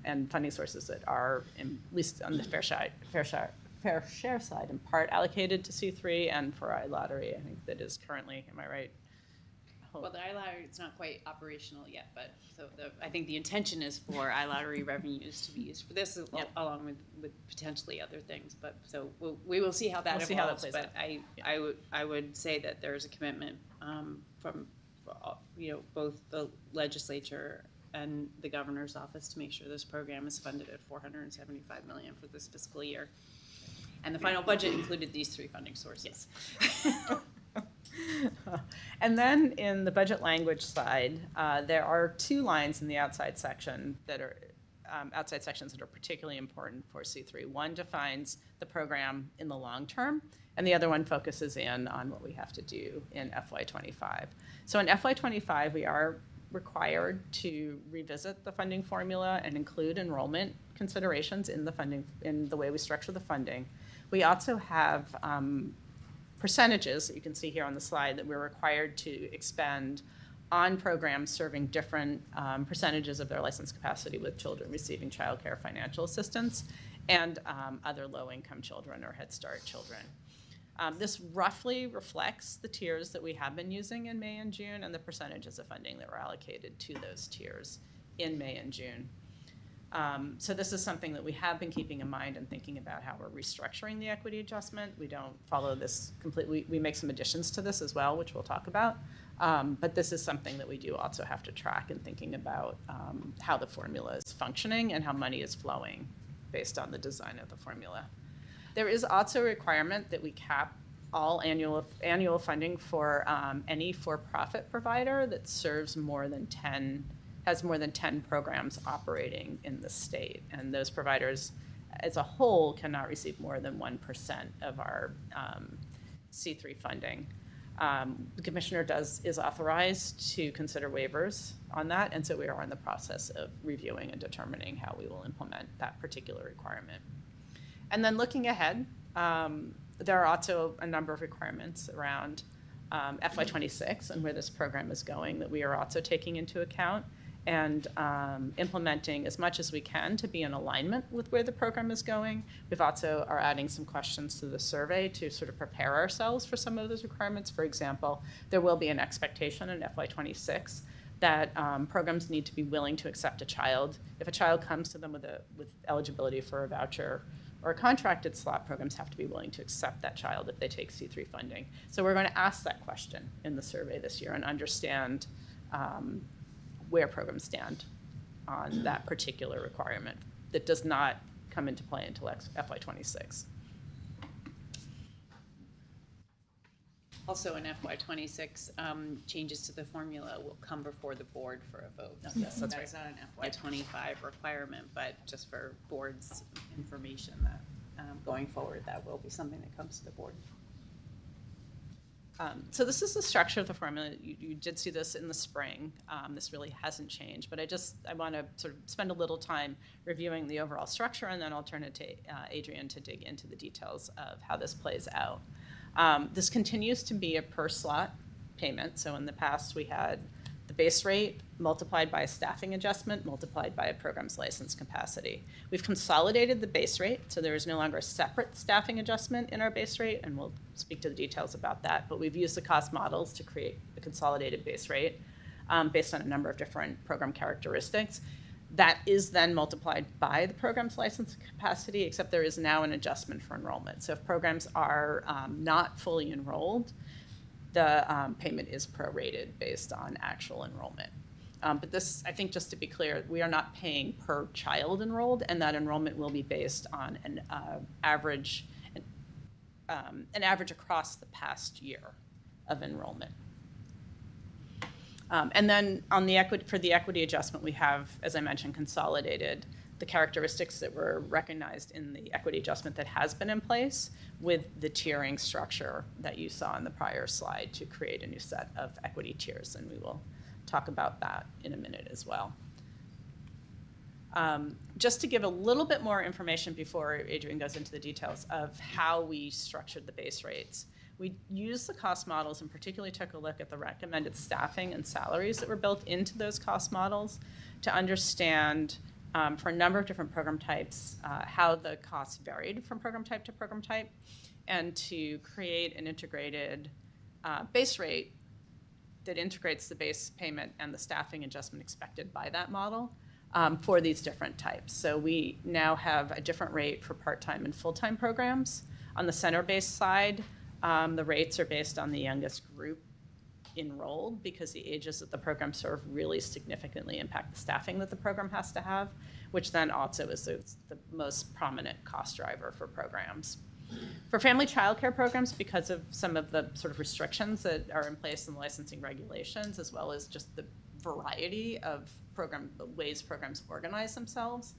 Speaker 11: and funding sources that are, at least on the fair share side, in part allocated to C3, and for iLottery, I think that is currently, am I right?
Speaker 2: Well, the iLottery, it's not quite operational yet, but so I think the intention is for iLottery revenues to be used for this, along with potentially other things. But so we will see how that evolves.
Speaker 11: See how that plays
Speaker 2: but
Speaker 11: out.
Speaker 2: I would say that there's a commitment from both the legislature and the governor's office to make sure this program is funded at $475 million for this fiscal year. And the final budget included these three funding sources.
Speaker 11: Yes. And then in the budget language side, there are two lines in the outside section that are outside sections that are particularly important for C3. One defines the program in the long term, and the other one focuses in on what we have to do in FY25. So in FY25, we are required to revisit the funding formula and include enrollment considerations in the funding, in the way we structure the funding. We also have percentages that you can see here on the slide that we're required to expend on programs serving different percentages of their license capacity with children receiving child care financial assistance and other low-income children or Head Start children. This roughly reflects the tiers that we have been using in May and June and the percentages of funding that were allocated to those tiers in May and June. So this is something that we have been keeping in mind and thinking about how we're restructuring the equity adjustment. We don't follow this completely. We make some additions to this as well, which we'll talk about. But this is something that we do also have to track in thinking about how the formula is functioning and how money is flowing based on the design of the formula. There is also a requirement that we cap all annual funding for any for-profit provider that serves has more than 10 programs operating in the state. And those providers as a whole cannot receive more than 1% of our C3 funding. The commissioner is authorized to consider waivers on that, and so we are in the process of reviewing and determining how we will implement that particular requirement. And then looking ahead, there are also a number of requirements around FY26 and where this program is going that we are also taking into account and implementing as much as we can to be in alignment with where the program is going. We've also are adding some questions to the survey to sort of prepare ourselves for some of those requirements. For example, there will be an expectation in FY26 that programs need to be willing to accept a child. If a child comes to them with eligibility for a voucher or a contracted slot, programs have to be willing to accept that child if they take C3 funding. So we're going to ask that question in the survey this year and understand where programs stand on that particular requirement that does not come into play until FY26.
Speaker 2: Also in FY26, changes to the formula will come before the board for a vote.
Speaker 11: Yes, that's
Speaker 2: That's
Speaker 11: right.
Speaker 2: not an FY25 requirement, but just for board's information that going forward, that will be something that comes to the board.
Speaker 11: So this is the structure of the formula. You did see this in the spring. This really hasn't changed, but I want to sort of spend a little time reviewing the overall structure, and then I'll turn it to Adrian to dig into the details of how this plays out. This continues to be a per slot payment. So in the past, we had the base rate multiplied by a staffing adjustment multiplied by a program's license capacity. We've consolidated the base rate, so there is no longer a separate staffing adjustment in our base rate, and we'll speak to the details about that. But we've used the cost models to create a consolidated base rate based on a number of different program characteristics. That is then multiplied by the program's license capacity, except there is now an adjustment for enrollment. So if programs are not fully enrolled, the payment is prorated based on actual enrollment. But this, I think, just to be clear, we are not paying per child enrolled, and that enrollment will be based on an average across the past year of enrollment. And then on the for the equity adjustment, we have, as I mentioned, consolidated the characteristics that were recognized in the equity adjustment that has been in place with the tiering structure that you saw in the prior slide to create a new set of equity tiers, and we will talk about that in a minute as well. Just to give a little bit more information before Adrian goes into the details of how we structured the base rates. We used the cost models and particularly took a look at the recommended staffing and salaries that were built into those cost models to understand for a number of different program types how the costs varied from program type to program type, and to create an integrated base rate that integrates the base payment and the staffing adjustment expected by that model for these different types. So we now have a different rate for part-time and full-time programs. On the center-based side, the rates are based on the youngest group enrolled, because the ages that the program serve really significantly impact the staffing that the program has to have, which then also is the most prominent cost driver for programs. For family childcare programs, because of some of the sort of restrictions that are in place in the licensing regulations, as well as just the variety of ways programs organize themselves,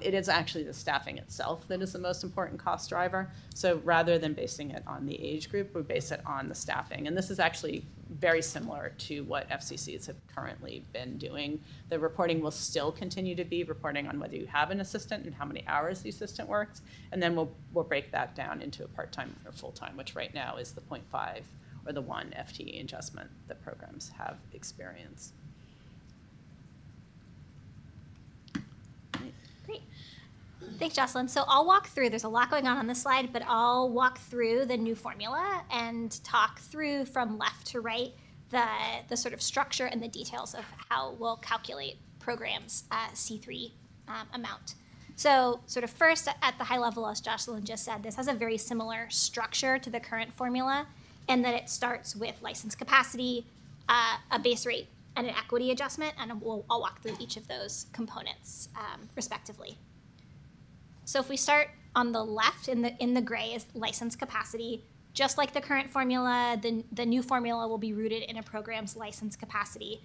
Speaker 11: it is actually the staffing itself that is the most important cost driver. So rather than basing it on the age group, we base it on the staffing. And this is actually very similar to what FCCs have currently been doing. The reporting will still continue to be reporting on whether you have an assistant and how many hours the assistant works. And then we'll break that down into a part-time or full-time, which right now is the 0.5 or the 1 FTE adjustment that programs have experienced.
Speaker 13: Great. Thanks, Jocelyn. So I'll walk through, there's a lot going on this slide, but I'll walk through the new formula and talk through from left to right the sort of structure and the details of how we'll calculate programs C3 amount. So sort of first at the high level, as Jocelyn just said, this has a very similar structure to the current formula, in that it starts with license capacity, a base rate, and an equity adjustment, and I'll walk through each of those components respectively. So if we start on the left, in the gray is license capacity. Just like the current formula, the new formula will be rooted in a program's license capacity,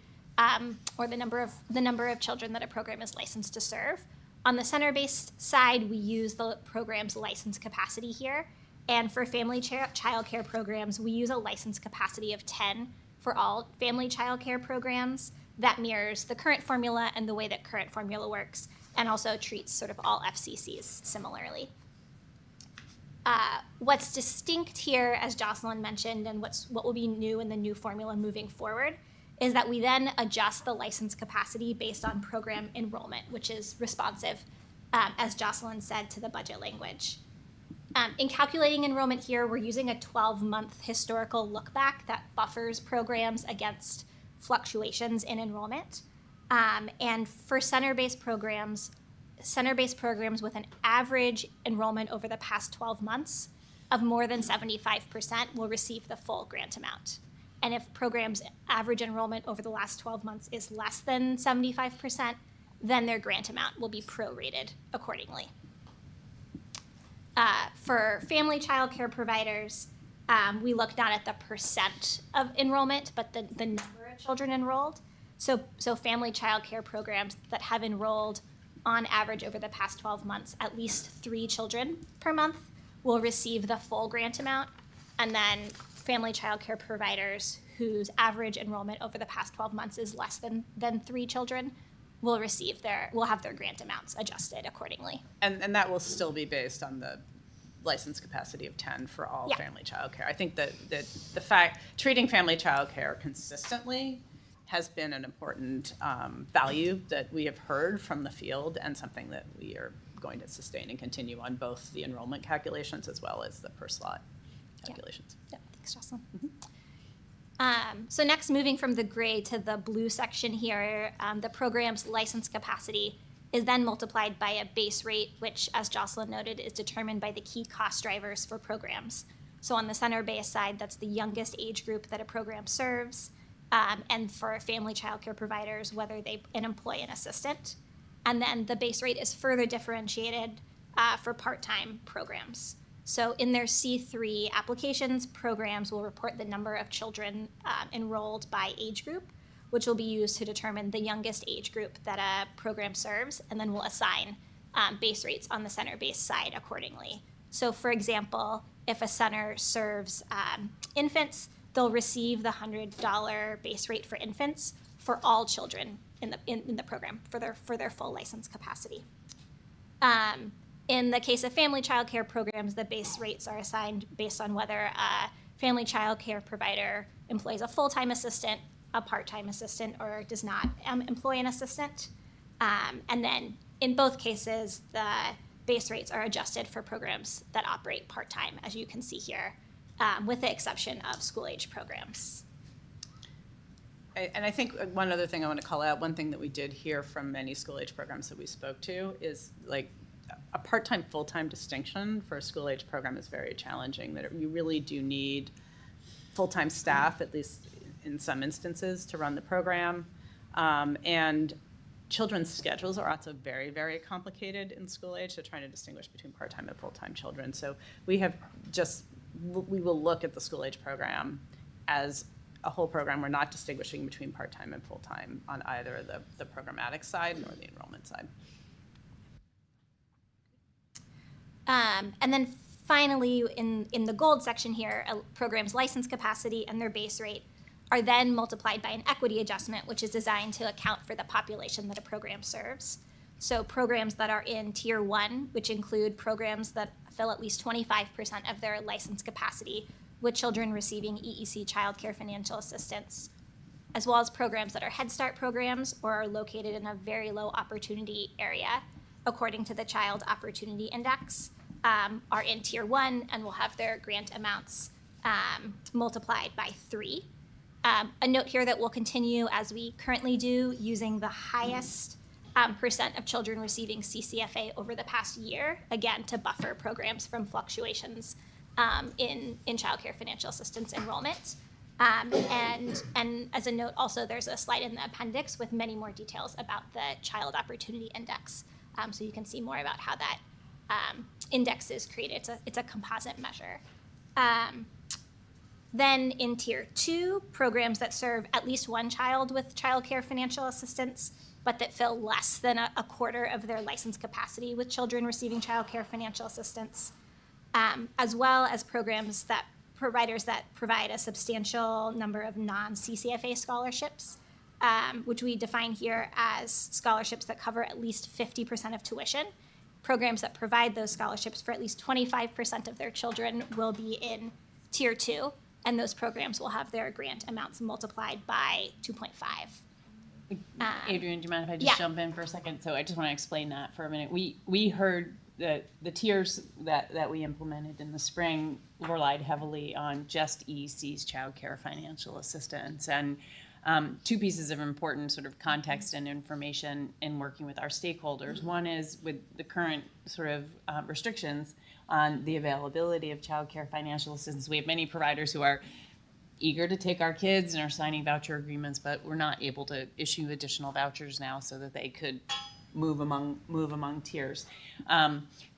Speaker 13: or the number of children that a program is licensed to serve. On the center-based side, we use the program's license capacity here, and for family child care programs, we use a license capacity of 10 for all family child care programs. That mirrors the current formula and the way that current formula works, and also treats sort of all FCCs similarly. What's distinct here, as Jocelyn mentioned, and what will be new in the new formula moving forward, is that we then adjust the license capacity based on program enrollment, which is responsive, as Jocelyn said, to the budget language. In calculating enrollment here, we're using a 12-month historical look back that buffers programs against fluctuations in enrollment. And for center-based programs with an average enrollment over the past 12 months of more than 75% will receive the full grant amount. And if programs' average enrollment over the last 12 months is less than 75%, then their grant amount will be prorated accordingly. For family child care providers, we look not at the percent of enrollment, but the number of children enrolled. So family child care programs that have enrolled on average over the past 12 months, at least 3 children per month will receive the full grant amount. And then family child care providers whose average enrollment over the past 12 months is less than 3 children will have their grant amounts adjusted accordingly.
Speaker 11: And that will still be based on the license capacity of 10 for all family child care. I think that the fact treating family child care consistently has been an important value that we have heard from the field, and something that we are going to sustain and continue on both the enrollment calculations as well as the per slot calculations.
Speaker 13: Yeah. Thanks, Jocelyn. So next, moving from the gray to the blue section here, the program's license capacity is then multiplied by a base rate, which, as Jocelyn noted, is determined by the key cost drivers for programs. So on the center-based side, that's the youngest age group that a program serves, and for family child care providers, whether they employ an assistant. And then the base rate is further differentiated for part-time programs. So in their C3 applications, programs will report the number of children enrolled by age group, which will be used to determine the youngest age group that a program serves, and then we'll assign base rates on the center-based side accordingly. So for example, if a center serves infants, they'll receive the $100 base rate for infants for all children in the program for their full license capacity. In the case of family child care programs, the base rates are assigned based on whether a family child care provider employs a full-time assistant, a part-time assistant, or does not employ an assistant. And then in both cases, the base rates are adjusted for programs that operate part-time, as you can see here, with the exception of school-age programs.
Speaker 11: And I think one other thing I want to call out, one thing that we did hear from many school-age programs that we spoke to is like a part-time, full-time distinction for a school-age program is very challenging, that you really do need full-time staff, at least in some instances, to run the program. And children's schedules are also very, very complicated in school age, so trying to distinguish between part-time and full-time children. So we will look at the school age program as a whole program. We're not distinguishing between part-time and full-time on either the programmatic side nor the enrollment side.
Speaker 13: And then finally, in the gold section here, a program's license capacity and their base rate are then multiplied by an equity adjustment, which is designed to account for the population that a program serves. So programs that are in Tier 1, which include programs that fill at least 25% of their license capacity with children receiving EEC child care financial assistance, as well as programs that are Head Start programs or are located in a very low opportunity area, according to the Child Opportunity Index, are in Tier 1 and will have their grant amounts multiplied by 3. A note here that we'll continue as we currently do, using the highest percent of children receiving CCFA over the past year, again, to buffer programs from fluctuations in child care financial assistance enrollment. And as a note, also, there's a slide in the appendix with many more details about the Child Opportunity Index. So you can see more about how that index is created. It's a composite measure. Then in Tier 2, programs that serve at least one child with child care financial assistance, but that fill less than a quarter of their license capacity with children receiving child care financial assistance, as well as providers that provide a substantial number of non-CCFA scholarships, which we define here as scholarships that cover at least 50% of tuition. Programs that provide those scholarships for at least 25% of their children will be in Tier 2, and those programs will have their grant amounts multiplied by 2.5.
Speaker 2: Adrienne, do you mind if I just
Speaker 13: Yeah.
Speaker 2: jump in for a second? So I just want to explain that for a minute. We heard that the tiers that we implemented in the spring relied heavily on just EEC's child care financial assistance. And two pieces of important sort of context and information in working with our stakeholders. One is with the current sort of restrictions on the availability of child care financial assistance. We have many providers who are eager to take our kids and are signing voucher agreements, but we're not able to issue additional vouchers now so that they could move among tiers.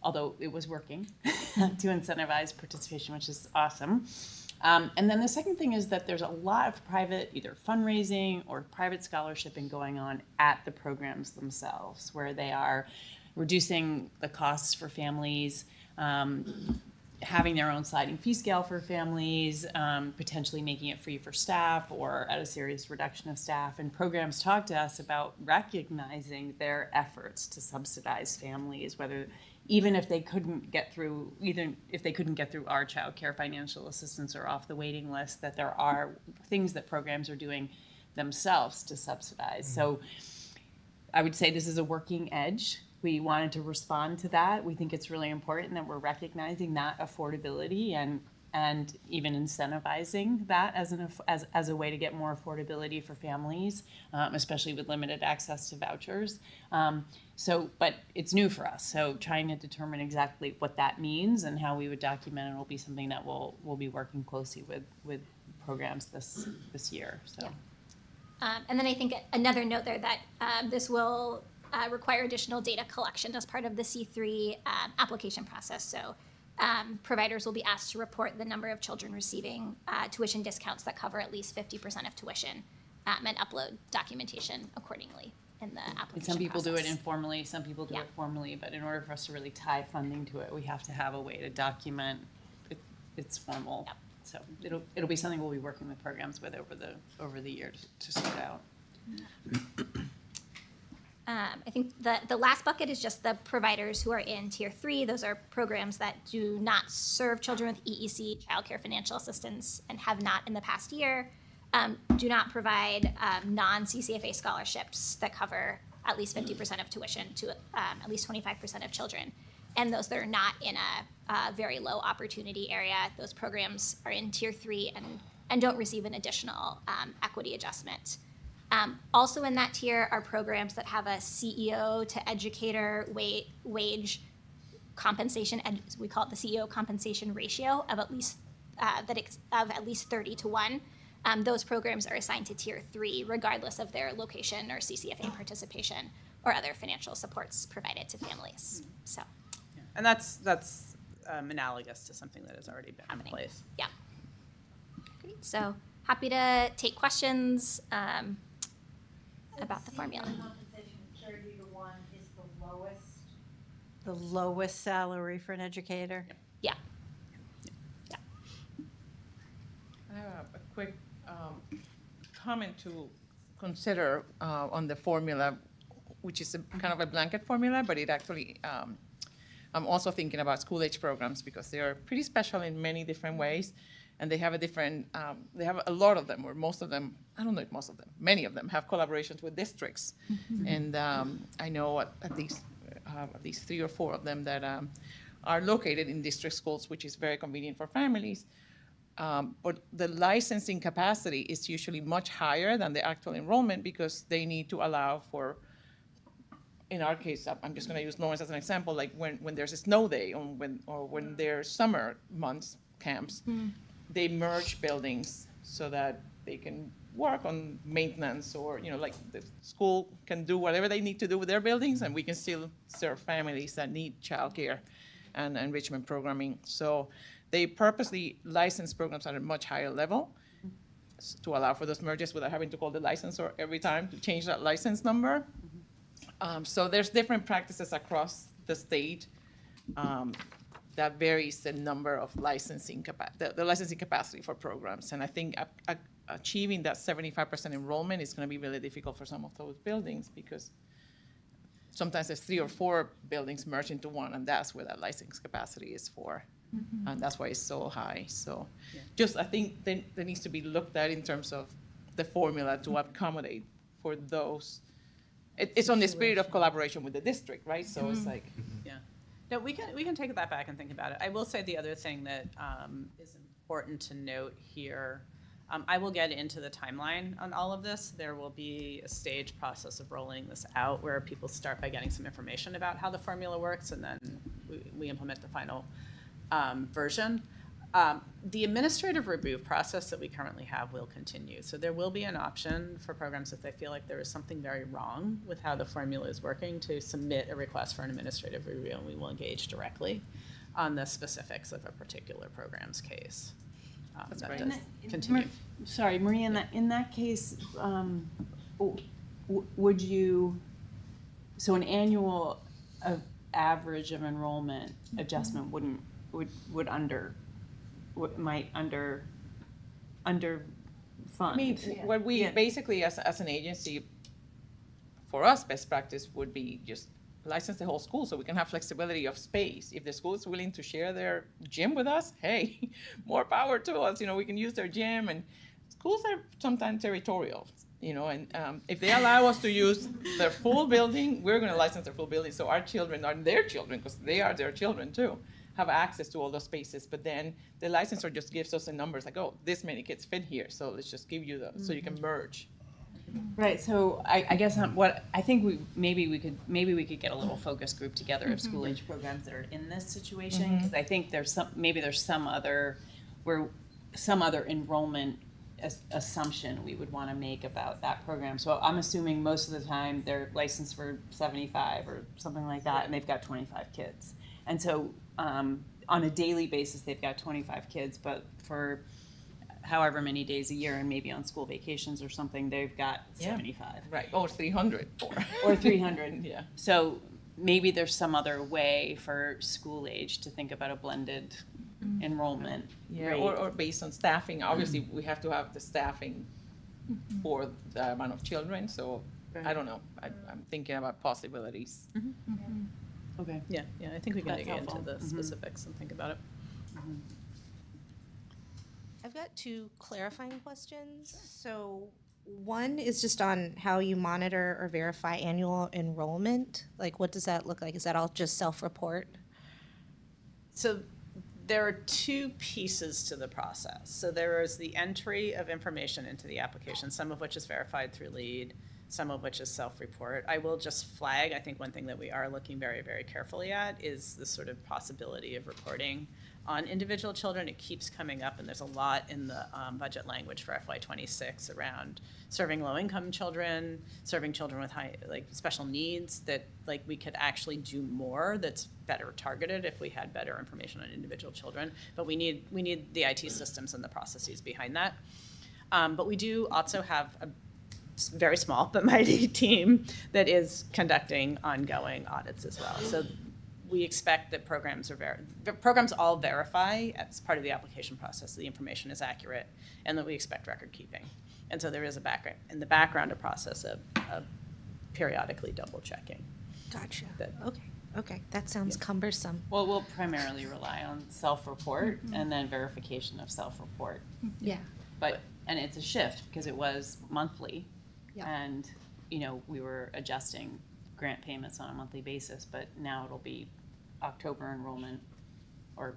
Speaker 2: Although it was working to incentivize participation, which is awesome. And then the second thing is that there's a lot of private, either fundraising or private scholarshiping going on at the programs themselves, where they are reducing the costs for families, having their own sliding fee scale for families, potentially making it free for staff or at a serious reduction of staff. And programs talk to us about recognizing their efforts to subsidize families, even if they couldn't get through our child care financial assistance or off the waiting list, that there are things that programs are doing themselves to subsidize. Mm-hmm. So I would say this is a working edge. We wanted to respond to that. We think it's really important that we're recognizing that affordability and even incentivizing that as a way to get more affordability for families, especially with limited access to vouchers. But it's new for us. So trying to determine exactly what that means and how we would document it will be something that we'll be working closely with programs this year. So.
Speaker 13: And then I think another note there that this will require additional data collection as part of the C3 application process. So providers will be asked to report the number of children receiving tuition discounts that cover at least 50% of tuition and upload documentation accordingly in the application
Speaker 2: And some people do it
Speaker 13: process.
Speaker 2: informally, some people do it formally, but in order for us to really tie funding to it, we have to have a way to document it's formal.
Speaker 13: Yep.
Speaker 2: So it'll be something we'll be working with programs with over the year to sort out.
Speaker 13: I think the last bucket is just the providers who are in Tier 3. Those are programs that do not serve children with EEC, childcare financial assistance, and have not in the past year. Do not provide non-CCFA scholarships that cover at least 50% of tuition to at least 25% of children. And those that are not in a very low opportunity area, those programs are in Tier 3 and don't receive an additional equity adjustment. Also in that tier are programs that have a CEO to educator wage compensation, and we call it the CEO compensation ratio of at least of at least 30-1. Those programs are assigned to Tier 3 regardless of their location or CCFA participation or other financial supports provided to families. So,
Speaker 2: And that's analogous to something that has already been in place.
Speaker 13: yeah. Great. So happy to take questions about the formula.
Speaker 9: Compensation 30-1 is the lowest. The lowest salary for an educator?
Speaker 13: Yeah.
Speaker 14: I have a quick comment to consider on the formula, which is kind of a blanket formula, but it actually, I'm also thinking about school-age programs because they are pretty special in many different ways, and they have a different, they have a lot of them, or most of them, I don't know if most of them, many of them have collaborations with districts. And I know at least 3 or 4 of them that are located in district schools, which is very convenient for families. But the licensing capacity is usually much higher than the actual enrollment because they need to allow for, in our case, I'm just going to use Lawrence as an example, like when there's a snow day or when there's summer months camps, they merge buildings so that they can work on maintenance or, like the school can do whatever they need to do with their buildings and we can still serve families that need childcare and enrichment programming. So they purposely license programs at a much higher level to allow for those mergers without having to call the licensor every time to change that license number. So there's different practices across the state that varies the number of licensing the licensing capacity for programs. And I think achieving that 75% enrollment is going to be really difficult for some of those buildings because sometimes there's 3 or 4 buildings merged into one, and that's where that license capacity is for. And that's why it's so high. So just I think there needs to be looked at in terms of the formula to accommodate for those. It's on the spirit of collaboration with the district, right? So it's like.
Speaker 2: Yeah. No, we can take that back and think about it. I will say the other thing that is important to note here, I will get into the timeline on all of this. There will be a staged process of rolling this out where people start by getting some information about how the formula works, and then we implement the final version. The administrative review process that we currently have will continue. So there will be an option for programs if they feel like there is something very wrong with how the formula is working to submit a request for an administrative review, and we will engage directly on the specifics of a particular program's case.
Speaker 14: That's
Speaker 2: that
Speaker 14: great.
Speaker 2: does continue. Sorry, Marie, in that case, would you, so an annual average of enrollment adjustment might underfund.
Speaker 14: I mean, what we basically, as an agency, for us, best practice would be just license the whole school so we can have flexibility of space. If the school is willing to share their gym with us, hey, more power to us. We can use their gym, and schools are sometimes territorial. And if they allow us to use their full building, we're going to license their full building. So our children are their children, because they are their children too, have access to all those spaces. But then the licensor just gives us the numbers like, oh, this many kids fit here, so let's just give you so you can merge.
Speaker 2: Right. So I guess what I think maybe we could get a little focus group together of school age programs that are in this situation, because I think there's some other enrollment assumption we would want to make about that program. So I'm assuming most of the time they're licensed for 75 or something like that, and they've got 25 kids. And so on a daily basis, they've got 25 kids, but for however many days a year and maybe on school vacations or something, they've got 75.
Speaker 14: Right, or 300.
Speaker 2: Or 300.
Speaker 14: Yeah.
Speaker 2: So maybe there's some other way for school age to think about a blended enrollment
Speaker 14: Yeah,
Speaker 2: rate.
Speaker 14: or based on staffing. Obviously, we have to have the staffing for the amount of children, so I don't know. I'm thinking about possibilities.
Speaker 2: Okay.
Speaker 11: Yeah, I think we can
Speaker 2: That's
Speaker 11: dig into
Speaker 2: helpful.
Speaker 11: the specifics and think about it.
Speaker 10: I've got two clarifying questions. So one is just on how you monitor or verify annual enrollment. Like, what does that look like? Is that all just self-report?
Speaker 11: So there are two pieces to the process. So there is the entry of information into the application, some of which is verified through LEAD, some of which is self-report. I will just flag, I think one thing that we are looking very, very carefully at is the sort of possibility of reporting on individual children. It keeps coming up, and there's a lot in the budget language for FY26 around serving low-income children, serving children with high, like, special needs, that, like, we could actually do more that's better targeted if we had better information on individual children. But we need the IT systems and the processes behind that. But we do also have a very small but mighty team that is conducting ongoing audits as well. So we expect that programs all verify as part of the application process the information is accurate, and that we expect record keeping. And so there is a background a process of periodically double checking.
Speaker 10: Gotcha. Okay, that sounds cumbersome.
Speaker 2: Well, we'll primarily rely on self-report and then verification of self-report.
Speaker 10: Yeah.
Speaker 2: And it's a shift because it was monthly.
Speaker 10: Yeah.
Speaker 2: And, we were adjusting grant payments on a monthly basis, but now it'll be October enrollment or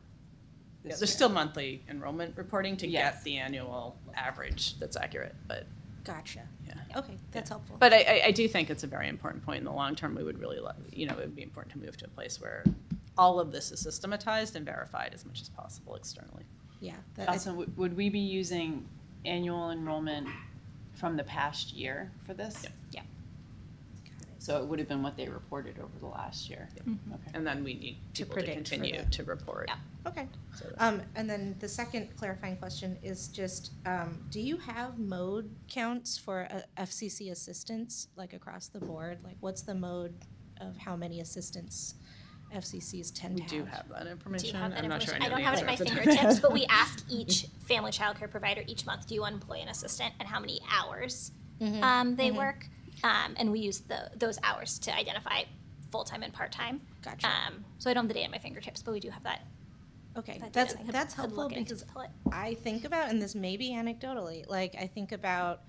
Speaker 2: this
Speaker 11: There's
Speaker 2: year.
Speaker 11: still monthly enrollment reporting to
Speaker 2: Yes.
Speaker 11: get the annual average that's accurate, but
Speaker 10: Gotcha.
Speaker 11: yeah.
Speaker 10: Okay, that's helpful.
Speaker 11: But I do think it's a very important point in the long term. We would really love, it would be important to move to a place where all of this is systematized and verified as much as possible externally.
Speaker 10: Yeah.
Speaker 2: Also, would we be using annual enrollment from the past year for this?
Speaker 10: Yeah.
Speaker 2: So it would have been what they reported over the last year. Okay.
Speaker 11: And then we need
Speaker 10: To
Speaker 11: people to
Speaker 10: predict for
Speaker 11: continue
Speaker 10: the-
Speaker 11: to report.
Speaker 10: Yeah. Okay.
Speaker 11: So
Speaker 10: And then the second clarifying question is just, do you have mode counts for FCC assistants, like across the board? Like, what's the mode of how many assistants FCCs tend
Speaker 11: we
Speaker 10: to
Speaker 11: do
Speaker 10: have?
Speaker 11: have that
Speaker 13: Do
Speaker 11: information.
Speaker 13: you have that
Speaker 11: I'm not
Speaker 13: information?
Speaker 11: sure I know
Speaker 13: don't
Speaker 11: the
Speaker 13: have it at my
Speaker 11: answer off the top of
Speaker 13: fingertips,
Speaker 11: head.
Speaker 13: but we ask each family child care provider each month, do you employ an assistant and how many hours they work? And we use those hours to identify full-time and part-time.
Speaker 10: Gotcha.
Speaker 13: So I don't have the data at my fingertips, but we do have that.
Speaker 10: Okay,
Speaker 13: that
Speaker 10: that's
Speaker 13: data. I could-
Speaker 10: that's
Speaker 13: could
Speaker 10: helpful
Speaker 13: look into
Speaker 10: because
Speaker 13: pull it.
Speaker 10: I think about, and this may be anecdotally, like I think about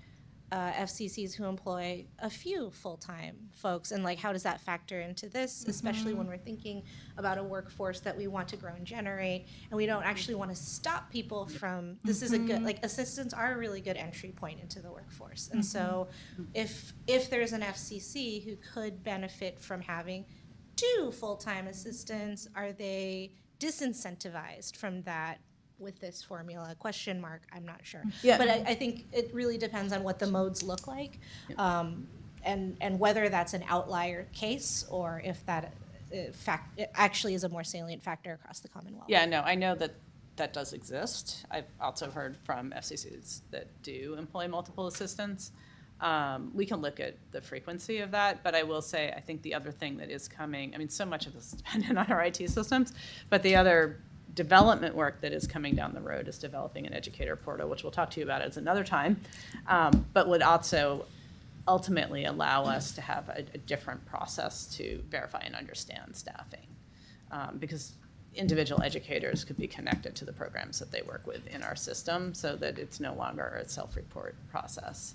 Speaker 10: FCCs who employ a few full-time folks, and like how does that factor into this, especially when we're thinking about a workforce that we want to grow and generate, and we don't actually want to stop people from. This is a good, like, assistants are a really good entry point into the workforce, and so if there's an FCC who could benefit from having 2 full-time assistants, are they disincentivized from that with this formula? Question mark, I'm not sure.
Speaker 11: Yeah.
Speaker 10: But I think it really depends on what the modes look like, and whether that's an outlier case or if that it actually is a more salient factor across the Commonwealth.
Speaker 11: Yeah, no, I know that does exist. I've also heard from FCCs that do employ multiple assistants. We can look at the frequency of that, but I will say, I think the other thing that is coming, I mean, so much of this is dependent on our IT systems, but the other development work that is coming down the road is developing an educator portal, which we'll talk to you about at another time, but would also ultimately allow us to have a different process to verify and understand staffing. Because individual educators could be connected to the programs that they work with in our system so that it's no longer a self-report process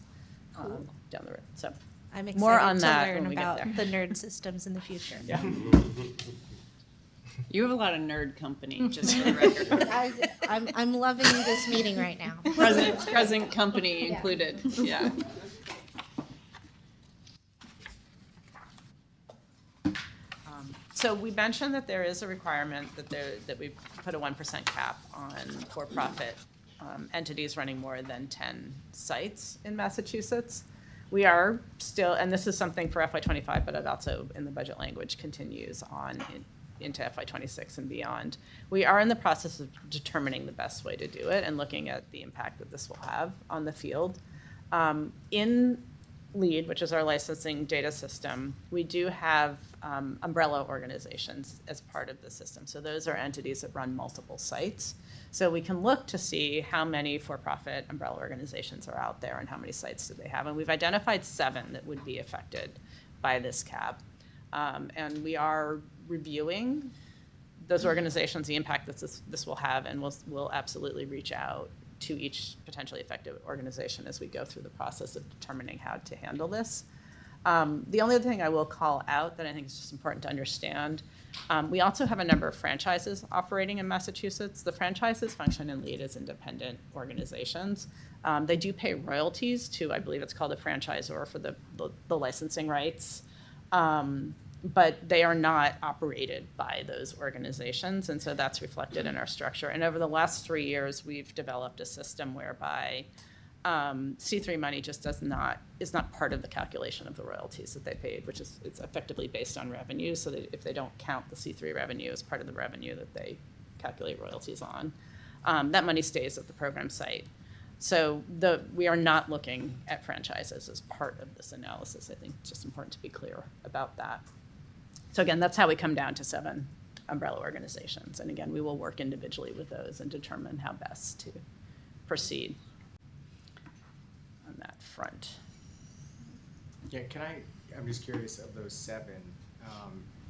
Speaker 11: down the road. So
Speaker 10: I'm excited
Speaker 11: more on
Speaker 10: to
Speaker 11: that
Speaker 10: learn
Speaker 11: when we get
Speaker 10: about
Speaker 11: there.
Speaker 10: the nerd systems in the future.
Speaker 11: Yeah.
Speaker 2: You have a lot of nerd company, just for the record.
Speaker 10: I'm loving this meeting right now.
Speaker 2: Present company included, yeah.
Speaker 11: So we mentioned that there is a requirement that we put a 1% cap on for-profit entities running more than 10 sites in Massachusetts. We are still, and this is something for FY25, but it also in the budget language continues on into FY26 and beyond. We are in the process of determining the best way to do it and looking at the impact that this will have on the field. In LEAD, which is our licensing data system, we do have umbrella organizations as part of the system. So those are entities that run multiple sites. So we can look to see how many for-profit umbrella organizations are out there and how many sites do they have. And we've identified 7 that would be affected by this cap. And we are reviewing those organizations, the impact that this will have, and we'll absolutely reach out to each potentially affected organization as we go through the process of determining how to handle this. The only other thing I will call out that I think is just important to understand, we also have a number of franchises operating in Massachusetts. The franchises function in LEAD as independent organizations. They do pay royalties to, I believe it's called a franchisor for the licensing rights. But they are not operated by those organizations, and so that's reflected in our structure. And over the last 3 years, we've developed a system whereby C3 money just is not part of the calculation of the royalties that they paid, which is it's effectively based on revenue, so that if they don't count the C3 revenue as part of the revenue that they calculate royalties on, that money stays at the program site. So we are not looking at franchises as part of this analysis. I think it's just important to be clear about that. So again, that's how we come down to 7 umbrella organizations. And again, we will work individually with those and determine how best to proceed on that front.
Speaker 1: Yeah, I'm just curious, of those 7,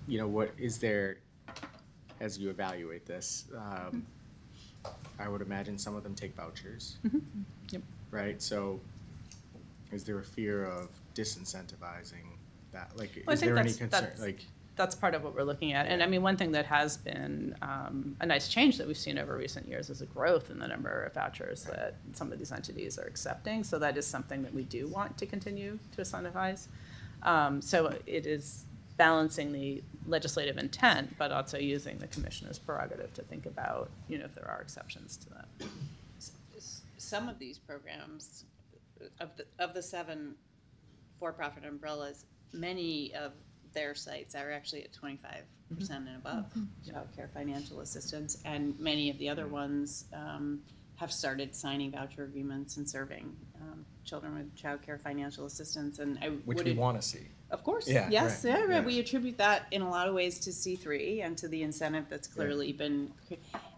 Speaker 1: what is there, as you evaluate this, I would imagine some of them take vouchers.
Speaker 11: Mm-hmm. Yep.
Speaker 1: Right? So is there a fear of disincentivizing that? Like,
Speaker 11: Well,
Speaker 1: is there any concern?
Speaker 11: That's part of what we're looking at. And I mean, one thing that has been a nice change that we've seen over recent years is a growth in the number of vouchers that some of these entities are accepting. So that is something that we do want to continue to incentivize. So it is balancing the legislative intent, but also using the commissioner's prerogative to think about, if there are exceptions to that.
Speaker 2: Some of these programs, of the 7 for-profit umbrellas, many of their sites are actually at 25% and above child care financial assistance, and many of the other ones have started signing voucher agreements and serving children with child care financial assistance. And
Speaker 1: which we want to see.
Speaker 2: Of course,
Speaker 1: Yeah,
Speaker 2: yes,
Speaker 1: right,
Speaker 2: right.
Speaker 1: yeah.
Speaker 2: We attribute that in a lot of ways to C3 and to the incentive that's clearly been,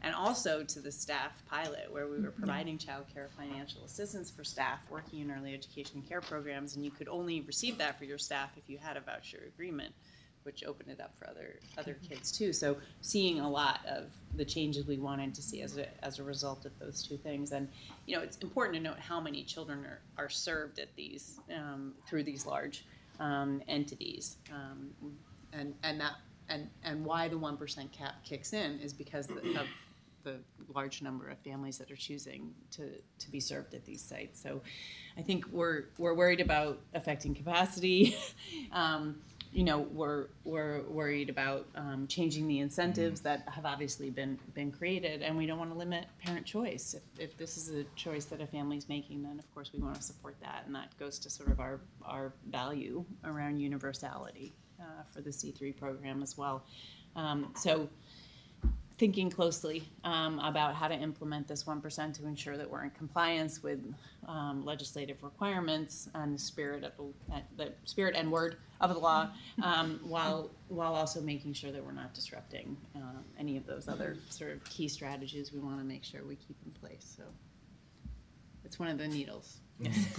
Speaker 2: and also to the staff pilot where we were providing child care financial assistance for staff working in early education care programs, and you could only receive that for your staff if you had a voucher agreement, which opened it up for other kids too. So seeing a lot of the changes we wanted to see as a result of those 2 things. And it's important to note how many children are served at these through these large entities, and why the 1% cap kicks in is because of the large number of families that are choosing to be served at these sites. So I think we're worried about affecting capacity. We're worried about changing the incentives that have obviously been created, and we don't want to limit parent choice. If this is a choice that a family's making, then of course we want to support that, and that goes to sort of our value around universality for the C3 program as well. So thinking closely about how to implement this 1% to ensure that we're in compliance with legislative requirements and the spirit and word of the law, while also making sure that we're not disrupting any of those other sort of key strategies we want to make sure we keep in place. So it's one of the needles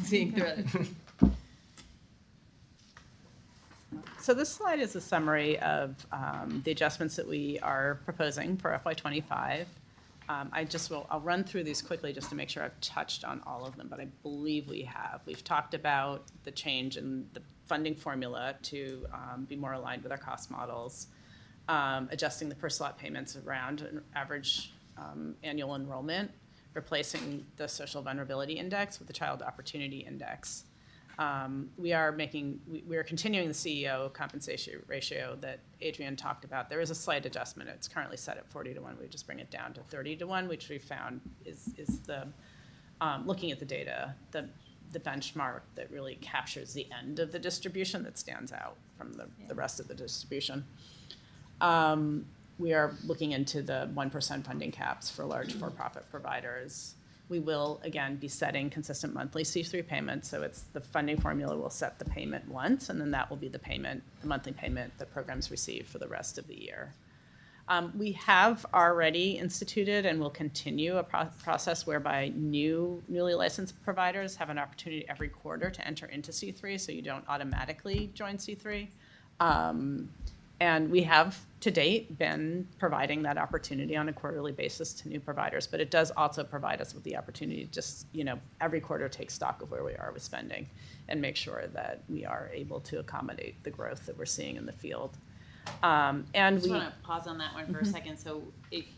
Speaker 2: seeing through it.
Speaker 11: So this slide is a summary of the adjustments that we are proposing for FY25. I'll run through these quickly just to make sure I've touched on all of them, but I believe we have. We've talked about the change in the funding formula to be more aligned with our cost models, adjusting the per slot payments around an average annual enrollment, replacing the social vulnerability index with the child opportunity index. We are continuing the CEO compensation ratio that Adrienne talked about. There is a slight adjustment. It's currently set at 40-1. We just bring it down to 30-1, which we found is the looking at the data, the benchmark that really captures the end of the distribution that stands out from the rest of the distribution. we are looking into the 1% funding caps for large for-profit providers. We will, again, be setting consistent monthly C3 payments, so it's the funding formula will set the payment once, and then that will be the payment, the monthly payment that programs receive for the rest of the year. We have already instituted and will continue a process whereby newly licensed providers have an opportunity every quarter to enter into C3, so you don't automatically join C3. And we have, to date, been providing that opportunity on a quarterly basis to new providers, but it does also provide us with the opportunity to just, every quarter take stock of where we are with spending and make sure that we are able to accommodate the growth that we're seeing in the field. And
Speaker 2: I just want to pause on that one for a second. So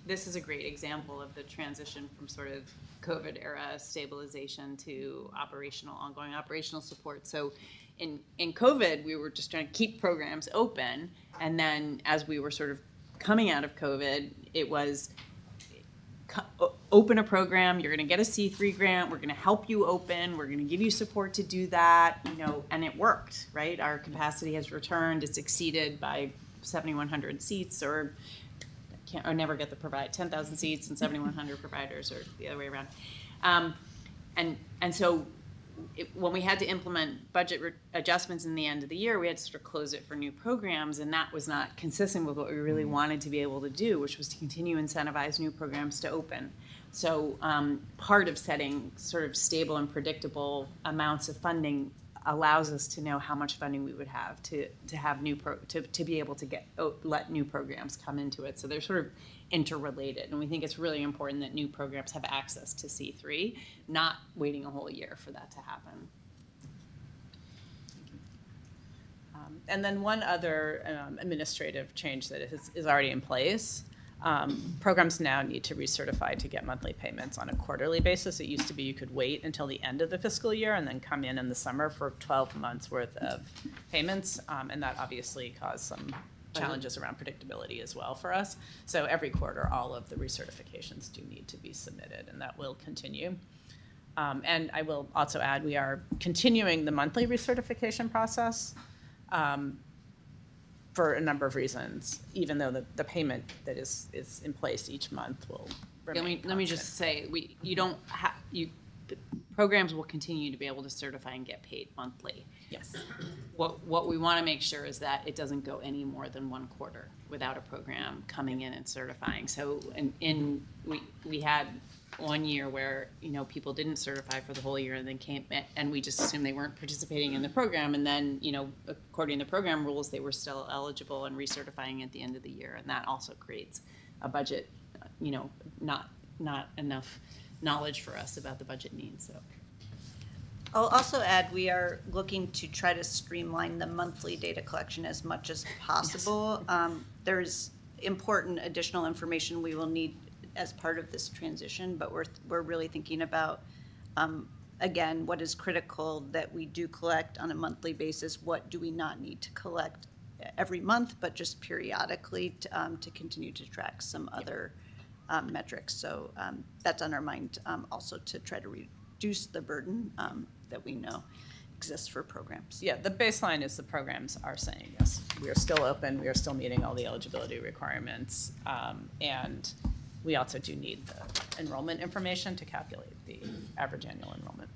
Speaker 2: this is a great example of the transition from sort of COVID era stabilization to ongoing operational support. So in COVID, we were just trying to keep programs open. And then as we were sort of coming out of COVID, it was open a program, you're going to get a C3 grant, we're going to help you open, we're going to give you support to do that, and it worked, right? Our capacity has returned, it's exceeded by 7,100 seats, or I never get the 10,000 seats and 7,100 providers, or the other way around. And so when we had to implement budget adjustments in the end of the year, we had to sort of close it for new programs, and that was not consistent with what we really wanted to be able to do, which was to continue to incentivize new programs to open. So part of setting sort of stable and predictable amounts of funding allows us to know how much funding we would have to have to be able to let new programs come into it. So they're sort of interrelated, and we think it's really important that new programs have access to C3, not waiting a whole year for that to happen. And then one other administrative change that is already in place. Programs now need to recertify to get monthly payments on a quarterly basis. It used to be you could wait until the end of the fiscal year and then come in the summer for 12 months worth of payments, and that obviously caused some challenges around predictability as well for us. So every quarter, all of the recertifications do need to be submitted, and that will continue. And I will also add, we are continuing the monthly recertification process for a number of reasons, even though the payment that is in place each month will remain Let me just say, programs will continue to be able to certify and get paid monthly.
Speaker 11: Yes.
Speaker 2: What we want to make sure is that it doesn't go any more than one quarter without a program coming in and certifying. So we had 1 year where people didn't certify for the whole year and then came, and we just assumed they weren't participating in the program, and then according to the program rules they were still eligible and recertifying at the end of the year, and that also creates a budget, not enough knowledge for us about the budget needs. So
Speaker 12: I'll also add, we are looking to try to streamline the monthly data collection as much as possible. Yes. There's important additional information we will need as part of this transition, but we're really thinking about, again, what is critical that we do collect on a monthly basis, what do we not need to collect every month, but just periodically to continue to track some other metrics. So that's on our mind, also to try to reduce the burden that we know exists for programs.
Speaker 11: Yeah, the baseline is the programs are saying, yes, we are still open, we are still meeting all the eligibility requirements, and we also do need the enrollment information to calculate the average annual enrollment.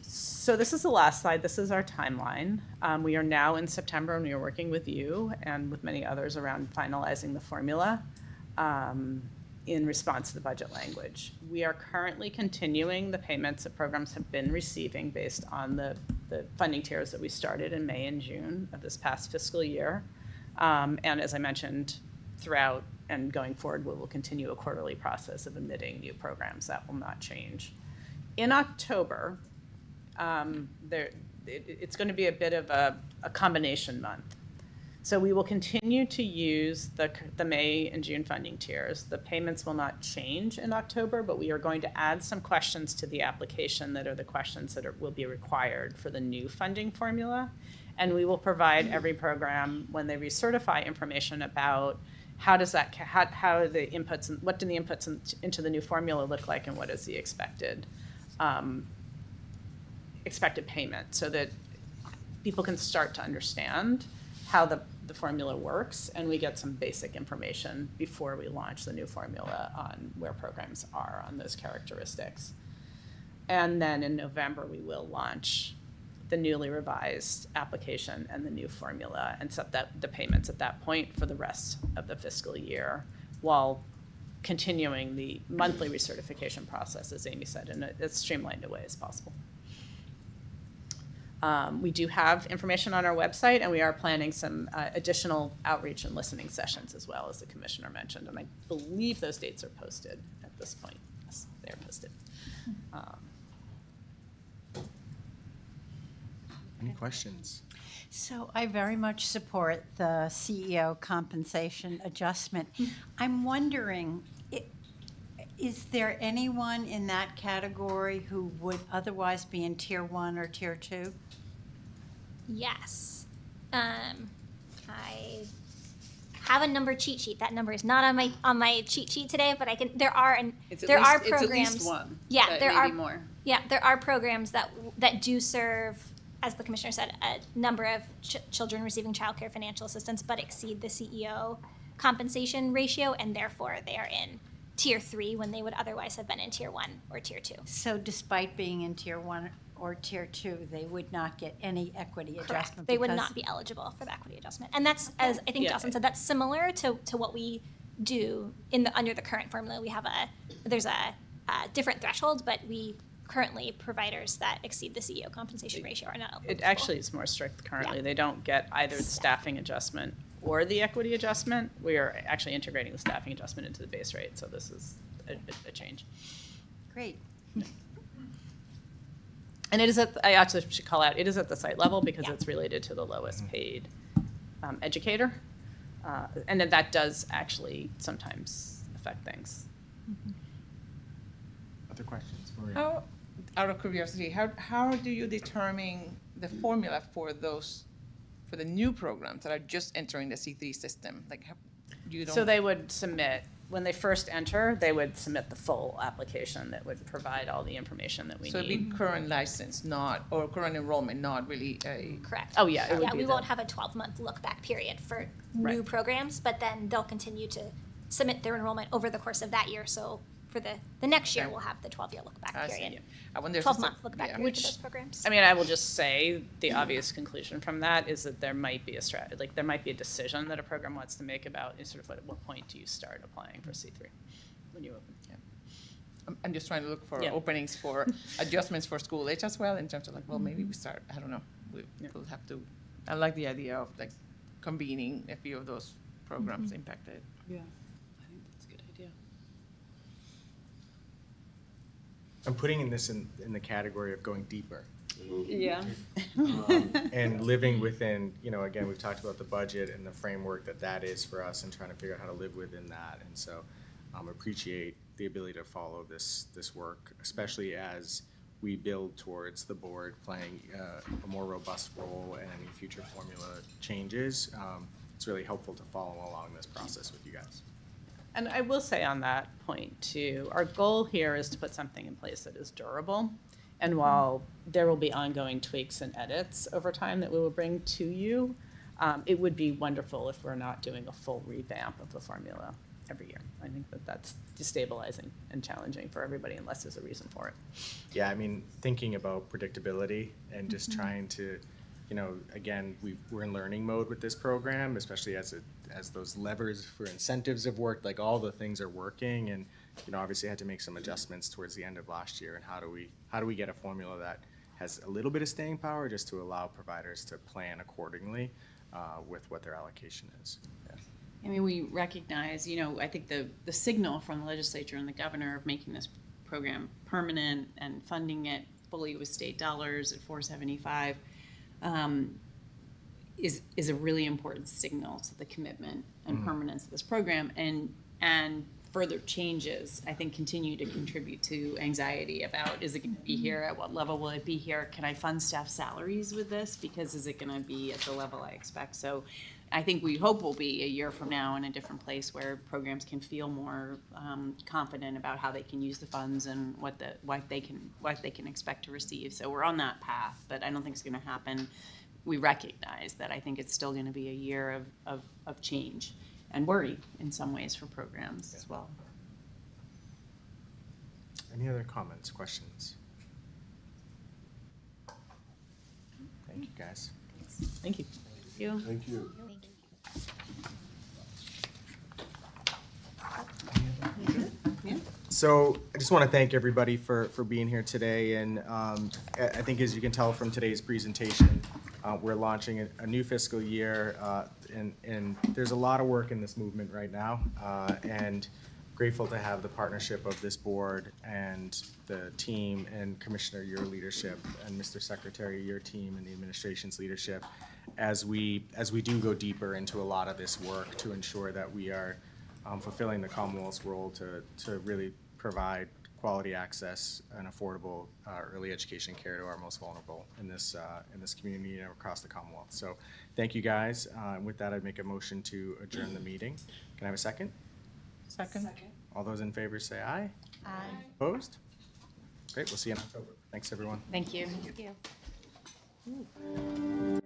Speaker 11: So this is the last slide. This is our timeline. We are now in September, and we are working with you and with many others around finalizing the formula in response to the budget language. We are currently continuing the payments that programs have been receiving based on the funding tiers that we started in May and June of this past fiscal year. And as I mentioned, throughout and going forward, we will continue a quarterly process of admitting new programs. That will not change. In October, it's going to be a bit of a combination month. So we will continue to use the May and June funding tiers. The payments will not change in October, but we are going to add some questions to the application that are the questions that will be required for the new funding formula. And we will provide every program, when they recertify, information about how the inputs, and what do the inputs into the new formula look like, and what is the expected payment, so that people can start to understand how the formula works, and we get some basic information before we launch the new formula on where programs are on those characteristics. And then in November, we will launch the newly revised application and the new formula and set the payments at that point for the rest of the fiscal year, while continuing the monthly recertification process, as Amy said, in as streamlined a way as possible. We do have information on our website, and we are planning some additional outreach and listening sessions as well, as the commissioner mentioned. And I believe those dates are posted at this point. Yes, they are posted.
Speaker 1: Any questions?
Speaker 9: So I very much support the CEO compensation adjustment. I'm wondering, is there anyone in that category who would otherwise be in tier 1 or tier 2?
Speaker 13: Yes. I have a number cheat sheet. That number is not on my cheat sheet today, but I can. There are programs.
Speaker 11: It's at least one.
Speaker 13: Yeah, there
Speaker 11: maybe
Speaker 13: are
Speaker 11: more.
Speaker 13: Yeah, there are programs that do serve, as the commissioner said, a number of children receiving childcare financial assistance, but exceed the CEO compensation ratio, and therefore they are in tier 3 when they would otherwise have been in tier 1 or tier 2.
Speaker 9: So despite being in tier 1 or tier 2, they would not get any equity
Speaker 13: Correct.
Speaker 9: adjustment?
Speaker 13: They would not be eligible for the equity adjustment. And that's, as I think
Speaker 11: Yeah.
Speaker 13: Jocelyn said, that's similar to what we do under the current formula. We have there's a different threshold, but we currently, providers that exceed the CEO compensation ratio are not eligible.
Speaker 11: It actually is more strict currently.
Speaker 13: Yeah.
Speaker 11: They don't get either the staffing adjustment or the equity adjustment. We are actually integrating the staffing adjustment into the base rate, so this is a change.
Speaker 9: Great.
Speaker 11: And it is I actually should call out, it is at the site level because it's related to the lowest paid educator. And then that does actually sometimes affect things.
Speaker 1: Other questions? Maria?
Speaker 14: How, out of curiosity, how do you determine the formula for the new programs that are just entering the C3 system? Like, you don't.
Speaker 11: So they would submit, when they first enter, they would submit the full application that would provide all the information that we
Speaker 14: So it'd be
Speaker 11: need.
Speaker 14: current license, or current enrollment, not really a.
Speaker 13: Correct.
Speaker 11: Oh, yeah, it would be
Speaker 13: we
Speaker 11: the-
Speaker 13: won't have a 12-month look-back period for new
Speaker 11: Right.
Speaker 13: programs, but then they'll continue to submit their enrollment over the course of that year. So for the next year,
Speaker 14: Okay.
Speaker 13: we'll have the 12-year look-back
Speaker 14: I see,
Speaker 13: period.
Speaker 14: yeah. I wonder if it's a-
Speaker 13: 12-month look-back
Speaker 14: yeah.
Speaker 13: period for those programs.
Speaker 11: I mean, I will just say the obvious conclusion from that is that there might be there might be a decision that a program wants to make about sort of at what point do you start applying for C3 when you open.
Speaker 14: I'm just trying to look for
Speaker 11: Yeah.
Speaker 14: openings for adjustments for school age as well, in terms of like, well, maybe we start, I don't know, we'll have to, I like the idea of like convening a few of those programs impacted.
Speaker 11: Yeah, I think that's a good idea.
Speaker 1: I'm putting this in the category of going deeper.
Speaker 11: Yeah.
Speaker 1: And living within, again, we've talked about the budget and the framework that is for us, and trying to figure out how to live within that. And so appreciate the ability to follow this work, especially as we build towards the board playing a more robust role in any future formula changes. It's really helpful to follow along this process with you guys.
Speaker 11: And I will say on that point too, our goal here is to put something in place that is durable. And while there will be ongoing tweaks and edits over time that we will bring to you, it would be wonderful if we're not doing a full revamp of the formula every year. I think that's destabilizing and challenging for everybody unless there's a reason for it.
Speaker 1: Yeah, I mean, thinking about predictability and just trying to, again, we're in learning mode with this program, especially as those levers for incentives have worked, like all the things are working, and obviously had to make some adjustments towards the end of last year. And how do we get a formula that has a little bit of staying power, just to allow providers to plan accordingly with what their allocation is. Yeah.
Speaker 2: I mean, we recognize, I think the signal from the legislature and the governor of making this program permanent and funding it fully with state dollars at $475 is a really important signal to the commitment and permanence of this program. And further changes, I think, continue to contribute to anxiety about, is it going to be here? At what level will it be here? Can I fund staff salaries with this? Because is it going to be at the level I expect? So I think we hope we'll be a year from now in a different place where programs can feel more confident about how they can use the funds and what they can expect to receive. So we're on that path, but I don't think it's going to happen we recognize that I think it's still going to be a year of change and worry in some ways for programs as well.
Speaker 1: Any other comments, questions? Thank you, guys.
Speaker 11: Thank you.
Speaker 3: Thank you.
Speaker 1: So I just want to thank everybody for being here today. And I think as you can tell from today's presentation, we're launching a new fiscal year. And there's a lot of work in this movement right now. And grateful to have the partnership of this board and the team and Commissioner, your leadership, and Mr. Secretary, your team and the administration's leadership as we do go deeper into a lot of this work to ensure that we are fulfilling the Commonwealth's role to really provide quality access and affordable early education care to our most vulnerable in this community and across the Commonwealth. So thank you, guys. With that, I'd make a motion to adjourn the meeting. Can I have a second?
Speaker 14: Second.
Speaker 1: All those in favor say aye. Aye. Opposed? Great, we'll see you in October. Thanks, everyone.
Speaker 2: Thank you.
Speaker 10: Thank you.